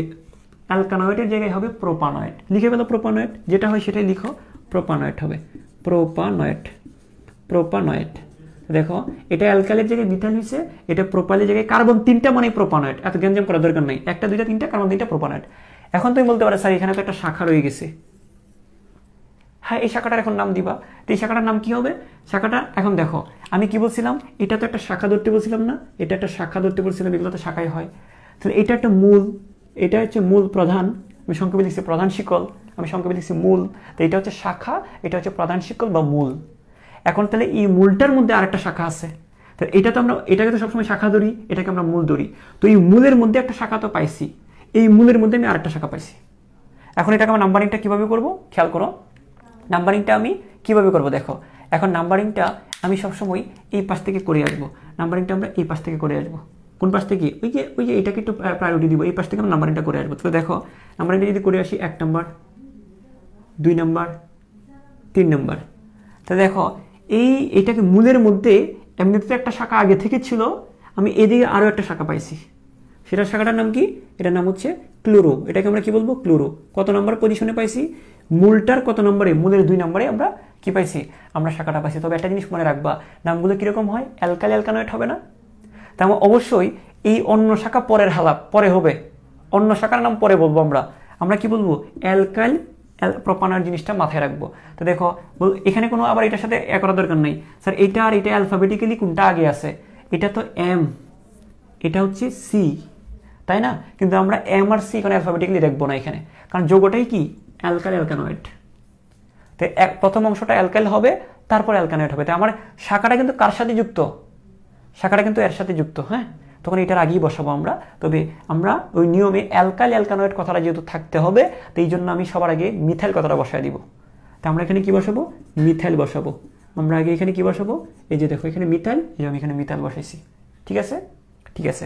অ্যালকানয়েডের জায়গায় হবে প্রোপানয়েড, লিখে ফেলো প্রোপানয়েড, যেটা হয় সেটাই লিখো, প্রোপানয়েড হবে, প্রোপানয়েড, প্রোপানয়েড। দেখো এটা অ্যালকাইলের জায়গায় মিথাইল হয়েছে, এটা প্রোপাইলের জায়গায় কার্বন তিনটা মানে প্রোপানয়েড, এত গ্যাঞ্জাম করার দরকার নেই, একটা দুইটা তিনটা কার্বন তিনটা প্রোপানয়েড। এখন তুমি বলতে পারো স্যার এখানে তো একটা শাখা রয়ে গেছে, হ্যাঁ এই শাখাটার এখন নাম দিবা, তো এই শাখাটার নাম কি হবে? শাখাটা এখন দেখো আমি কি বলছিলাম, এটা তো একটা শাখা ধরতে বলছিলাম না, এটা একটা শাখা ধরতে বলছিলাম, এগুলো তো শাখাই হয়। তাহলে এটা একটা মূল, এটা হচ্ছে মূল প্রধান, আমি সংক্ষেপে লিখছি প্রধান শিকল, আমি সংক্ষেপে লিখছি মূল। তো এটা হচ্ছে শাখা, এটা হচ্ছে প্রধান শিকল বা মূল। এখন তাহলে এই মূলটার মধ্যে আরেকটা শাখা আছে, তো এটা তো আমরা এটাকে তো সবসময় শাখা ধরি, এটাকে আমরা মূল ধরি। তো এই মূলের মধ্যে একটা শাখা তো পাইছি, এই মূলের মধ্যে আমি আরেকটা শাখা পাইছি। এখন এটাকে আমরা নাম্বারিংটা কিভাবে করব খেয়াল করো, নাম্বারিংটা আমি কিভাবে করব দেখো। এখন নাম্বারিংটা আমি সবসময় এই পাশ থেকে করে আসবো, নাম্বারিংটা আমরা এই পাশ থেকে করে আসবো। কোন পাশ থেকে? ওই যে এটাকে একটু প্রায়োরিটি দিব, এই পাশ থেকে আমরা নাম্বারিংটা করে আসবো। তো দেখো নাম্বারিংটা যদি করে আসি 1 নম্বর, 2 নম্বর, 3 নম্বর, তো দেখো এইটাকে মূলের মধ্যে এমনিতে একটা শাখা আগে থেকে ছিল, আমি এদিকে আরও একটা শাখা পাইছি, সেটা শাখাটার নাম কি? এটার নাম হচ্ছে ক্লোরো। এটাকে আমরা কি বলবো? ক্লোরো। কত নম্বর পজিশনে পাইছি? মূলটার কত নম্বরে? মূলের 2 নম্বরে আমরা কি পাইছি? আমরা শাখাটা পাইছি। তবে একটা জিনিস মনে রাখবা, নামগুলো কিরকম হয়? অ্যালকাইল অ্যালকানয়েড হবে না? তার মানে অবশ্যই এই অন্য শাখা পরের হালাপ পরে হবে, অন্য শাখার নাম পরে বলবো আমরা কি বলবো? অ্যালকাইল প্রোপানয়েড জিনিসটা মাথায় রাখবো। তো দেখো এখানে কোনো আবার এটার সাথে এ করার দরকার নেই স্যার, এটা আর এটা অ্যালফাবেটিক্যালি কোনটা আগে আছে? এটা তো এম, এটা হচ্ছে সি, তাই না? কিন্তু আমরা এম আর সি এখানে অ্যালফাবেটিক্যালি রাখবো না এখানে, কারণ যোগটাই কি? অ্যালকাইল অ্যালকানয়েড। তো প্রথম অংশটা অ্যালকাইল হবে, তারপর অ্যালকানয়েড হবে। তো আমার শাখাটা কিন্তু কার সাথে যুক্ত? শাখাটা কিন্তু এর সাথে যুক্ত, হ্যাঁ? তখন এটার আগেই বসাবো আমরা। তবে আমরা ওই নিয়মে অ্যালকাইল অ্যালকানয়েড কথাটা যেহেতু থাকতে হবে, তো এই জন্য আমি সবার আগে মিথাইল কথাটা বসায় দিব। তো আমরা এখানে কি বসাবো? মিথাইল বসাবো। আমরা আগে এখানে কি বসাবো? এই যে দেখো এখানে মিথাইল, এই যে আমি এখানে মিথাইল বসাইছি, ঠিক আছে? ঠিক আছে,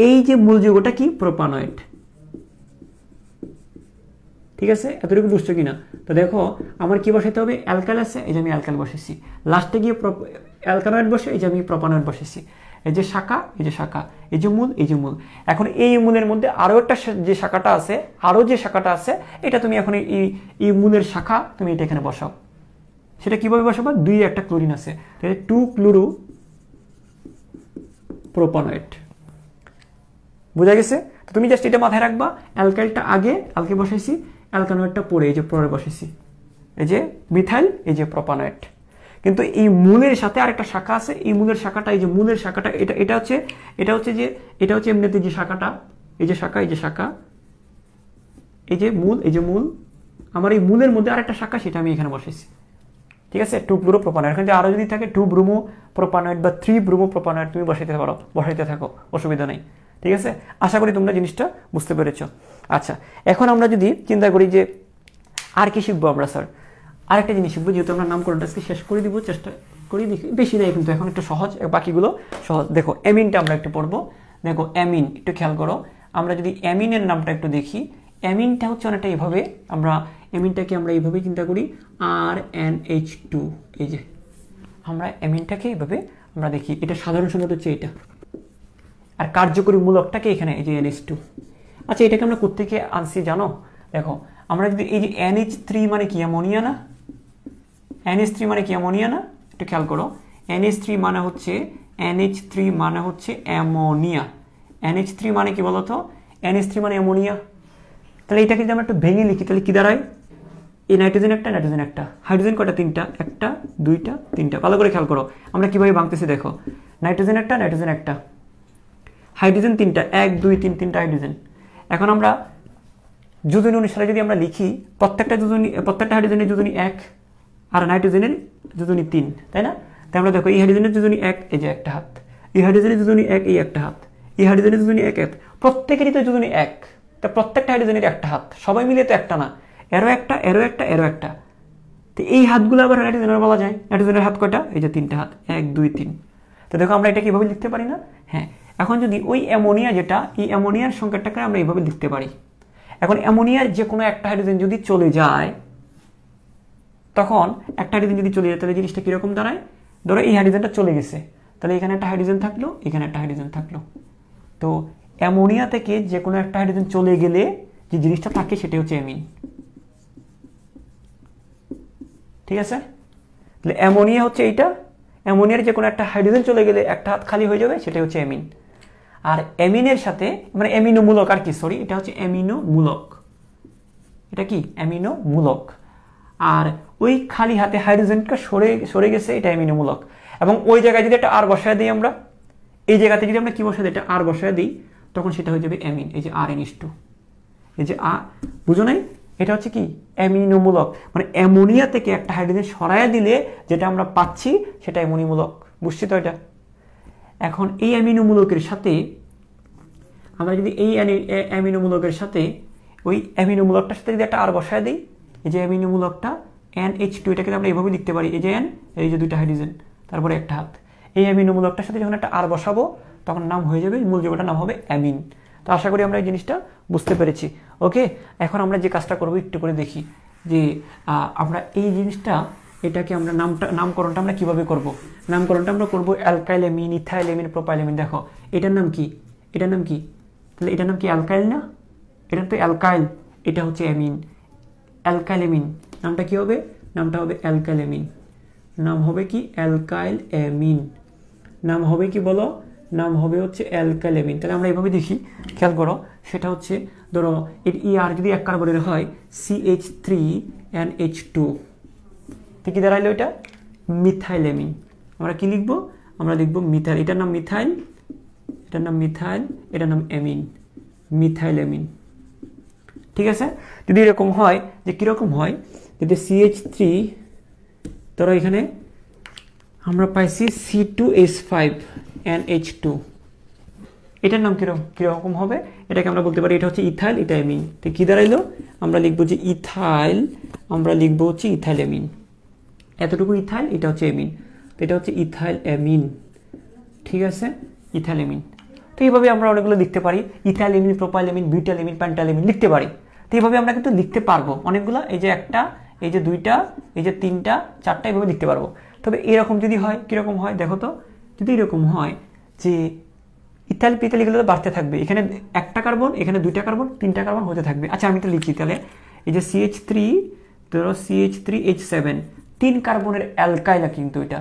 এই যে মূল যৌগটা কি? প্রোপানয়েড, ঠিক আছে? এতটুকু বুঝছো কিনা? তো দেখো আমার কি বসাইতে হবে? অ্যালকাইল আছে, এই যে আমি অ্যালকাইল বসেছি, লাস্টে গিয়ে অ্যালকানয়েড বসে এই যে আমি প্রোপানয়েড বসেছি। এই যে শাখা, এই যে শাখা, এই যে মূল, এই যে মূল। এখন এই মূলের মধ্যে আরো একটা যে শাখাটা আছে, আরো যে শাখাটা আছে, এটা তুমি এখন এই মূলের শাখা তুমি এটা এখানে বসাও। সেটা কিভাবে বসাবো? 2 একটা ক্লোরিন আছে, তাহলে 2 ক্লোরো প্রোপানয়েড। বুঝা গেছে? তো তুমি জাস্ট এটা মাথায় রাখবা, অ্যালকাইলটা আগে অ্যালকে বসাইছি, অ্যালকানয়েডটা পরে এই যে পরে বসাইছি, এই যে মিথাইল, এই যে প্রোপানয়েড। কিন্তু এই মূলের সাথে আরেকটা শাখা আছে, এই মূলের শাখাটা, এই যে মূলের শাখাটা, এটা হচ্ছে এমনিতে যে শাখাটা, এই যে শাখা, এই যে শাখা, এই যে মূল, এই যে মূল, আমার এই মূলের মধ্যে আরেকটা শাখা, সেটা আমি এখানে বসাইছি, ঠিক আছে? 2 ব্রোমো প্রোপানয়েড। কিন্তু আরো যদি থাকে 2 ব্রোমো প্রোপানয়েড বা 3 ব্রোমো প্রোপানয়েড তুমি বসাইতে পারো, বসাইতে থাকো, অসুবিধা নেই, ঠিক আছে? আশা করি তোমরা জিনিসটা বুঝতে পেরেছো। আচ্ছা, এখন আমরা যদি চিন্তা করি যে আর কি শিখবো আমরা স্যার, আরেকটা জিনিস শিখবো, যেহেতু আমরা নামকরণটা আজকে শেষ করে দিব, চেষ্টা করি, দেখি বেশি নেই কিন্তু এখন একটু সহজ, বাকিগুলো সহজ। দেখো অ্যামিনটা আমরা একটু পড়বো। দেখো অ্যামিন একটু খেয়াল করো, আমরা যদি অ্যামিনের নামটা একটু দেখি, অ্যামিনটা হচ্ছে অনেকটা এইভাবে, আমরা অ্যামিনটাকে আমরা এইভাবে চিন্তা করি, RNH2, এই যে আমরা অ্যামিনটাকে এইভাবে আমরা দেখি, এটা সাধারণ সংখ্যা হচ্ছে এটা, আর কার্যকরী মূলকটাকে এখানে এই যে NH2। আচ্ছা, এটাকে আমরা কোত্থেকে আনছি জানো? দেখো আমরা যদি এই যে NH3 মানে কি? অ্যামোনিয়া না? NH3 মানে কি? অ্যামোনিয়া না? একটু খেয়াল করো, NH3 মানে হচ্ছে অ্যামোনিয়া। NH3 মানে কি বলতো? NH3 মানে অ্যামোনিয়া। তাহলে এটাকে যদি আমরা একটু ভেঙে লিখি, তাহলে কি দাঁড়ায়? এই নাইট্রোজেন একটা, হাইড্রোজেন কয়টা? তিনটা, একটা, দুইটা, তিনটা। ভালো করে খেয়াল করো আমরা কিভাবে ভাঙতেছি দেখো। নাইট্রোজেন একটা, হাইড্রোজেন তিনটা, 1 2 3, তিনটা হাইড্রোজেন। এখন আমরা যোজনী অনুসারে যদি আমরা লিখি, প্রত্যেকটা হাইড্রোজেনের যোজনী 1 আর নাইট্রোজেনের যোজনী 3, তাই না? তাই আমরা দেখো এই হাইড্রোজেনের যোজনী 1, এই যে একটা হাত, এই হাইড্রোজেনের যোজনী 1, এই একটা হাত, এই হাইড্রোজেনের যোজনী 1 1, প্রত্যেকেরই তো যোজনী 1, তা প্রত্যেকটা হাইড্রোজেনের একটা হাত, সবাই মিলে তো একটা না, এরও একটা। তো এই হাতগুলো আবার নাইট্রোজেনের বলা যায়। নাইট্রোজেনের হাত কয়টা? এই যে 3টা হাত, 1 2 3। তো দেখো আমরা এটা কিভাবে লিখতে পারি না? হ্যাঁ, এখন যদি ওই অ্যামোনিয়া যেটা, এই অ্যামোনিয়ার সংকেতটাকে আমরা এইভাবে লিখতে পারি। এখন অ্যামোনিয়ার যে কোনো একটা হাইড্রোজেন যদি চলে যায়, তখন একটা হাইড্রোজেন যদি চলে যায় তাহলে জিনিসটা কিরকম দাঁড়ায়? ধরো এই হাইড্রোজেনটা চলে গেছে, তাহলে এখানে একটা হাইড্রোজেন থাকলো, এখানে একটা হাইড্রোজেন থাকলো। তো অ্যামোনিয়া থেকে যে কোনো একটা হাইড্রোজেন চলে গেলে যে জিনিসটা থাকে সেটা হচ্ছে অ্যামিন। ঠিক আছে? তাহলে অ্যামোনিয়া হচ্ছে এইটা, অ্যামোনিয়ার যে কোনো একটা হাইড্রোজেন চলে গেলে একটা হাত খালি হয়ে যাবে, সেটাই হচ্ছে অ্যামিন। আর অ্যামিনের সাথে মানে অ্যামিনোমূলক আর কি, সরি, এটা হচ্ছে অ্যামিনোমূলক। এটা কি? অ্যামিনোমূলক। আর ওই খালি হাতে হাইড্রোজেনটা সরে গেছে, এটা অ্যামিনোমূলক। এবং ওই জায়গায় যদি একটা আর বসায় দিই আমরা, এই জায়গাতে যদি আমরা কি বসায় দিই? এটা আর বসায় দিই, তখন সেটা হয়ে যাবে অ্যামিন। এই যে RNH2, এই যে বুঝো নাই? এটা হচ্ছে কি? অ্যামিনোমূলক। মানে অ্যামোনিয়া থেকে একটা হাইড্রোজেন সরাইয়া দিলে যেটা আমরা পাচ্ছি সেটা অ্যামোনিমূলক। বুঝছি তো এটা? এখন এই অ্যামিনোমূলকের সাথে আমরা যদি এই অ্যামিনোমূলকের সাথে ওই অ্যামিনোমূলকটার সাথে যদি একটা আর বসায় দিই, এই যে অ্যামিনোমূলকটা NH2, এটাকে আমরা এইভাবে লিখতে পারি, এই যে N, এই যে দুইটা হাইড্রোজেন, তারপরে একটা হাত। এই অ্যামিনোমূলকটার সাথে যখন একটা আর বসাবো, তখন নাম হয়ে যাবে, মূল যৌগটার নাম হবে অ্যামিন। তো আশা করি আমরা এই জিনিসটা বুঝতে পেরেছি। ওকে, এখন আমরা যে কাজটা করবো একটু করে দেখি যে আমরা এই জিনিসটা, এটাকে আমরা নামকরণটা আমরা কিভাবে করব। নামকরণটা আমরা করবো alkyl amine, ethyl amine, propyl amine. দেখো এটার নাম কি? তাহলে এটার নাম কি? অ্যালকাইল না? এটা তো অ্যালকাইল, এটা হচ্ছে অ্যামিন। অ্যালকাইল অ্যামিন নামটা কি হবে? নামটা হবে অ্যালকাইল অ্যামিন। নাম হবে কি? Alkyl amine. নাম হবে কি বলো? নাম হবে হচ্ছে অ্যালকাইল অ্যামিন। তাহলে আমরা এইভাবে দেখি, খেয়াল করো। সেটা হচ্ছে ধরো এর ER যদি 1 কার্বনের হয়, CH3NH2, কি দাঁড়াইলো? এটা মিথাইল অ্যামিন। আমরা কি লিখবো? আমরা লিখবো মিথাইল। এটার নাম মিথাইল, এটার নাম মিথাইল, এটার নাম অ্যামিন, মিথাইল অ্যামিন। ঠিক আছে? যদি এরকম হয়, যে কিরকম হয়, যদি CH3, ধরো এখানে আমরা পাইছি C2H5NH2, এটার নাম কিরকম হবে? এটাকে আমরা বলতে পারি এটা হচ্ছে ইথাইল, এটা অ্যামিন। তো কি দাঁড়াইলো? আমরা লিখবো যে ইথাইল, আমরা লিখবো হচ্ছে ইথাইল অ্যামিন। এতটুকু ইথাইল, এটা হচ্ছে অ্যামিন। তো এটা হচ্ছে ইথাইল অ্যামিন। ঠিক আছে? Ethyl amine. তো এইভাবে আমরা অনেকগুলো লিখতে পারি, ethyl amine, propyl amine, butyl amine, pentyl amine লিখতে পারি। তো এইভাবে আমরা কিন্তু লিখতে পারবো অনেকগুলো, এই যে একটা, এই যে দুইটা, এই যে তিনটা, চারটা, এইভাবে লিখতে পারবো। তবে এরকম যদি হয়, কিরকম হয় দেখো তো, যদি এরকম হয় যে ইথাইল পিথাইল এগুলো তো বাড়তে থাকবে, এখানে একটা কার্বন, এখানে দুইটা কার্বন, তিনটা কার্বন হতে থাকবে। আচ্ছা আমি তো লিখি তাহলে, এই যে CH3, ধরো CH3H7, 3 কার্বনের অ্যালকাইল, কিন্তু এটা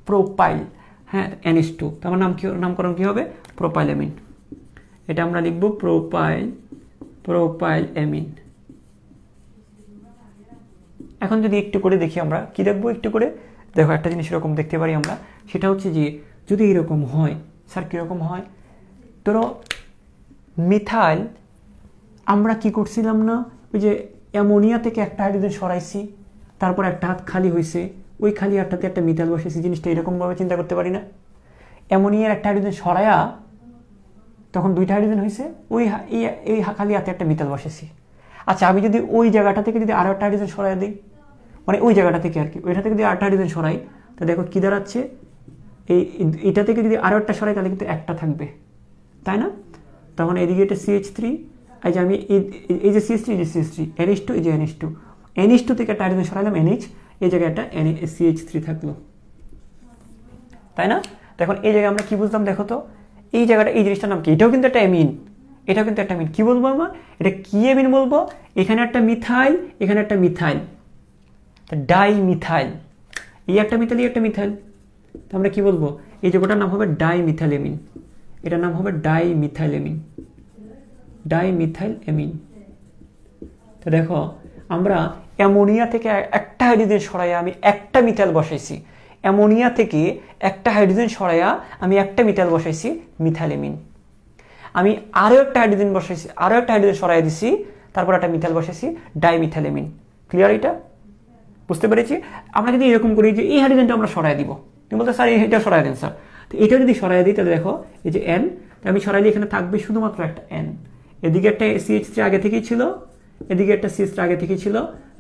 প্রোপাইল, হ্যাঁ, NH2। তো আমার নামকরণ কি হবে? Propyl amine. এটা আমরা লিখবো প্রোপাইল অ্যামিন। এখন যদি একটু করে দেখি আমরা কি দেখবো, একটু করে দেখো একটা জিনিস এরকম দেখতে পারি আমরা, সেটা হচ্ছে যে যদি এরকম হয়, স্যার কিরকম হয়? ধরো মিথাইল, আমরা কি করছিলাম না, ওই যে অ্যামোনিয়া থেকে একটা হাইড্রোজেন সরাইছি, তারপর একটা হাত খালি হয়েছে, ওই খালি হাতটাতে একটা মিথাইল বসেছি। জিনিসটা এরকমভাবে চিন্তা করতে পারি না? অ্যামোনিয়ার একটা হাইড্রোজেন সরাইয়া তখন দুইটা হাইড্রোজেন হয়েছে, এই খালি হাতে একটা মিথাইল বসেছি। আচ্ছা আমি যদি ওই জায়গাটা থেকে যদি আরো একটা হাইড্রোজেন সরাই দিই, মানে ওই জায়গাটা থেকে আর কি, ওইটা থেকে যদি আরেকটা হাইড্রোজেন সরাই, তো দেখো কি দাঁড়াচ্ছে, এটা থেকে যদি আরো একটা সরাই তাহলে কিন্তু একটা থাকবে, তাই না? তখন এদিকে এটা CH3, এই যে আমি এই যে CH3, এই যে CH3, NH2, এই যে NH2 থেকে একটা হাইড্রোজেন সরাইলাম NH, এই জায়গায় একটা CH3 থাকলো, তাই না? তখন এই জায়গায় আমরা কি বুঝলাম দেখো তো, এই জায়গাটা, এই জিনিসটার নাম কি? এটাও কিন্তু একটা অ্যামিন, এটাও কিন্তু একটা অ্যামিন। কি বলবো আমরা? এটা কি অ্যামিন বলবো? এখানে একটা মিথাইল, এখানে একটা মিথাইল, ডাইমিথাইল, এই একটা মিথাইল, এই একটা মিথাইল। তো আমরা কি বলবো? এই যৌগটার নাম হবে ডাইমিথাইল অ্যামিন। এটার নাম হবে ডাইমিথাইল অ্যামিন, ডাইমিথাইল অ্যামিন। তো দেখো আমরা অ্যামোনিয়া থেকে একটা হাইড্রোজেন সরাইয়া আমি একটা মিথাইল বসাইছি, অ্যামোনিয়া থেকে একটা হাইড্রোজেন সরাইয়া আমি একটা মিথাইল বসাইছি মিথাইলেমিন। আমি আরও একটা হাইড্রোজেন বসাইছি, আরও একটা হাইড্রোজেন সরাইয়া দিছি, তারপর একটা মিথাইল বসাইছি ডাইমিথাইলেমিন। ক্লিয়ার? এটা বুঝতে পেরেছি। আমরা যদি এরকম করি যে এই হাইড্রোজেনটা আমরা সরাই দিব, তুমি বলতে স্যার এটা সরাই দেন স্যার, তো এটা যদি সরাই দিই তাহলে দেখো এই যে এন, আমি সরাই দিই, এখানে থাকবে শুধুমাত্র একটা এন, এদিকে একটা CH3 আগে থেকেই ছিল, এদিকে একটা CH3 আগে থেকেই ছিল,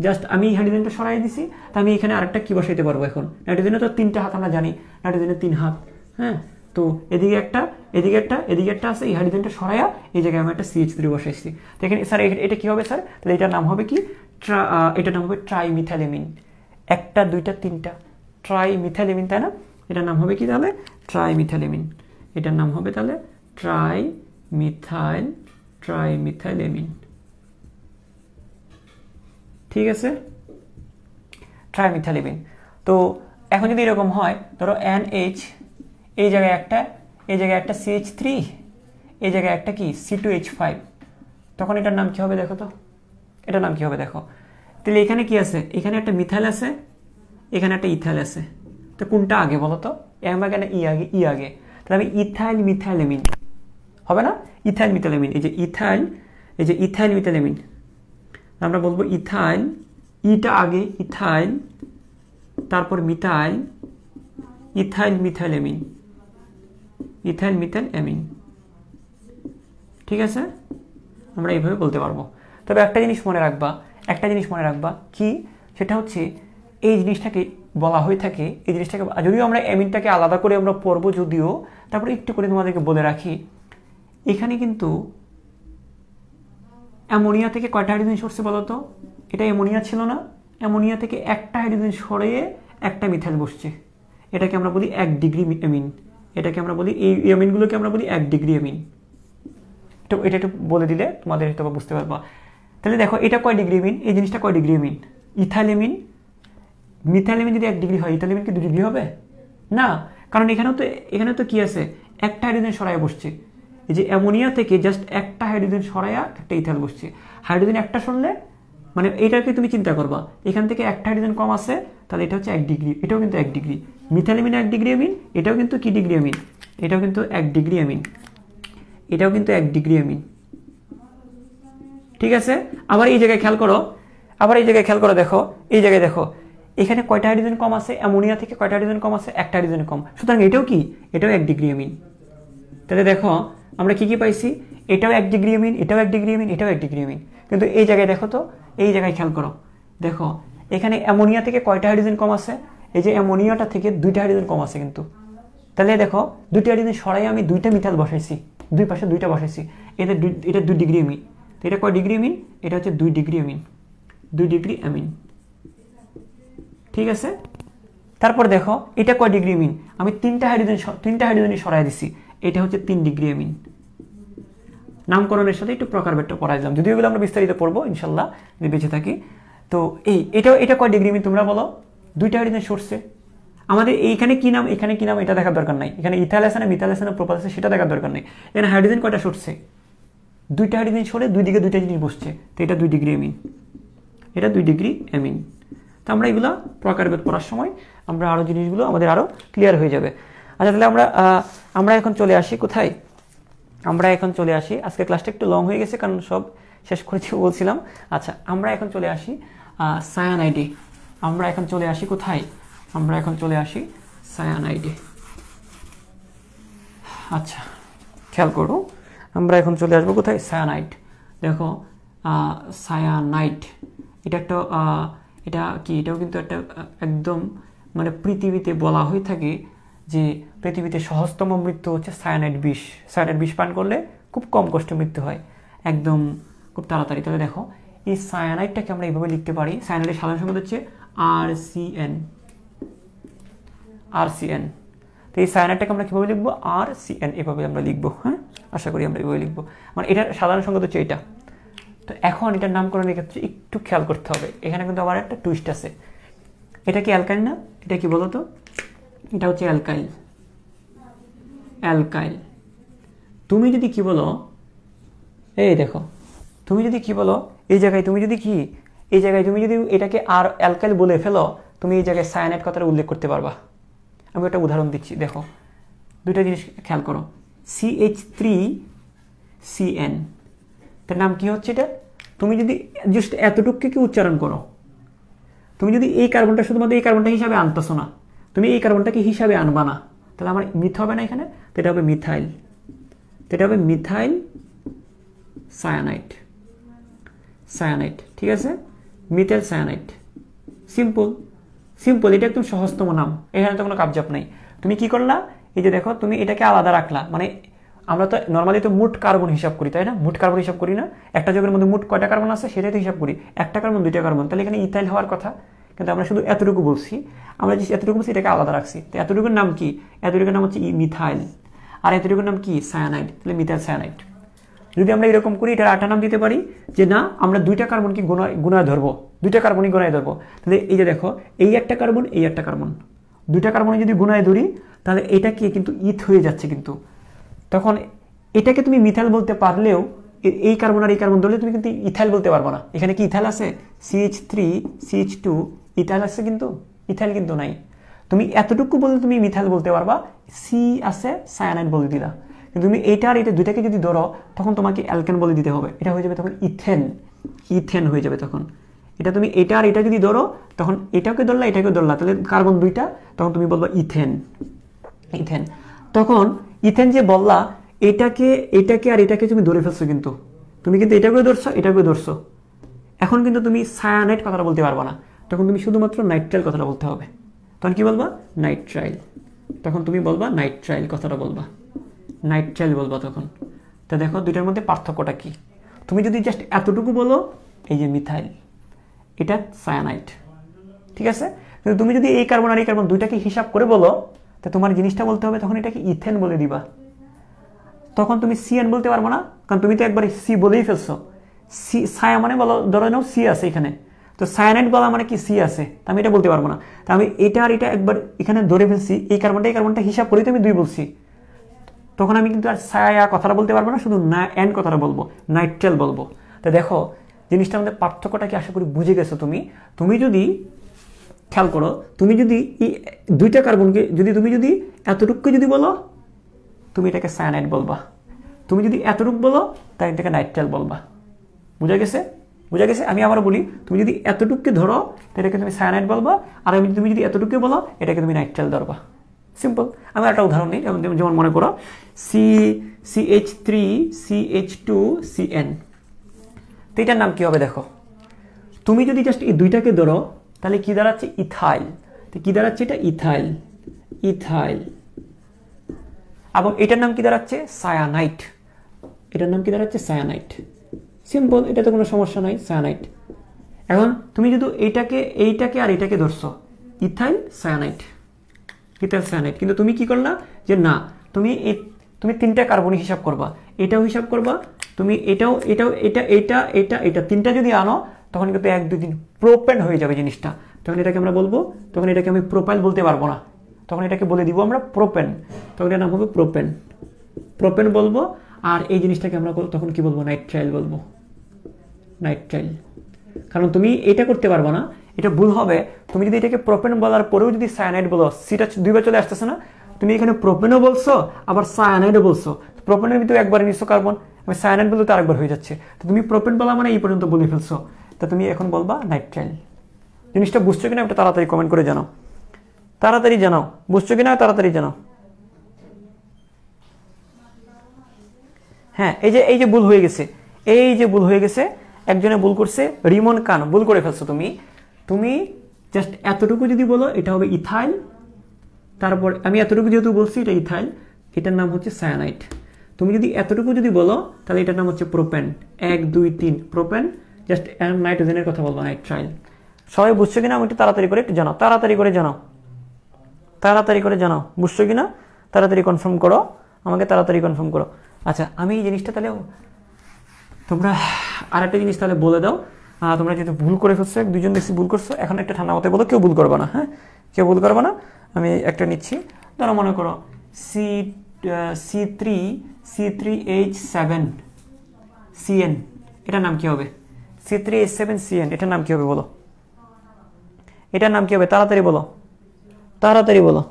জাস্ট আমি এই হাইড্রোজেনটা সরাই দিছি, তা আমি এখানে আরেকটা কি বসাইতে পারবো এখন, নাইট্রোজেনের তো 3টা হাত আমরা জানি, নাইট্রোজেনের 3 হাত, হ্যাঁ, তো এদিকে একটা, এদিকে একটা, এদিকে একটা আছে, এই হাইড্রোজেনটা সরাইয়া এই জায়গায় আমি একটা CH3 বসাইছি। তো এখানে স্যার এটা কি হবে স্যার, তাহলে এটার নাম হবে কি, এটার নাম হবে ট্রাইমিথাইলেমিন। একটা, দুইটা, 3টা, ট্রাইমিথাইলেমিন, তাই না? এটার নাম হবে কি তাহলে, ট্রাইমিথাইলেমিন। এটার নাম হবে তাহলে ট্রাইমিথাইলেমিন। ঠিক আছে, ট্রাইমিথাইলেমিন। তো এখন যদি এরকম হয়, ধরো NH, এই জায়গায় একটা, এই জায়গায় একটা CH3, এই জায়গায় একটা কি C2H5, তখন এটার নাম কি হবে দেখো তো, এটার নাম কি হবে দেখো। তাহলে এখানে কি আছে, এখানে একটা মিথাইল আছে, এখানে একটা ইথাইল আছে, তো কোনটা আগে বলো তো, এম আগে না ই আগে? ই আগে। তাহলে আমি ইথাইল মিথাইলেমিন হবে না, ইথাইল মিথাইলেমিন, এই যে ইথাইল, এই যে ইথাইল মিথাইলেমিন, আমরা বলবো ইথাইল, ইটা আগে ইথাইল, তারপর methyl, ethyl methylamine, ethyl methyl amine. ঠিক আছে, আমরা এইভাবে বলতে পারবো। তবে একটা জিনিস মনে রাখবা, একটা জিনিস মনে রাখবা কি, সেটা হচ্ছে এই জিনিসটাকে বলা হয়ে থাকে, এই জিনিসটাকে যদিও আমরা অ্যামিনটাকে আলাদা করে আমরা পড়বো যদিও, তারপরে একটু করে তোমাদেরকে বলে রাখি, এখানে কিন্তু অ্যামোনিয়া থেকে কয়টা হাইড্রোজেন সরছে বলো তো, এটা অ্যামোনিয়া ছিল না, অ্যামোনিয়া থেকে একটা হাইড্রোজেন সরিয়ে একটা মিথাইল বসছে, এটাকে আমরা বলি 1 ডিগ্রি অ্যামিন, এটাকে আমরা বলি, এই অ্যামিনগুলোকে আমরা বলি 1 ডিগ্রি অ্যামিন। তো এটা একটু বলে দিলে তোমাদের হয়তো বুঝতে পারবা। তাহলে দেখো এটা কয় ডিগ্রি অ্যামিন, এই জিনিসটা কয় ডিগ্রি অ্যামিন, ইথাইলেমিন, মিথাইলেমিন যদি 1 ডিগ্রি হয়, ইথাইলেমিন কি 2 ডিগ্রি হবে না, কারণ এখানেও তো কি আছে, একটা হাইড্রোজেন সরাইয়া বসছে, এই যে অ্যামোনিয়া থেকে জাস্ট একটা হাইড্রোজেন সরাইয়া একটা ইথাইল বসছে, হাইড্রোজেন একটা সরলে মানে এইটাকে তুমি চিন্তা করবা, এখান থেকে একটা হাইড্রোজেন কম আছে, তাহলে এটা হচ্ছে 1 ডিগ্রি, এটাও কিন্তু 1 ডিগ্রি, মিথাইলেমিন 1 ডিগ্রি অ্যামিন, এটাও কিন্তু কি ডিগ্রি অ্যামিন, এটাও কিন্তু 1 ডিগ্রি অ্যামিন, এটাও কিন্তু 1 ডিগ্রি অ্যামিন। ঠিক আছে, আবার এই জায়গায় খেয়াল করো, আবার এই জায়গায় খেয়াল করো, দেখো এই জায়গায় দেখো, এখানে কয়টা হাইড্রোজেন কম আছে, অ্যামোনিয়া থেকে কয়টা হাইড্রোজেন কম আছে, একটা হাইড্রোজেন কম, সুতরাং এটাও কি, এটাও 1 ডিগ্রি অ্যামিন। তাহলে দেখো আমরা কি কি পাইছি, এটাও 1 ডিগ্রি অ্যামিন, এটাও 1 ডিগ্রি অ্যামিন, এটাও 1 ডিগ্রি অ্যামিন, কিন্তু এই জায়গায় দেখো তো, এই জায়গায় খেয়াল করো, দেখো এখানে অ্যামোনিয়া থেকে কয়টা হাইড্রোজেন কম আছে, এই যে অ্যামোনিয়াটা থেকে 2টা হাইড্রোজেন কম আছে কিন্তু, তাহলে দেখো 2টা হাইড্রোজেন সরাই আমি 2টা মিথাইল বসাইছি, দুই পাশে 2টা বসাইছি, এটা 2 ডিগ্রি অ্যামিন, এটা কয় ডিগ্রি অ্যামিন, এটা হচ্ছে 2 ডিগ্রি অ্যামিন, 2 ডিগ্রি অ্যামিন। ঠিক আছে, তারপর দেখো এটা কয় ডিগ্রি অ্যামিন, আমি 3টা হাইড্রোজেন সরাই দিছি, এটা হচ্ছে 3 ডিগ্রি অ্যামিন। নামকরণের সাথে একটু প্রকারভেদটা পড়াই দিলাম, যদিও এগুলো আমরা বিস্তারিত পড়বো ইনশাল্লাহ যদি বেঁচে থাকি। তো এটা কয় ডিগ্রি অ্যামিন তোমরা বলো, 2টা হাইড্রোজেন সরছে, আমাদের এইখানে কি নাম, এখানে কি নাম এটা দেখার দরকার নাই, এখানে ইথাইল আছে না মিথাইল আছে না প্রোপাল আছে সেটা দেখার দরকার নেই, এখানে হাইড্রোজেন কয়টা সরছে, 2টা হাইড্রোজেন সরে 2 দিকে 2টা জিনিস বসছে, তো এটা 2 ডিগ্রি অ্যামিন, এটা 2 ডিগ্রি অ্যামিন। তো আমরা এগুলো প্রকারভেদ পড়ার সময় আমরা আরও জিনিসগুলো আমাদের আরও ক্লিয়ার হয়ে যাবে। আচ্ছা, তাহলে আমরা এখন চলে আসি কোথায়, আমরা এখন চলে আসি, আজকে ক্লাসটা একটু লং হয়ে গেছে কারণ সব শেষ করেছি বলছিলাম। আচ্ছা, আমরা এখন চলে আসি সায়ানাইডে, আমরা এখন চলে আসি কোথায়, আমরা এখন চলে আসি সায়ানাইডে। আচ্ছা খেয়াল করো, আমরা এখন চলে আসবো কোথায়, সায়ানাইড। দেখো সায়ানাইড এটা একটা এটা কি, এটাও কিন্তু একটা একদম মানে পৃথিবীতে বলা হয়ে থাকে যে পৃথিবীতে সহজতম মৃত্যু হচ্ছে সায়ানাইড বিষ, সায়ানাইড বিষ পান করলে খুব কম কষ্টে মৃত্যু হয়, একদম খুব তাড়াতাড়ি। তাহলে দেখো এই সায়ানাইডটাকে আমরা এইভাবে লিখতে পারি, সায়ানাইডের সাধারণ সংকেত হচ্ছে RCN। তো এই সায়ানাইডটাকে আমরা কীভাবে লিখবো, RCN, এভাবে আমরা লিখবো। হ্যাঁ, আশা করি আমরা এভাবে লিখবো, মানে এটার সাধারণ সংকেত হচ্ছে এটা। তো এখন এটার নামকরণের ক্ষেত্রে একটু খেয়াল করতে হবে, এখানে কিন্তু আবার একটা টুইস্ট আছে। এটা কি অ্যালকাইল না, এটা কি বলো তো, এটা হচ্ছে অ্যালকাইল, অ্যালকাইল। তুমি যদি কি বলো, এই দেখো তুমি যদি কি বলো, এই জায়গায় তুমি যদি কি এই জায়গায় তুমি যদি এটাকে আর অ্যালকাইল বলে ফেলো, তুমি এই জায়গায় সায়ানাইড কথাটা উল্লেখ করতে পারবা। আমি একটা উদাহরণ দিচ্ছি, দেখো দুইটা জিনিস খেয়াল করো। CH3CN, তার নাম কি হচ্ছে এটা? তুমি যদি জাস্ট এতটুকুকে কি উচ্চারণ করো, তুমি যদি এই কার্বনটা শুধুমাত্র এই কার্বনটা হিসাবে আনতেছো না, তুমি এই কার্বনটাকে হিসাবে আনবা না, তাহলে আমার মিথ হবে না এখানে, তো এটা হবে মিথাইল, তো এটা হবে মিথাইল সায়ানাইড, সায়ানাইড, ঠিক আছে, মিথাইল সায়ানাইড। সিম্পল সিম্পল, এটা একদম সহজতম নাম, এখানে তো কোনো কাবজাপ নাই। তুমি কি করলা, এই যে দেখো তুমি এটাকে আলাদা রাখলা, মানে আমরা তো নর্মালি তো মোট কার্বন হিসাব করি, তাই না? মোট কার্বন হিসাব করি না, একটা যৌগের মধ্যে মোট কয়টা কার্বন আছে সেটাই তো হিসাব করি, একটা কার্বন দুইটা কার্বন, তাহলে এখানে ইথাইল হওয়ার কথা, কিন্তু আমরা শুধু এতটুকু বলছি, আমরা যে এতটুকু বলছি এটাকে আলাদা রাখছি। তো এতটুকুর নাম কি? এতটুকুর নাম হচ্ছে মিথাইল, আর এতটুকুর নাম কি? সায়ানাইড, তাহলে মিথাইল সায়ানাইড। যদি আমরা এরকম করি, এটার আরেকটা নাম দিতে পারি যে না, আমরা দুইটা কার্বনকে গুণায় ধরবো, দুইটা কার্বনই গুণায় ধরবো। তাহলে এই যে দেখো, এই একটা কার্বন, এই একটা কার্বন, দুইটা কার্বনে যদি গুণায় ধরি, তাহলে এটা কি কিন্তু ইথ হয়ে যাচ্ছে। কিন্তু তখন এটাকে তুমি মিথাইল বলতে পারলেও এই কার্বন আর এই কার্বন ধরলে তুমি কিন্তু ইথাইল বলতে পারবো না। এখানে কি ইথাইল আছে? CH3 CH2 ইথাইল আছে, কিন্তু ইথাইল কিন্তু নাই। তুমি এতটুকু বললে তুমি মিথাইল বলতে পারবা, সি আছে, সায়ানাইড বলে দিলা। কিন্তু তুমি এইটা আর এটা দুইটাকে যদি ধরো, তখন তোমাকে অ্যালকেন বলে দিতে হবে, এটা হয়ে যাবে তখন ইথেন, ইথেন হয়ে যাবে তখন। এটা তুমি এটা আর এটা যদি ধরো, তখন এটাকে ধরলা এটাকে ধরলা, তাহলে কার্বন দুইটা, তখন তুমি বলবা ইথেন, ইথেন। তখন ইথেন যে বললা, এটাকে এটাকে আর এটাকে তুমি ধরে ফেলছো, কিন্তু তুমি কিন্তু এটাকেও ধরছো এটাকেও ধরছো। এখন কিন্তু তুমি সায়ানাইড কথাটা বলতে পারবা না, তখন তুমি শুধুমাত্র নাইট্রাইল কথাটা বলতে হবে। তখন কি বলবা? নাইট্রাইল। তখন তুমি বলবা নাইট্রাইল কথাটা বলবা, নাইট্রাইল বলবা তখন। তো দেখো দুইটার মধ্যে পার্থক্যটা কি? তুমি যদি জাস্ট এতটুকু বলো, এই যে মিথাইল, এটা সায়ানাইড, ঠিক আছে। কিন্তু তুমি যদি এই কার্বন আর এই কার্বন দুইটাকে হিসাব করে বলো, তো তোমার জিনিসটা বলতে হবে, তখন এটাকে ইথেন বলে দিবা। তখন তুমি সিএন বলতে পারবো না, কারণ তুমি তো একবার সি বলেই ফেলছো। সি সায়া মানে বলো, ধরো নাও সি আছে এখানে, তো সায়ানাইড বলা মানে কি সি আছে, তা আমি এটা বলতে পারবো না। তা আমি এটা আর এটা একবার এখানে ধরে ফেলছি, এই কার্বনটা হিসাব করেই তো আমি দুই বলছি, তখন আমি কিন্তু আর সায়া কথাটা বলতে পারবো না, শুধু না এন কথাটা বলবো, নাইট্রাইল বলবো। তো দেখো জিনিসটার মধ্যে পার্থক্যটা কি আশা করি বুঝে গেছো তুমি। তুমি যদি খেয়াল করো, তুমি যদি এই দুইটা কার্বনকে তুমি যদি এতটুকু যদি বলো, তুমি এটাকে সায়ানাইড বলবা। তুমি যদি এতটুকু বলো, তাহলে এটাকে নাইট্রাইল বলবা। বুঝা গেছে? বুঝা গেছে? আমি আবার বলি, তুমি যদি এতটুকুকে ধরো, এটাকে তুমি সায়ানাইড বলবা, আর তুমি যদি এতটুকু বলো, এটাকে তুমি নাইট্রাইল ধরবা। সিম্পল। আমি একটা উদাহরণ নিই, যেমন মনে করো CH3 CH2 CN, তো এটার নাম কি হবে দেখো। তুমি যদি জাস্ট এই দুইটাকে ধরো, তাহলে কি দাঁড়াচ্ছে? ইথাইল। তো কি দাঁড়াচ্ছে? এটা ইথাইল, ইথাইল। এবং এটার নাম কি দাঁড়াচ্ছে? সায়ানাইড। এটার নাম কি দাঁড়াচ্ছে? সায়ানাইড। সিম্পল, এটা তো কোনো সমস্যা নাই, সায়ানাইড। এখন তুমি যদি এইটাকে আর এটাকে ধরছো, ইথাইল সায়ানাইড, ইথাইল সায়ানাইড। কিন্তু তুমি কি করলা যে না, তুমি তিনটা কার্বন হিসাব করবা, এটাও হিসাব করবা, তুমি এটাও এটাও এটা এটা এটা এটা তিনটা যদি আনো, তখন কিন্তু 1 2 3 প্রোপেন হয়ে যাবে জিনিসটা। তখন এটাকে আমরা বলবো, তখন এটাকে আমি প্রোপাইল বলতে পারবো না, তখন এটাকে বলে দিব আমরা প্রোপেন। তখন এর নাম হবে প্রোপেন, প্রোপেন বলবো। আর এই জিনিসটাকে আমরা তখন কি বলবো? নাইট্রাইল বলবো, নাইট্রাইল। কারণ তুমি এটা করতে পারবো না, এটা ভুল হবে। তুমি যদি এটাকে প্রোপেন বলার পরেও যদি সায়ানাইড বলো, সিটা দুইবার চলে আসতেছে না, তুমি এখানে প্রোপেনও বলছো আবার সায়ানাইডও বলছো। প্রোপেনের ভিতরে একবারে নিচ্ছ কার্বন, আমি সায়ানাইড বলতে তো আরেকবার হয়ে যাচ্ছে। তো তুমি প্রোপেন বলা মানে এই পর্যন্ত বলে ফেলছো, তা তুমি এখন বলবা নাইট্রাইল। জিনিসটা বুঝছো কিনা একটা তাড়াতাড়ি কমেন্ট করে জানাও, তাড়াতাড়ি জানাও, বুঝছো কিনা তাড়াতাড়ি জানাও। হ্যাঁ, এই যে ভুল হয়ে গেছে, এই যে ভুল হয়ে গেছে, একজনে ভুল করছে, রিমন খান, ভুল করে ফেলছো তুমি জাস্ট এতটুকু যদি বলো, এটা হবে ইথাইল। তারপর আমি এতটুকু যেহেতু বলছি, এটা ইথাইল, এটার নাম হচ্ছে সায়ানাইড। তুমি যদি এতটুকু যদি বলো, তাহলে এটার নাম হচ্ছে প্রোপেন। 1 2 3 প্রোপেন, জাস্ট নাইট্রোজেনের কথা বলবো, নাইট্রাইল। সবাই বুঝছো কিনা আমি একটু তাড়াতাড়ি করে একটু জানাও, তাড়াতাড়ি করে জানাও, তাড়াতাড়ি করে জানাও, বুঝছো কিনা তাড়াতাড়ি কনফার্ম করো, আমাকে তাড়াতাড়ি কনফার্ম করো। আচ্ছা, আমি এই জিনিসটা তাহলে তোমরা আরেকটা জিনিস তাহলে বলে দাও। তোমরা যেহেতু ভুল করে ফেলছো, দুজন দেখছি ভুল করছো, এখন একটা ঠান্ডা মাথায় বলো, কেউ ভুল করবে না। হ্যাঁ, কেউ ভুল করবে না। আমি একটা নিচ্ছি, ধরো মনে করো C3H7 CN, এটার নাম কি হবে? C3H7CN, এটার নাম কি হবে বলো? এটার নাম কি হবে? তাড়াতাড়ি বলো, তাড়াতাড়ি বলো।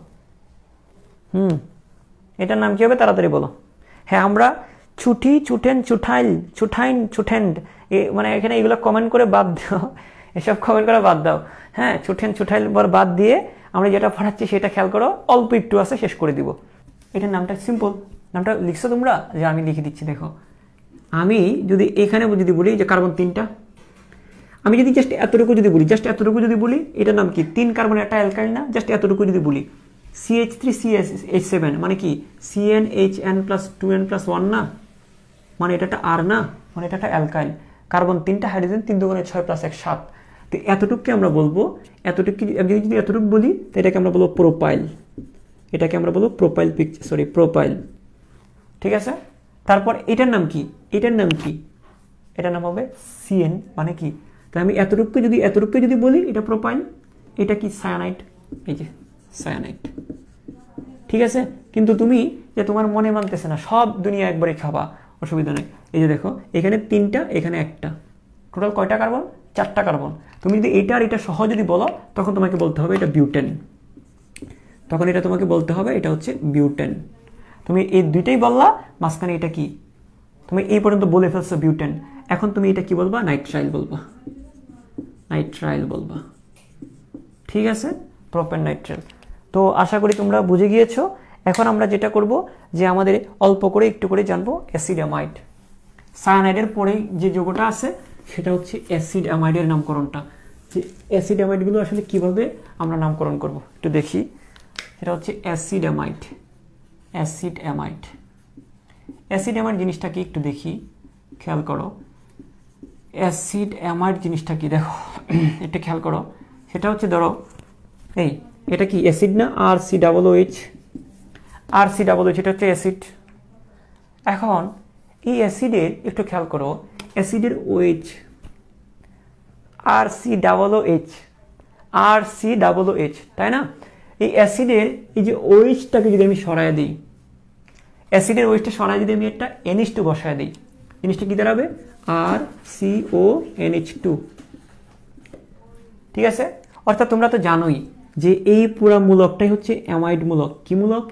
এটার নাম কি হবে? তাড়াতাড়ি বলো। হ্যাঁ, আমরা ছুটি, ছুটেন, ছুটাইল, ছুটাইন, ছুটেন্ড, মানে এখানে এগুলো কমেন্ট করে বাদ দাও, এসব কমেন্ট করে বাদ দাও। হ্যাঁ, ছুটেন, ছুটাইল বাদ দিয়ে আমরা যেটা পড়াচ্ছি সেটা খেয়াল করো, অল্প একটু আছে, শেষ করে দিব। এটার নামটা সিম্পল, নামটা লিখছো তোমরা? যে আমি লিখে দিচ্ছি, দেখো। আমি যদি এখানে যদি বলি যে কার্বন 3টা, আমি যদি জাস্ট এতটুকু যদি বলি, জাস্ট এতটুকু যদি বলি, এটার নাম কি? 3 কার্বনের একটা অ্যালকাইল না? জাস্ট এতটুকু যদি বলি CH3CH7 মানে কি? CnHn+2n+1 না? মানে এটা একটা আর না, মানে এটা একটা অ্যালকাইল। কার্বন 3টা, হাইড্রোজেন 3 দুগুণে 6 + 1 7। তো এতটুকুকে আমরা বলবো, এতটুকু যদি এতটুকু বলি তো এটাকে আমরা বলবো প্রোপাইল। এটাকে আমরা বলবো প্রোপাইল প্রোপাইল। ঠিক আছে? তারপর এটার নাম কি? এটার নাম কি? এটার নাম হবে CN, মানে কি? তাই আমি এতটুকু যদি বলি এটা প্রোপাইল, এটা কি? সায়ানাইড। এই যে সায়ানাইড। ঠিক আছে? কিন্তু তুমি যে তোমার মনে মানতেছে না, সব দুনিয়া একবারে খাবা, অসুবিধা নেই। এই যে দেখো, এখানে 3টা, এখানে 1টা, টোটাল কয়টা কার্বন? 4টা কার্বন। তুমি যদি এটা আর এটা সহ যদি বলো, তখন তোমাকে বলতে হবে এটা বিউটেন। তখন এটা তোমাকে বলতে হবে এটা হচ্ছে বিউটেন। তুমি এই দুইটাই বললা, মাঝখানে এটা কি? তুমি এই পর্যন্ত বলে ফেলছো বিউটেন। এখন তুমি এটা কি বলবা? নাইট্রাইল বলবা, নাইট্রাইল বলবা। ঠিক আছে? Propane nitrile. তো আশা করি তোমরা বুঝে গিয়েছো। এখন আমরা যেটা করব যে আমাদের অল্প করে একটু করে জানবো অ্যাসিড অ্যামাইড। সায়ানাইডের পরেই যে যৌগটা আছে সেটা হচ্ছে অ্যাসিড অ্যামাইডের নামকরণটা। যে অ্যাসিড অ্যামাইডগুলো আসলে কিভাবে আমরা নামকরণ করব একটু দেখি। এটা হচ্ছে acid amide. Acid amide, acid amide জিনিসটা কি একটু দেখি, খেয়াল করো। অ্যাসিড অ্যামাইড জিনিসটা কি দেখো, এটা খেয়াল করো। সেটা হচ্ছে ধরো এই এটা কি অ্যাসিড না? RCOOH, RCOOH, এটা হচ্ছে অ্যাসিড। এখন এই অ্যাসিডের একটু খেয়াল করো, অ্যাসিডের OH, RCOOH, তাই না? এই অ্যাসিডের এই যে OH-টাকে যদি আমি সরায় দিই, অ্যাসিডের OH-টা সরায় যদি আমি একটা NH2 বসায় দিই, জিনিসটা কি দাঁড়াবে? RCONH2। ঠিক আছে? অর্থাৎ তোমরা তো জানোই যে এই পুরো মূলকটাই হচ্ছে অ্যামাইড মূলক। কি মূলক?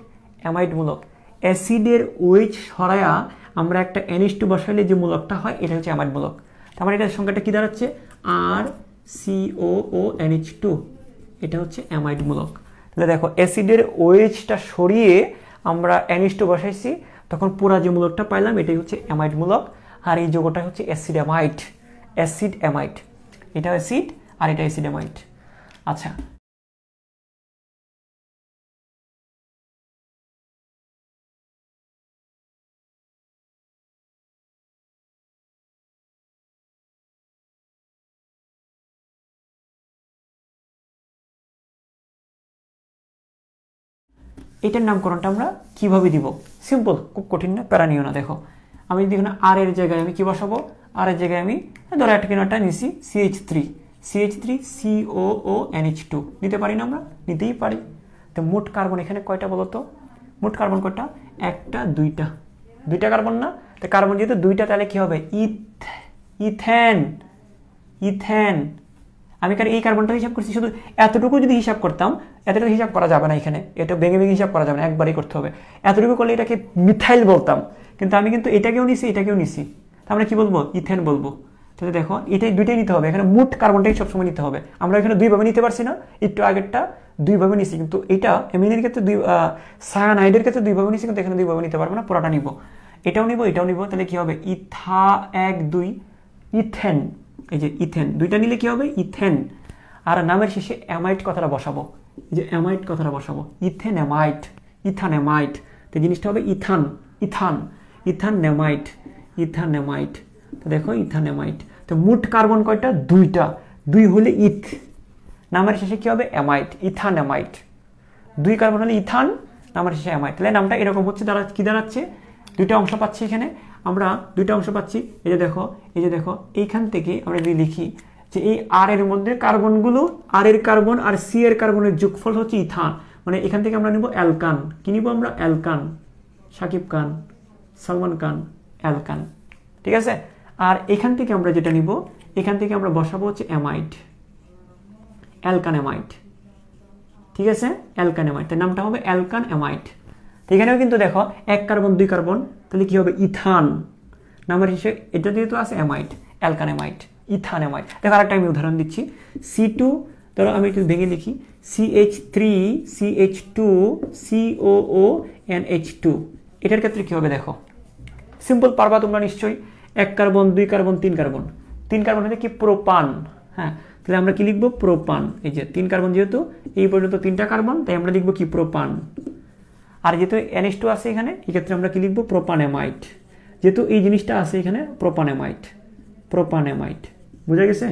অ্যামাইড মূলক। অ্যাসিডের OH সরায়া আমরা একটা NH2 বসাইলে যে মূলকটা হয় এটা হচ্ছে অ্যামাইড মূলক। তার মানে এটার সংখ্যাটা কি দাঁড়াচ্ছে? RCOONH2। এটা হচ্ছে অ্যামাইড মূলক। তাহলে দেখো, অ্যাসিডের OH-টা সরিয়ে আমরা NH2 বসাইছি, তখন পুরা যে মূলকটা পাইলাম এটাই হচ্ছে অ্যামাইড মূলক। আর এই যৌগটা হচ্ছে অ্যাসিড অ্যামাইড। অ্যাসিড অ্যামাইড, এটা অ্যাসিড আর এটা অ্যাসিড অ্যামাইড। আচ্ছা, এটার নামকরণটা আমরা কিভাবে দিব? সিম্পল, খুব কঠিন না, প্যারা নিও না। দেখো, আমি যদি এখানে আর এর জায়গায় আমি কি বসাবো? আর এর জায়গায় আমি ধরো একটা নিছি CH3COONH2 নিতে পারি না? আমরা নিতেই পারি। তো মোট কার্বন এখানে কয়টা বলো তো? মোট কার্বন কয়টা? একটা, দুইটা। দুইটা কার্বন না? তো কার্বন যেহেতু দুইটা, তাহলে কি হবে? ইথেন। ইথেন। আমি কারণ এই কার্বনটা হিসাব করছি, শুধু এতটুকু যদি হিসাব করতাম, এতটুকু হিসাব করা যাবে না এখানে, এটা ভেঙে ভেঙে হিসাব করা যাবে না, একবারই করতে হবে। এতটুকু করলে এটাকে মিথাইল বলতাম, কিন্তু আমি কিন্তু এটাকেও নিছি, এটাকেও নিছি, আমরা কি বলবো? ইথেন বলবো। তাহলে দেখো, এটাই দুইটাই নিতে হবে, এখানে মোট কার্বনটাই সবসময় নিতে হবে। আমরা এখানে দুইভাবে নিতে পারছি না, একটু আগেরটা দুইভাবে নিছি, কিন্তু এটা এমিনের ক্ষেত্রে সায়ানাইডের ক্ষেত্রে দুইভাবে নিছি, কিন্তু এখানে দুইভাবে নিতে পারবো না, পুরাটা নিব। এটাও নিব, এটাও নিব, তাহলে কি হবে? 2 ইথেন। এই যে ইথেন, দুইটা নিলে কি হবে? ইথেন। আর নামের শেষে অ্যামাইড কথাটা বসাবো, এই যে অ্যামাইড কথাটা বসাবো, ইথেন অ্যামাইড, ইথান অ্যামাইড। তো জিনিসটা হবে Ethan, Ethan, Ethan amide, Ethan amide. তো দেখো, ইথান অ্যামাইড। তো মোট কার্বন কয়টা? দুইটা। দুই হলে ইথ, নামের শেষে কি হবে? Amide, Ethan amide. দুই কার্বন হলে ইথান, নামের শেষে অ্যামাইড। তাহলে নামটা এরকম হচ্ছে, কি দাঁড়াচ্ছে? দুইটা অংশ পাচ্ছি এখানে আমরা, দুইটা অংশ পাচ্ছি। এই যে দেখো, এই যে দেখো, এইখান থেকে আমরা যদি লিখি যে এই আর এর মধ্যে কার্বনগুলো, আর এর কার্বন আর সি এর কার্বনের যোগফল হচ্ছে ইথান, মানে এখান থেকে আমরা নিব অ্যালকান। কি নিব আমরা? অ্যালকান। সাকিব খান, সালমান খান, অ্যালকান। ঠিক আছে? আর এখান থেকে আমরা যেটা নিব, এখান থেকে আমরা বসাবো হচ্ছে অ্যামাইড, অ্যালকান অ্যামাইড। ঠিক আছে, অ্যালকান অ্যামাইড, তার নামটা হবে অ্যালকান অ্যামাইড। তো এখানেও কিন্তু দেখো 1 কার্বন 2 কার্বন, তাহলে কি হবে ইথান নামের হিসেবে, এটা যেহেতু আছে অ্যামাইড, অ্যালকান অ্যামাইড, ইথান অ্যামাইড। দেখো আরেকটা আমি উদাহরণ দিচ্ছি, C2, ধরো আমি একটু ভেঙে লিখি, CH3 CH2 COO NH2, এটার ক্ষেত্রে কি হবে দেখো, সিম্পল পারবা তোমরা নিশ্চয়ই। 1 কার্বন 2 কার্বন 3 কার্বন, 3 কার্বন হলে কি প্রোপান। হ্যাঁ, তাহলে আমরা কি লিখবো প্রোপান। এই যে 3 কার্বন, যেহেতু এই পর্যন্ত 3টা কার্বন, তাই আমরা লিখবো কি প্রোপান। আর যেহেতু NH2 আছে এখানে, এই ক্ষেত্রে আমরা কি লিখবো প্রোপানেমাইড। যেহেতু এই জিনিসটা আছে এখানে প্রোপানেমাইড, প্রোপানেমাইড। বুঝা গেছে?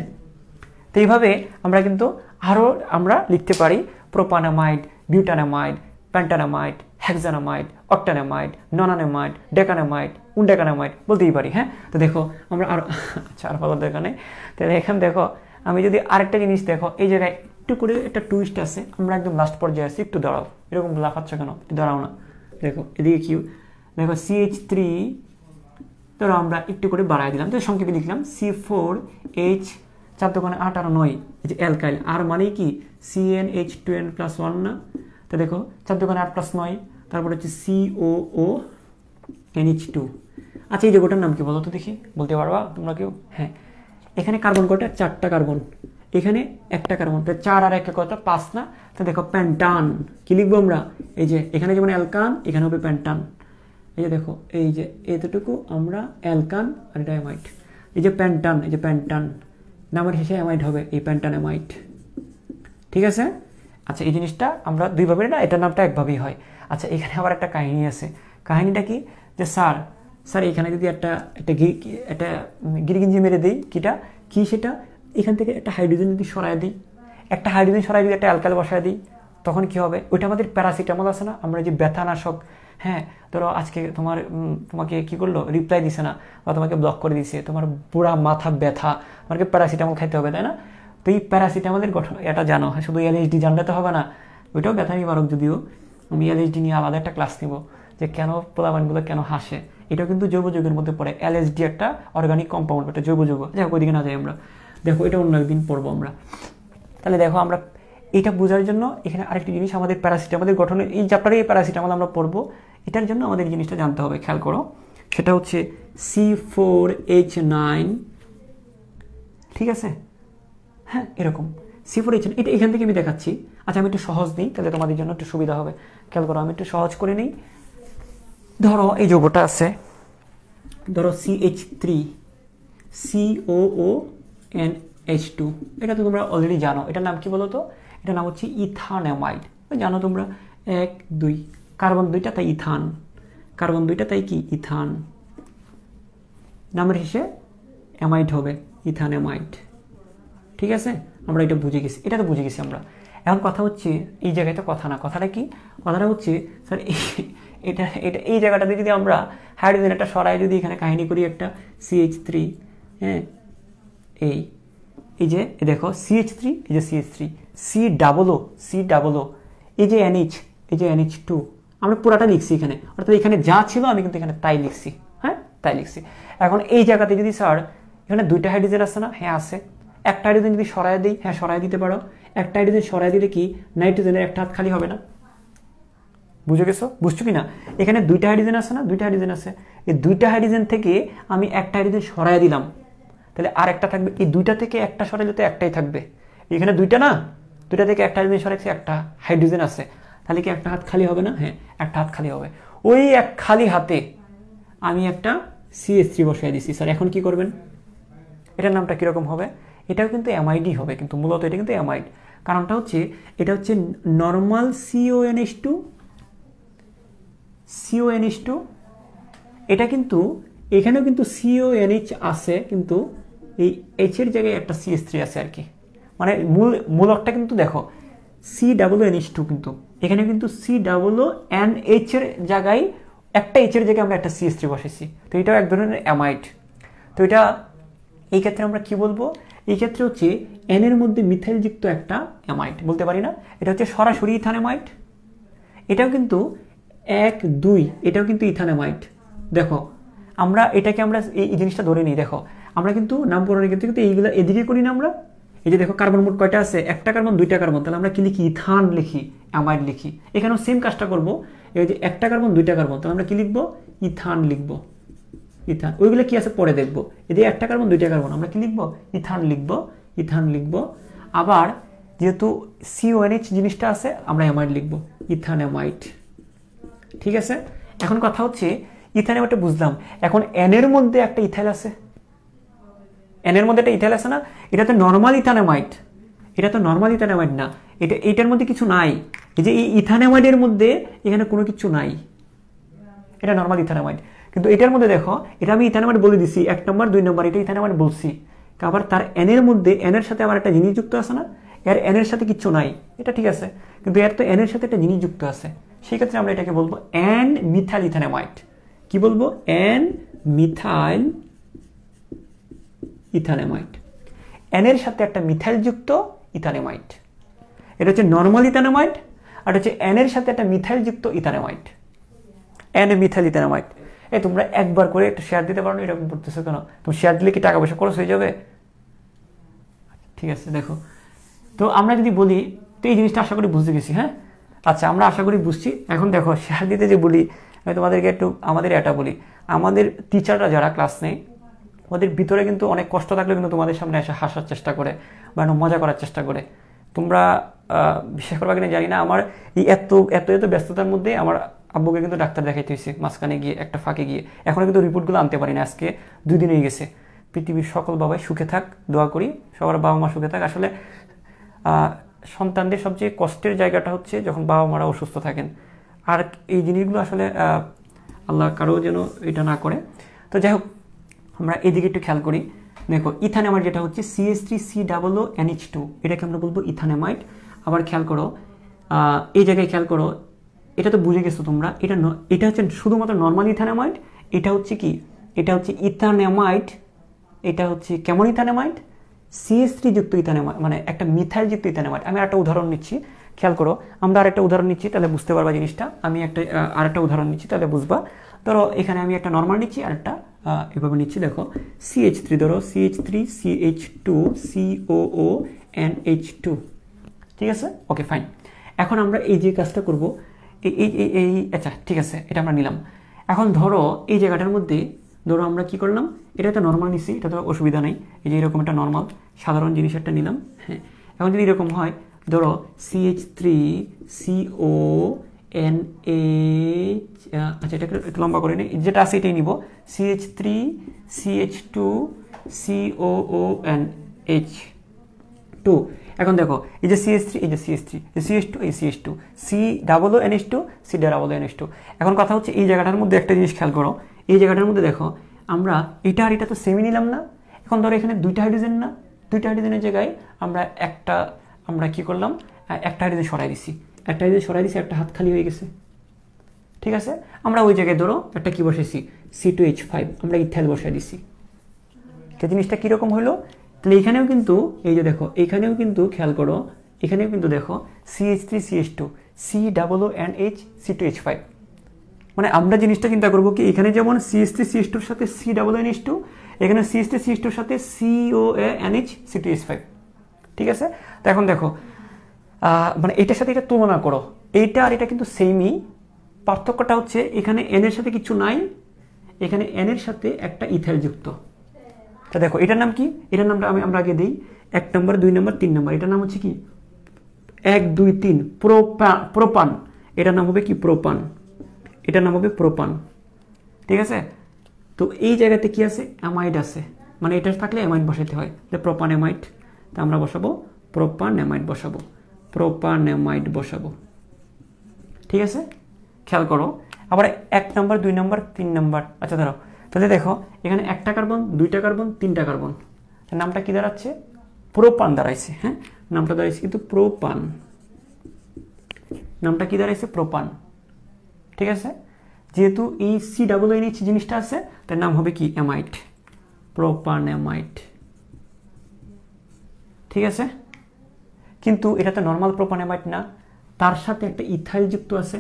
তো এইভাবে আমরা কিন্তু আরও আমরা লিখতে পারি প্রোপানেমাইড, বিউটানেমাইড, প্যান্টানেমাইড, হেক্সানেমাইড, অক্টানেমাইড, ননানেমাইড, ডেকানেমাইড, উনডেকানেমাইড বলতেই পারি। হ্যাঁ, তো দেখো আমরা আরো আচ্ছা আর বলার দরকার নেই। তাহলে এখানে দেখো আমি যদি আরেকটা জিনিস দেখো, এই জায়গায় একটু করে একটা টুইস্ট আছে, আমরা একদম লাস্ট পর্যায়ে আছি, একটু দাঁড়াও, এরকম লাফাচ্ছ কেন, একটু দাঁড়াও না। দেখো এদিকে কি, দেখো CH3, ধরো আমরা একটু করে বাড়াই দিলাম, তো সংক্ষেপে লিখলাম C4H, 4 দোকানে 8 আর 9, এই যে অ্যালকাইল, আর মানে কি CnH2n+1 না। তো দেখো 4 দোকানে 8 + 9, তারপরে হচ্ছে COONH2। আচ্ছা এই জায়গাটার নাম কি বলো তো দেখি, বলতে পারবা তোমরা কেউ? হ্যাঁ, এখানে কার্বন কয়টা, 4টা কার্বন, এখানে 1টা কার্বন, তো 4 আর 1 কত, 5 না। তো দেখো প্যান্টান, কি লিখবো আমরা, এই যে এখানে যেমন অ্যালকান, এখানে হবে প্যান্টান। এই যে দেখো, এই যে এতটুকু আমরা অ্যালকান আর এটা অ্যামাইড, এই যে প্যান্টান, এই যে প্যান্টান নামের শেষে অ্যামাইড হবে, এই প্যান্টান অ্যামাইড। ঠিক আছে। আচ্ছা এই জিনিসটা আমরা দুইভাবে না, এটার নামটা একভাবেই হয়। আচ্ছা এখানে আবার একটা কাহিনী আছে, কাহিনীটা কি, যে স্যার এখানে যদি একটা গিরিগিঞ্জি মেরে দিই, কি সেটা, এখান থেকে একটা হাইড্রোজেন যদি সরাই দিই, একটা হাইড্রোজেন সরাই যদি একটা অ্যালকাইল বসায় দিই, তখন কি হবে, ওইটা আমাদের প্যারাসিটামল আছে না, আমরা যে ব্যথানাশক, হ্যাঁ ধরো আজকে তোমাকে কি করলো, রিপ্লাই দিছে না, বা তোমাকে ব্লক করে দিছে, তোমার পুরা মাথা ব্যথা, তোমাকে প্যারাসিটামল খাইতে হবে, তাই না? তো এই প্যারাসিটামলের গঠন এটা জানো, শুধু এলএসডি জানলে তো হবে না, ওইটাও ব্যথা নিবারক, যদিও আমি এলএসডি নিয়ে আলাদা একটা ক্লাস নিব, যে কেন পোলাপানগুলো কেন হাসে, এটাও কিন্তু জৈব যৌগের মধ্যে পড়ে। এলএসডি একটা অর্গানিক কম্পাউন্ড, একটা জৈব যৌগ। যাই হোক ওইদিকে না যাই আমরা, দেখো এটা অন্য একদিন পড়বো আমরা। তাহলে দেখো আমরা এটা বোঝার জন্য এখানে আরেকটি জিনিস, আমাদের প্যারাসিটামলের গঠনের এই চ্যাপ্টারে এই প্যারাসিটামল আমরা পড়বো, এটার জন্য আমাদের এই জিনিসটা জানতে হবে, খেয়াল করো, সেটা হচ্ছে C4H9। ঠিক আছে, হ্যাঁ এরকম C4H9, এটা এখান থেকে আমি দেখাচ্ছি। আচ্ছা আমি একটু সহজ নিই, তাহলে তোমাদের জন্য একটু সুবিধা হবে। খেয়াল করো, আমি একটু সহজ করে নিই। ধরো এই যৌগটা আছে, ধরো CH3 COONH2, এটা তো তোমরা অলরেডি জানো, এটার নাম কি বলো তো, এটার নাম হচ্ছে ইথানেমাইড। জানো তোমরা, 1 2 কার্বন 2টা, তাই ইথান, কার্বন 2টা, তাই কি ইথান, নামের শেষে অ্যামাইড হবে, ইথানেমাইড। ঠিক আছে, আমরা এটা বুঝে গেছি, এটা তো বুঝে গেছি আমরা। এখন কথা হচ্ছে এই জায়গায় তো কথা না, কথাটা কি, কথাটা হচ্ছে স্যার এটা এই জায়গাটাতে যদি আমরা হাইড্রোজেন একটা সরাই যদি এখানে কাহিনী করি, একটা CH3, হ্যাঁ এই যে দেখো CH3, এই যে CH3, C ডাবল ও, এই যে NH, এই যে NH2, আমরা পুরাটা লিখছি এখানে, অর্থাৎ এখানে যা ছিল আমি কিন্তু এখানে তাই লিখছি। হ্যাঁ তাই লিখছি। এখন এই জায়গাতে যদি স্যার এখানে 2টা হাইড্রোজেন আছে না, হ্যাঁ আছে, একটা হাইড্রোজেন যদি সরাই দিই, হ্যাঁ সরাই দিতে পারো, একটা হাইড্রোজেন সরাই দিলে কি নাইট্রোজেনের একটা হাত খালি হবে না? বুঝে গেছো, বুঝছো কি না? এখানে 2টা হাইড্রোজেন আছে না, 2টা হাইড্রোজেন আছে, এই 2টা হাইড্রোজেন থেকে আমি একটা হাইড্রোজেন সরাই দিলাম, তাহলে আর একটা থাকবে, এই 2টা থেকে একটা সরাইলে তো একটাই থাকবে, এখানে 2টা না, 2টা থেকে একটা হাইড্রোজেন সরাইছি, একটা হাইড্রোজেন আছে, তাহলে কি একটা হাত খালি হবে না? হ্যাঁ একটা হাত খালি হবে। ওই এক খালি হাতে আমি একটা CH3 বসাই দিছি। স্যার এখন কি করবেন, এটার নামটা কিরকম হবে? এটাও কিন্তু অ্যামাইডই হবে, কিন্তু মূলত এটা কিন্তু অ্যামাইড। কারণটা হচ্ছে এটা হচ্ছে নর্মাল CONH2, এটা কিন্তু এখানেও কিন্তু CONH আছে, কিন্তু এই H এর জায়গায় একটা CH3 আছে আর কি, মানে মূলকটা কিন্তু দেখো COONH2, কিন্তু এখানে কিন্তু COONH এর জায়গায় একটা H এর জায়গায় আমরা একটা CH3 বসাইছি, তো এটাও এক ধরনের অ্যামাইড। তো এটা এই ক্ষেত্রে আমরা কি বলবো, এই ক্ষেত্রে হচ্ছে N এর মধ্যে মিথাইলযুক্ত একটা অ্যামাইড, বলতে পারি না, এটা হচ্ছে সরাসরি ইথানেমাইড। এটাও কিন্তু 1 2, এটাও কিন্তু ইথানেমাইড। দেখো আমরা এটাকে আমরা এই জিনিসটা ধরে নিই, দেখো আমরা কিন্তু নামকরণের ক্ষেত্রে কিন্তু এইগুলো এদিকে করি না আমরা। এই যে দেখো কার্বন মোট কয়টা আছে, একটা কার্বন দুইটা কার্বন, তাহলে আমরা কি লিখি, ইথান লিখি, অ্যামাইড লিখি। এখানেও সেম কাজটা করবো, এই যে একটা কার্বন দুইটা কার্বন, তাহলে আমরা কি লিখবো, ইথান লিখবো, ইথান। ওইগুলো কি আছে পরে দেখবো। এই যে একটা কার্বন দুইটা কার্বন, আমরা কি লিখবো, ইথান লিখবো, ইথান লিখবো। আবার যেহেতু CONH জিনিসটা আছে, আমরা অ্যামাইড লিখবো, ইথান অ্যামাইড। ঠিক আছে, এখন কথা হচ্ছে ইথান অ্যামাইডটা বুঝলাম, এখন N এর মধ্যে একটা ইথাইল আছে, N এর মধ্যে একটা ইথাইল আছে না, এটা তো নর্মাল ইথানোমাইড, এটা তো নর্মাল ইথানোমাইড না, এটার মধ্যে কিছু নাই। এই যে এই ইথানোমাইডের মধ্যে এখানে কোনো কিছু নাই, এটা নর্মাল ইথানোমাইড। কিন্তু এটার মধ্যে দেখো, এটা আমি ইথানোমাইড বলে দিছি 1 নম্বর 2 নম্বর, এটা ইথানোমাইড বলছি। আবার তার N এর মধ্যে, N এর সাথে আবার একটা জিনিস যুক্ত আছে না, এর N এর সাথে কিছু নাই, এটা ঠিক আছে, কিন্তু এর তো N এর সাথে একটা জিনিস যুক্ত আছে। সেই ক্ষেত্রে আমরা এটাকে বলবো N মিথাইল ইথানোমাইড। কি বলবো, N মিথাইল ইথানোমাইড। N এর সাথে একটা মিথাইল যুক্ত ইথানোমাইড, এটা হচ্ছে নর্মাল ইথানোমাইড। আর হচ্ছে N এর সাথে একটা মিথাইল যুক্ত ইথানোমাইড, N মিথাইল ইথানোমাইড। এই তোমরা একবার করে একটা শেয়ার দিতে পারো না, এরকম করতেছো কেন? তুমি শেয়ার দিলে কি টাকা পয়সা খরচ হয়ে যাবে? ঠিক আছে, দেখো তো আমরা যদি বলি, তো এই জিনিসটা আশা করি বুঝতে গেছি। হ্যাঁ, আচ্ছা, আমরা আশা করি বুঝছি। এখন দেখো শেয়ার দিতে যে বলি, আমি তোমাদেরকে একটু আমাদের এটা বলি, আমাদের টিচাররা যারা ক্লাস নেই, ওদের ভিতরে কিন্তু অনেক কষ্ট থাকলে কিন্তু তোমাদের সামনে এসে হাসার চেষ্টা করে বা মজা করার চেষ্টা করে। তোমরা বিশ্বাস করবা কিনা জানি না, আমার এই এত এত এত ব্যস্ততার মধ্যে আমার আব্বুকে কিন্তু ডাক্তার দেখাইতে হয়েছে মাঝখানে গিয়ে, একটা ফাঁকে গিয়ে। এখনো কিন্তু রিপোর্টগুলো আনতে পারি না, আজকে 2 দিন হয়ে গেছে। পৃথিবীর সকল বাবাই সুখে থাক, দোয়া করি সবার বাবা মা সুখে থাক। আসলে সন্তানদের সবচেয়ে কষ্টের জায়গাটা হচ্ছে যখন বাবা মারা অসুস্থ থাকেন। আর এই জিনিসগুলো আসলে আল্লাহ কারো যেন এটা না করে। তো যাই হোক, আমরা এদিকে একটু খেয়াল করি। দেখো ইথানোমাইড যেটা হচ্ছে CH3COONH2, এটাকে আমরা বলবো ইথানোমাইড। আবার খেয়াল করো, এই জায়গায় খেয়াল করো, এটা তো বুঝে গেছো তোমরা, এটা হচ্ছে শুধুমাত্র নর্মাল ইথানোমাইড। এটা হচ্ছে কি, এটা হচ্ছে ইথানোমাইড, এটা হচ্ছে কেমন ইথানোমাইড, CH3 যুক্ত ইথানোমাইড, মানে একটা মিথাইল যুক্ত ইথানোমাইড। আমি আরেকটা উদাহরণ নিচ্ছি, খেয়াল করো, আমরা আরেকটা উদাহরণ নিচ্ছি, তাহলে বুঝতে পারবা জিনিসটা। আমি আরেকটা উদাহরণ নিচ্ছি, তাহলে বুঝবা। ধরো এখানে আমি একটা নর্মাল নিচ্ছি, আরেকটা এভাবে নিচ্ছি। দেখো CH3, ধরো CH3CH2COONH2, ঠিক আছে, ওকে ফাইন। এখন আমরা এই যে কাজটা করব, এই আচ্ছা ঠিক আছে, এটা আমরা নিলাম। এখন ধরো এই জায়গাটার মধ্যে, ধরো আমরা কি করলাম, এটা তো নর্মাল নিচ্ছি, এটা তো অসুবিধা নেই। এই যে এরকম একটা নর্মাল সাধারণ জিনিস একটা নিলাম। হ্যাঁ, এখন যদি এরকম হয়, ধরো CH3CONH, আচ্ছা এটাকে একটু লম্বা করে নিই, যেটা আছে এটাই নিব, CH3CH2COONH2। এখন দেখো এই যে CH3, এই যে CH3, এই CH2, এই CH2, COONH2, COONH2। এখন কথা হচ্ছে এই জায়গাটার মধ্যে একটা জিনিস খেয়াল করো, এই জায়গাটার মধ্যে দেখো আমরা এটা আর এটা তো সেমই নিলাম না। এখন ধরো এখানে 2টা হাইড্রোজেন না, 2টা হাইড্রোজেনের জায়গায় আমরা কি করলাম, একটা হাইড্রোজেন সরাই দিছি, একটা হাইড্রোজেন সরাই দিছি, একটা হাত খালি হয়ে গেছে। ঠিক আছে, আমরা ওই জায়গায় ধরো একটা কি বসাইছি, C2H5, আমরা ইথাইল বসাই দিছি। তো জিনিসটা কিরকম হলো, তাহলে এখানেও কিন্তু এই যে দেখো, এখানেও কিন্তু খেয়াল করো, এখানেও কিন্তু দেখো CH3CH2 COONH C2H5। মানে আমরা জিনিসটা চিন্তা করবো কি, এখানে যেমন CH3CH2 এর সাথে COONH2, এখানে CH3CH2 এর সাথে COONH C2H5। ঠিক আছে, তো এখন দেখো মানে এটার সাথে এটা তুলনা করো, এইটা আর এটা কিন্তু সেমই। পার্থক্যটা হচ্ছে এখানে N এর সাথে কিছু নাই, এখানে N এর সাথে একটা ইথাইল যুক্ত। তা দেখো এটার নাম কি, এটার নামটা আমরা আগে দিই, 1 নম্বর 2 নম্বর 3 নম্বর। এটার নাম হচ্ছে কি, 1 2 3 প্রোপান। এটার নাম হবে কি, প্রোপান। এটার নাম হবে প্রোপান। ঠিক আছে, তো এই জায়গাতে কি আছে, অ্যামাইড আছে, মানে এটা থাকলে অ্যামাইড বসাইতে হয়, যে প্রোপান অ্যামাইড। তা আমরা বসাবো প্রোপান অ্যামাইড, বসাবো প্রোপান অ্যামাইড বসাবো। ঠিক আছে, খেয়াল করো, আবার 1 নম্বর 2 নম্বর 3 নম্বর। আচ্ছা ধরো, তাহলে দেখো এখানে 1টা কার্বন 2টা কার্বন 3টা কার্বন, নামটা কি দাঁড়াচ্ছে, প্রোপান দাঁড়াইছে। হ্যাঁ, নামটা দাঁড়াইছে কিন্তু প্রোপান, নামটা কি দাঁড়াইছে, প্রোপান। ঠিক আছে, যেহেতু এই COONH জিনিসটা আছে, তার নাম হবে কি, অ্যামাইড, প্রোপান অ্যামাইড। ঠিক আছে, কিন্তু এটা তো নর্মাল প্রোপান অ্যামাইড না, তার সাথে একটা ইথাইল যুক্ত আছে।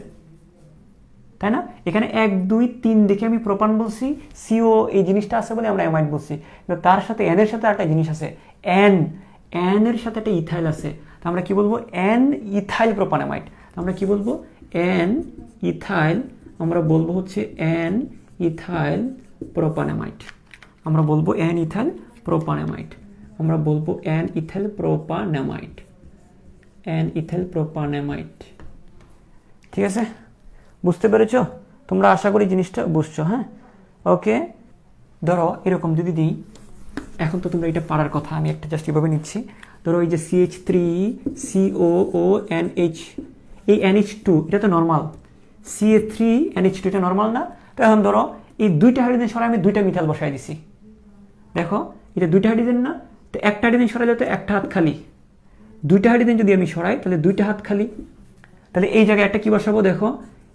তাই না? এখানে 1 2 3 দেখে আমি প্রোপান বলছি, সিও এই জিনিসটা আছে বলে আমরা অ্যামাইড বলছি, কিন্তু তার সাথে এন এর সাথে একটা জিনিস আছে, এন এর সাথে একটা ইথাইল আছে, তো আমরা কি বলবো? N ethyl propanamide. আমরা কি বলবো? এন ইথাইল, আমরা বলবো হচ্ছে এন ইথাইল প্রোপানামাইড। আমরা বলবো এন ইথাইল প্রোপানামাইড। আমরা বলবো এন ইথাইল প্রোপানামাইড, এন ইথাইল প্রোপানামাইড। ঠিক আছে, বুঝতে পেরেছো তোমরা? আশা করি জিনিসটা বুঝছো। হ্যাঁ, ওকে। ধরো এরকম যদি দিই, এখন তো তোমরা এটা পারার কথা, আমি একটা জাস্ট এভাবে নিচ্ছি। ধরো এই যে CH3COONH, এই NH2 এটা তো নর্মাল, CH3NH2 এটা নর্মাল না? তো এখন ধরো এই দুইটা হাইড্রোজেন সরাই আমি দুইটা মিথাইল বসাই দিছি। দেখো এটা দুইটা হাইড্রোজেন না? তো একটা হাইড্রোজেন সরাইলে তো একটা হাত খালি, দুইটা হাইড্রোজেন যদি আমি সরাই তাহলে দুইটা হাত খালি। তাহলে এই জায়গায় একটা কি বসাবো? দেখো,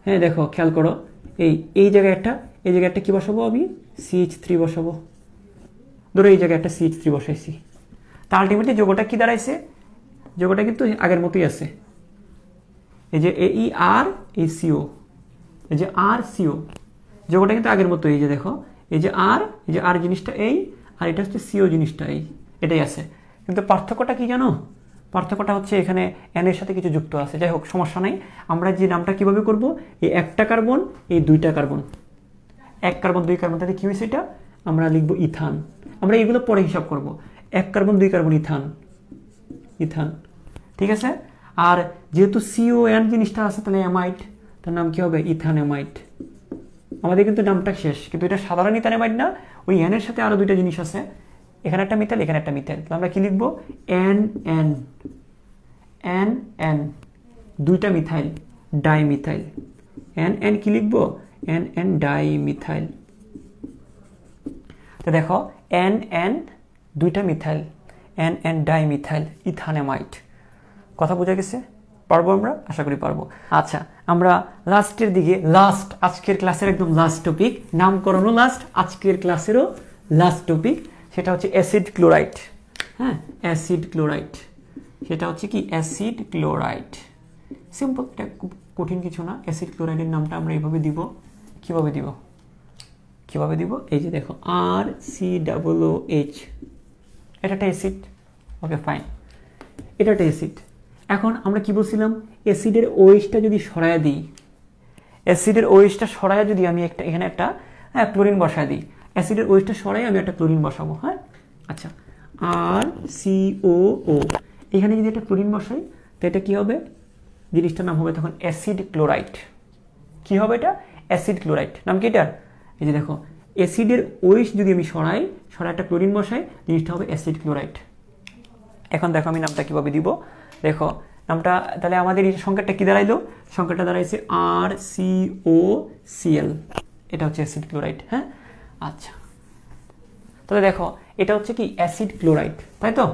হ্যাঁ দেখো খেয়াল করো, এই জায়গায় একটা, এই জায়গায় একটা কি বসাবো? আমি CH3 বসাবো। ধরো এই জায়গায় একটা CH3 বসাইছি। তা আলটিমেটলি যোগটা কি দাঁড়াইছে? যোগটা কিন্তু আগের মতোই আছে। এই যে এই আর এই সিও, এই যে আর সিও, যোগটা কিন্তু আগের মতো। এই যে দেখো, এই যে আর জিনিসটা এই, আর এটা হচ্ছে সিও জিনিসটা এই, এটাই আছে। কিন্তু পার্থক্যটা কি জানো? পার্থক্যটা হচ্ছে এখানে এন এর সাথে কিছু যুক্ত আছে। যাই হোক, সমস্যা নাই। আমরা যে নামটা কিভাবে করব? এই একটা কার্বন, এই দুইটা কার্বন, 1 কার্বন 2 কার্বন, তাহলে কি হয়েছে? এটা আমরা লিখবো ইথান। আমরা এগুলো পরে হিসাব করব। 1 কার্বন 2 কার্বন ইথান, ইথান। ঠিক আছে। আর যেহেতু CON জিনিসটা আছে, তাহলে অ্যামাইড, তার নাম কি হবে? Ethan amide. আমাদের কিন্তু নামটা শেষ, কিন্তু এটা সাধারণ ইথান অ্যামাইড না, ওই এন এর সাথে আরো দুইটা জিনিস আছে, এখানে একটা মিথাইল, এখানে একটা মিথাইল। তো আমরা কি লিখবো? এন এন এন এন, দুইটা মিথাইল, ডাইমিথাইল। এন এন কি লিখবো? N N dimethyl. তো দেখো এন এন দুইটা মিথাইল, এন এন ডাইমিথাইল ইথানেমাইড। কথা বোঝা গেছে? পারবো আমরা? আশা করি পারবো। আচ্ছা, আমরা লাস্টের দিকে, লাস্ট আজকের ক্লাসের একদম লাস্ট টপিক, নামকরণও লাস্ট, আজকের ক্লাসেরও লাস্ট টপিক, সেটা হচ্ছে অ্যাসিড ক্লোরাইড। হ্যাঁ, অ্যাসিড ক্লোরাইড, সেটা হচ্ছে কি? Acid chloride. সিম্পল, এটা খুব কঠিন কিছু না। অ্যাসিড ক্লোরাইডের নামটা আমরা এইভাবে দিব। কিভাবে দিব? কিভাবে দিব? এই যে দেখো, RCOOH, এটা একটা অ্যাসিড। ওকে ফাইন, এটা একটা অ্যাসিড। এখন আমরা কি বলছিলাম? অ্যাসিডের ওএইচটা যদি সরায়া দিই, অ্যাসিডের ওএইচটা সরায়া যদি আমি একটা এখানে একটা ক্লোরিন বসায় দিই, অ্যাসিডের ওএইচটা সরাই আমি একটা ক্লোরিন বসাবো। হ্যাঁ, আচ্ছা, RCOO, এখানে যদি একটা ক্লোরিন বসাই, তো এটা কি হবে? জিনিসটার নাম হবে তখন অ্যাসিড ক্লোরাইড। কি হবে এটা? Acid chloride. নাম কি এটার? এই যে দেখো, অ্যাসিডের ওএইচ যদি আমি সরাই একটা ক্লোরিন বসাই, জিনিসটা হবে অ্যাসিড ক্লোরাইড। এখন দেখো আমি নামটা কিভাবে দিব। দেখো নামটা, তাহলে আমাদের এই সংখ্যাটা কি দাঁড়াইলো? সংখ্যাটা দাঁড়াইছে RCOCl, এটা হচ্ছে অ্যাসিড ক্লোরাইড। হ্যাঁ, আচ্ছা, তাহলে দেখো এটা হচ্ছে কি? অ্যাসিড ক্লোরাইড, তাই তো?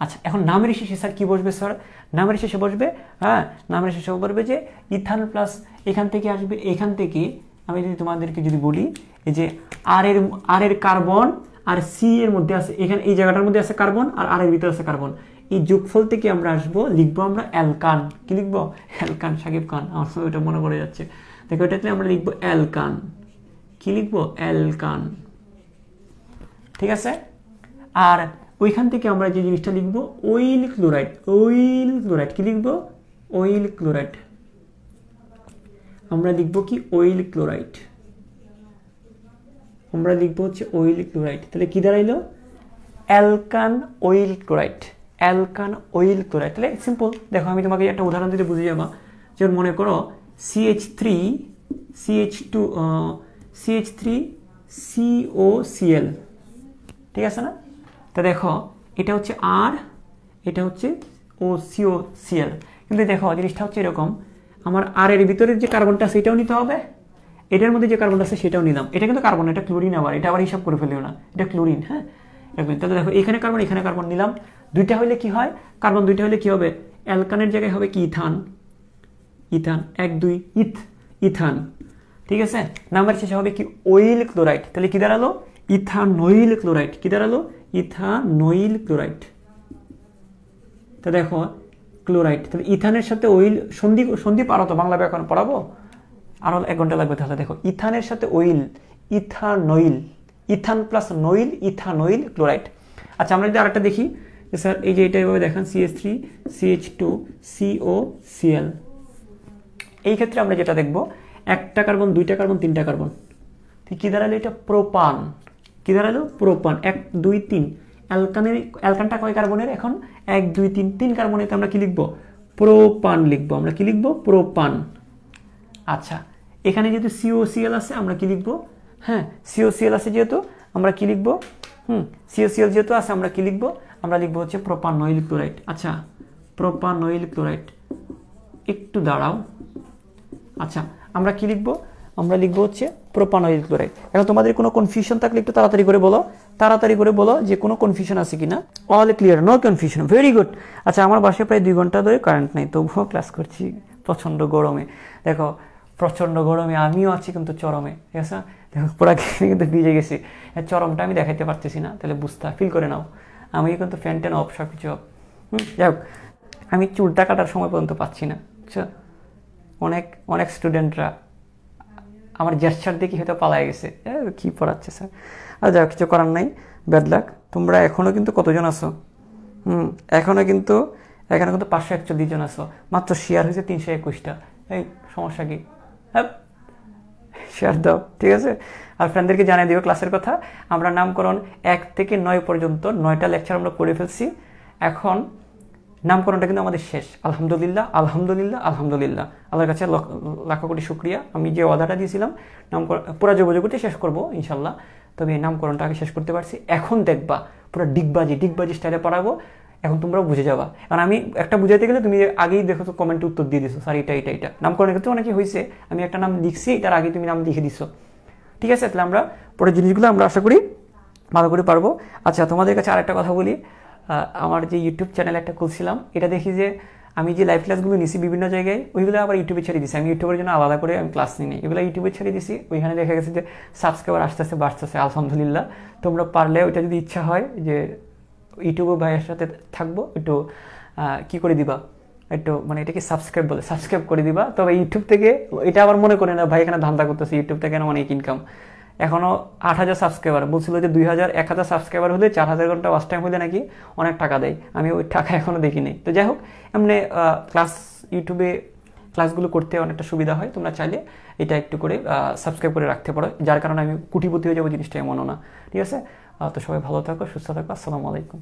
আচ্ছা, এখন নামের শেষে স্যার কি বসবে? স্যার নামের শেষে বসবে, হ্যাঁ, নামের শেষে বলবে যে ইথান প্লাস, এখান থেকে আসবে, এখান থেকে আমি যদি তোমাদেরকে যদি বলি, এই যে আর এর কার্বন আর সি এর মধ্যে আছে, এখানে এই জায়গাটার মধ্যে আছে কার্বন, আর এর ভিতরে আছে কার্বন, এই যোগফল থেকে আমরা আসবো, লিখবো আমরা অ্যালকান। কি লিখবো? অ্যালকান। সাকিব খান, আমার সঙ্গে ওটা মনে পড়ে যাচ্ছে। দেখো এটাতে আমরা লিখবো অ্যালকান। কি লিখবো? অ্যালকান। ঠিক আছে। আর ওইখান থেকে আমরা যে জিনিসটা লিখবো, অয়েল ক্লোরাইড। অয়েল ক্লোরাইড কি লিখবো? Oyl chloride. আমরা লিখবো কি? Oyl chloride. আমরা লিখবো হচ্ছে অয়েল ক্লোরাইড। তাহলে কি দাঁড়াইলো? Alkanoyl chloride. Alkanoyl chloride. তাহলে সিম্পল। দেখো আমি তোমাকে একটা উদাহরণ দিতে বুঝে যাবা। যেমন মনে করো CH3COCl, ঠিক আছে না? তা দেখো এটা হচ্ছে আর, এটা হচ্ছে OCOCl। কিন্তু দেখো জিনিসটা হচ্ছে এরকম, আমার আর এর ভিতরের যে কার্বনটা আছে এটাও নিতে হবে, এটার মধ্যে যে কার্বনটা আছে সেটাও নিলাম। এটা কিন্তু কার্বন, এটা ক্লোরিন। আবার এটা আবার হিসাব করে ফেলিও না, এটা ক্লোরিন। হ্যাঁ, তাহলে দেখো এখানে কার্বন, এখানে কার্বন নিলাম। দুইটা হইলে কি হয়? কার্বন দুইটা হইলে কি হবে? অ্যালকানের জায়গায় হবে কি? ইথান। Ethan 1 2 Ethan. ঠিক আছে। নাম্বার শেষে হবে কি? Oyl chloride. তাহলে কি দাঁড়ালো? ইথানয়েল ক্লোরাইড। কি দাঁড়ালো? ইথানয়েল ক্লোরাইড। তো দেখো ক্লোরাইড, তাহলে ইথানের সাথে অয়েল সন্ধি পারো তো? বাংলা ব্যাকরণ পড়াবো? আরও 1 ঘন্টা লাগবে। তাহলে দেখো ইথানের সাথে ওইল, ইথানইল, ইথান প্লাস নইল, ইথানইল ক্লোরাইড। আচ্ছা আমরা যদি আরেকটা দেখি যে স্যার এই যে এটা এভাবে দেখান CH3 CH2 COCl। এই ক্ষেত্রে আমরা যেটা দেখব, 1টা কার্বন 2টা কার্বন 3টা কার্বন, কি দাঁড়ালো এটা? প্রোপান। কি দাঁড়ালো? প্রোপান। 1 2 3 অ্যালকানের, অ্যালকানটা কয় কার্বনের? এখন 1 2 3 3 কার্বনেতে আমরা কি লিখবো? প্রোপান লিখবো। আমরা কি লিখবো? প্রোপান। আচ্ছা এখানে যেহেতু COCl আছে আমরা কি লিখবো? হ্যাঁ COCl আছে যেহেতু আমরা কি লিখবো? COCl যেহেতু আছে আমরা কি লিখবো? আমরা লিখবো হচ্ছে প্রোপানয়িল ক্লোরাইড। আচ্ছা প্রোপানয়িল ক্লোরাইড, একটু দাঁড়াও। আচ্ছা আমরা কি লিখবো? আমরা লিখবো হচ্ছে প্রোপানয়িল ক্লোরাইড। এখন তোমাদের কোনো কনফিউশন থাকলে একটু তাড়াতাড়ি করে বলো, তাড়াতাড়ি করে বলো যে কোনো কনফিউশন আছে কিনা। All clear, no confusion, very good. আচ্ছা আমার বাসায় প্রায় 2 ঘন্টা ধরে কারেন্ট নেই, তবুও ক্লাস করছি প্রচণ্ড গরমে। দেখো প্রচণ্ড গরমে আমিও আছি কিন্তু চরমে, ঠিক আছে? দেখো পুরা কিন্তু ভিজে গেছি, চরমটা আমি দেখাইতে পারতেছি না, তাহলে বুঝতে ফিল করে নাও। আমি কিন্তু ফ্যান ট্যান অফ, সব কিছু অফ। যাই হোক, আমি চুলটা কাটার সময় পর্যন্ত পাচ্ছি না, বুঝছো? অনেক অনেক স্টুডেন্টরা আমার জেস্টার দেখি হয়তো পালাই গেছে, কি পড়াচ্ছে স্যার। আর যাও, কিছু করার নাই, ব্যাড লাক। তোমরা এখনও কিন্তু কতজন আছো? এখনও কিন্তু 541 জন আছো, মাত্র শেয়ার হয়েছে 321টা। এই সমস্যা কি? হ্যাঁ শেয়ার দাও, ঠিক আছে? আর ফ্রেন্ডদেরকে জানিয়ে দিও ক্লাসের কথা। আমরা নামকরণ 1 থেকে 9 পর্যন্ত 9টা লেকচার আমরা করে ফেলছি। এখন নামকরণটা কিন্তু আমাদের শেষ, আলহামদুলিল্লাহ, আলহামদুলিল্লাহ, আলহামদুলিল্লাহ। আল্লাহর কাছে লাখ কোটি শুক্রিয়া। আমি যে ওয়াদাটা দিয়েছিলাম নামকরণ পুরো যোগাযোগতে শেষ করবো ইনশাল্লাহ, তবে এই নামকরণটা আগে শেষ করতে পারছি। এখন দেখবা পুরো ডিগবাজি স্টাইলে পড়াবো, এখন তোমরাও বুঝে যাবা। কারণ আমি একটা বুঝাইতে গেলে তুমি আগেই দেখো তো কমেন্টে উত্তর দিয়ে দিছো, স্যার এটা নামকরণের ক্ষেত্রে অনেকে হয়েছে, আমি একটা নাম লিখছি তার আগে তুমি নাম লিখে দিছো, ঠিক আছে? তাহলে আমরা পরের জিনিসগুলো আমরা আশা করি ভালো করে পারবো। আচ্ছা তোমাদের কাছে আরেকটা কথা বলি, আমার যে ইউটিউব চ্যানেল একটা খুলছিলাম, এটা দেখি যে আমি যে লাইভ ক্লাসগুলো নিছি বিভিন্ন জায়গায়, ওইগুলো আবার ইউটিউবে ছেড়ে দিছি। আমি ইউটিউবের জন্য আলাদা করে আমি ক্লাস নিই, এগুলো ইউটিউবে ছেড়ে দিছি। ওইখানে দেখা গেছে যে সাবস্ক্রাইবার আস্তে আস্তে বাড়তেছে, আলহামদুলিল্লাহ। তোমরা পারলে ওইটা যদি ইচ্ছা হয় যে ইউটিউবে ভাইয়ের সাথে থাকবো, একটু কি করে দিবা, একটু মানে এটাকে সাবস্ক্রাইব বলে, সাবস্ক্রাইব করে দিবা। তবে ইউটিউব থেকে এটা আবার মনে করে না ভাই এখানে ধান্দা করতেছে, ইউটিউব থেকে অনেক ইনকাম। এখনও 8000 সাবস্ক্রাইবার, বলছিল যে 2000 1000 সাবস্ক্রাইবার হলে 4000 ঘন্টা ওয়াচ টাইম হলে নাকি অনেক টাকা দেয়। আমি ওই টাকা এখনও দেখিনি। তো যাই হোক, এমনি ক্লাস ইউটিউবে ক্লাসগুলো করতে অনেকটা সুবিধা হয়। তোমরা চাইলে এটা একটু করে সাবস্ক্রাইব করে রাখতে পারো, যার কারণে আমি কোটিপতি হয়ে যাবো জিনিসটা এমনও না, ঠিক আছে? তো সবাই ভালো থাকো, সুস্থ থাকো, আসসালামু আলাইকুম।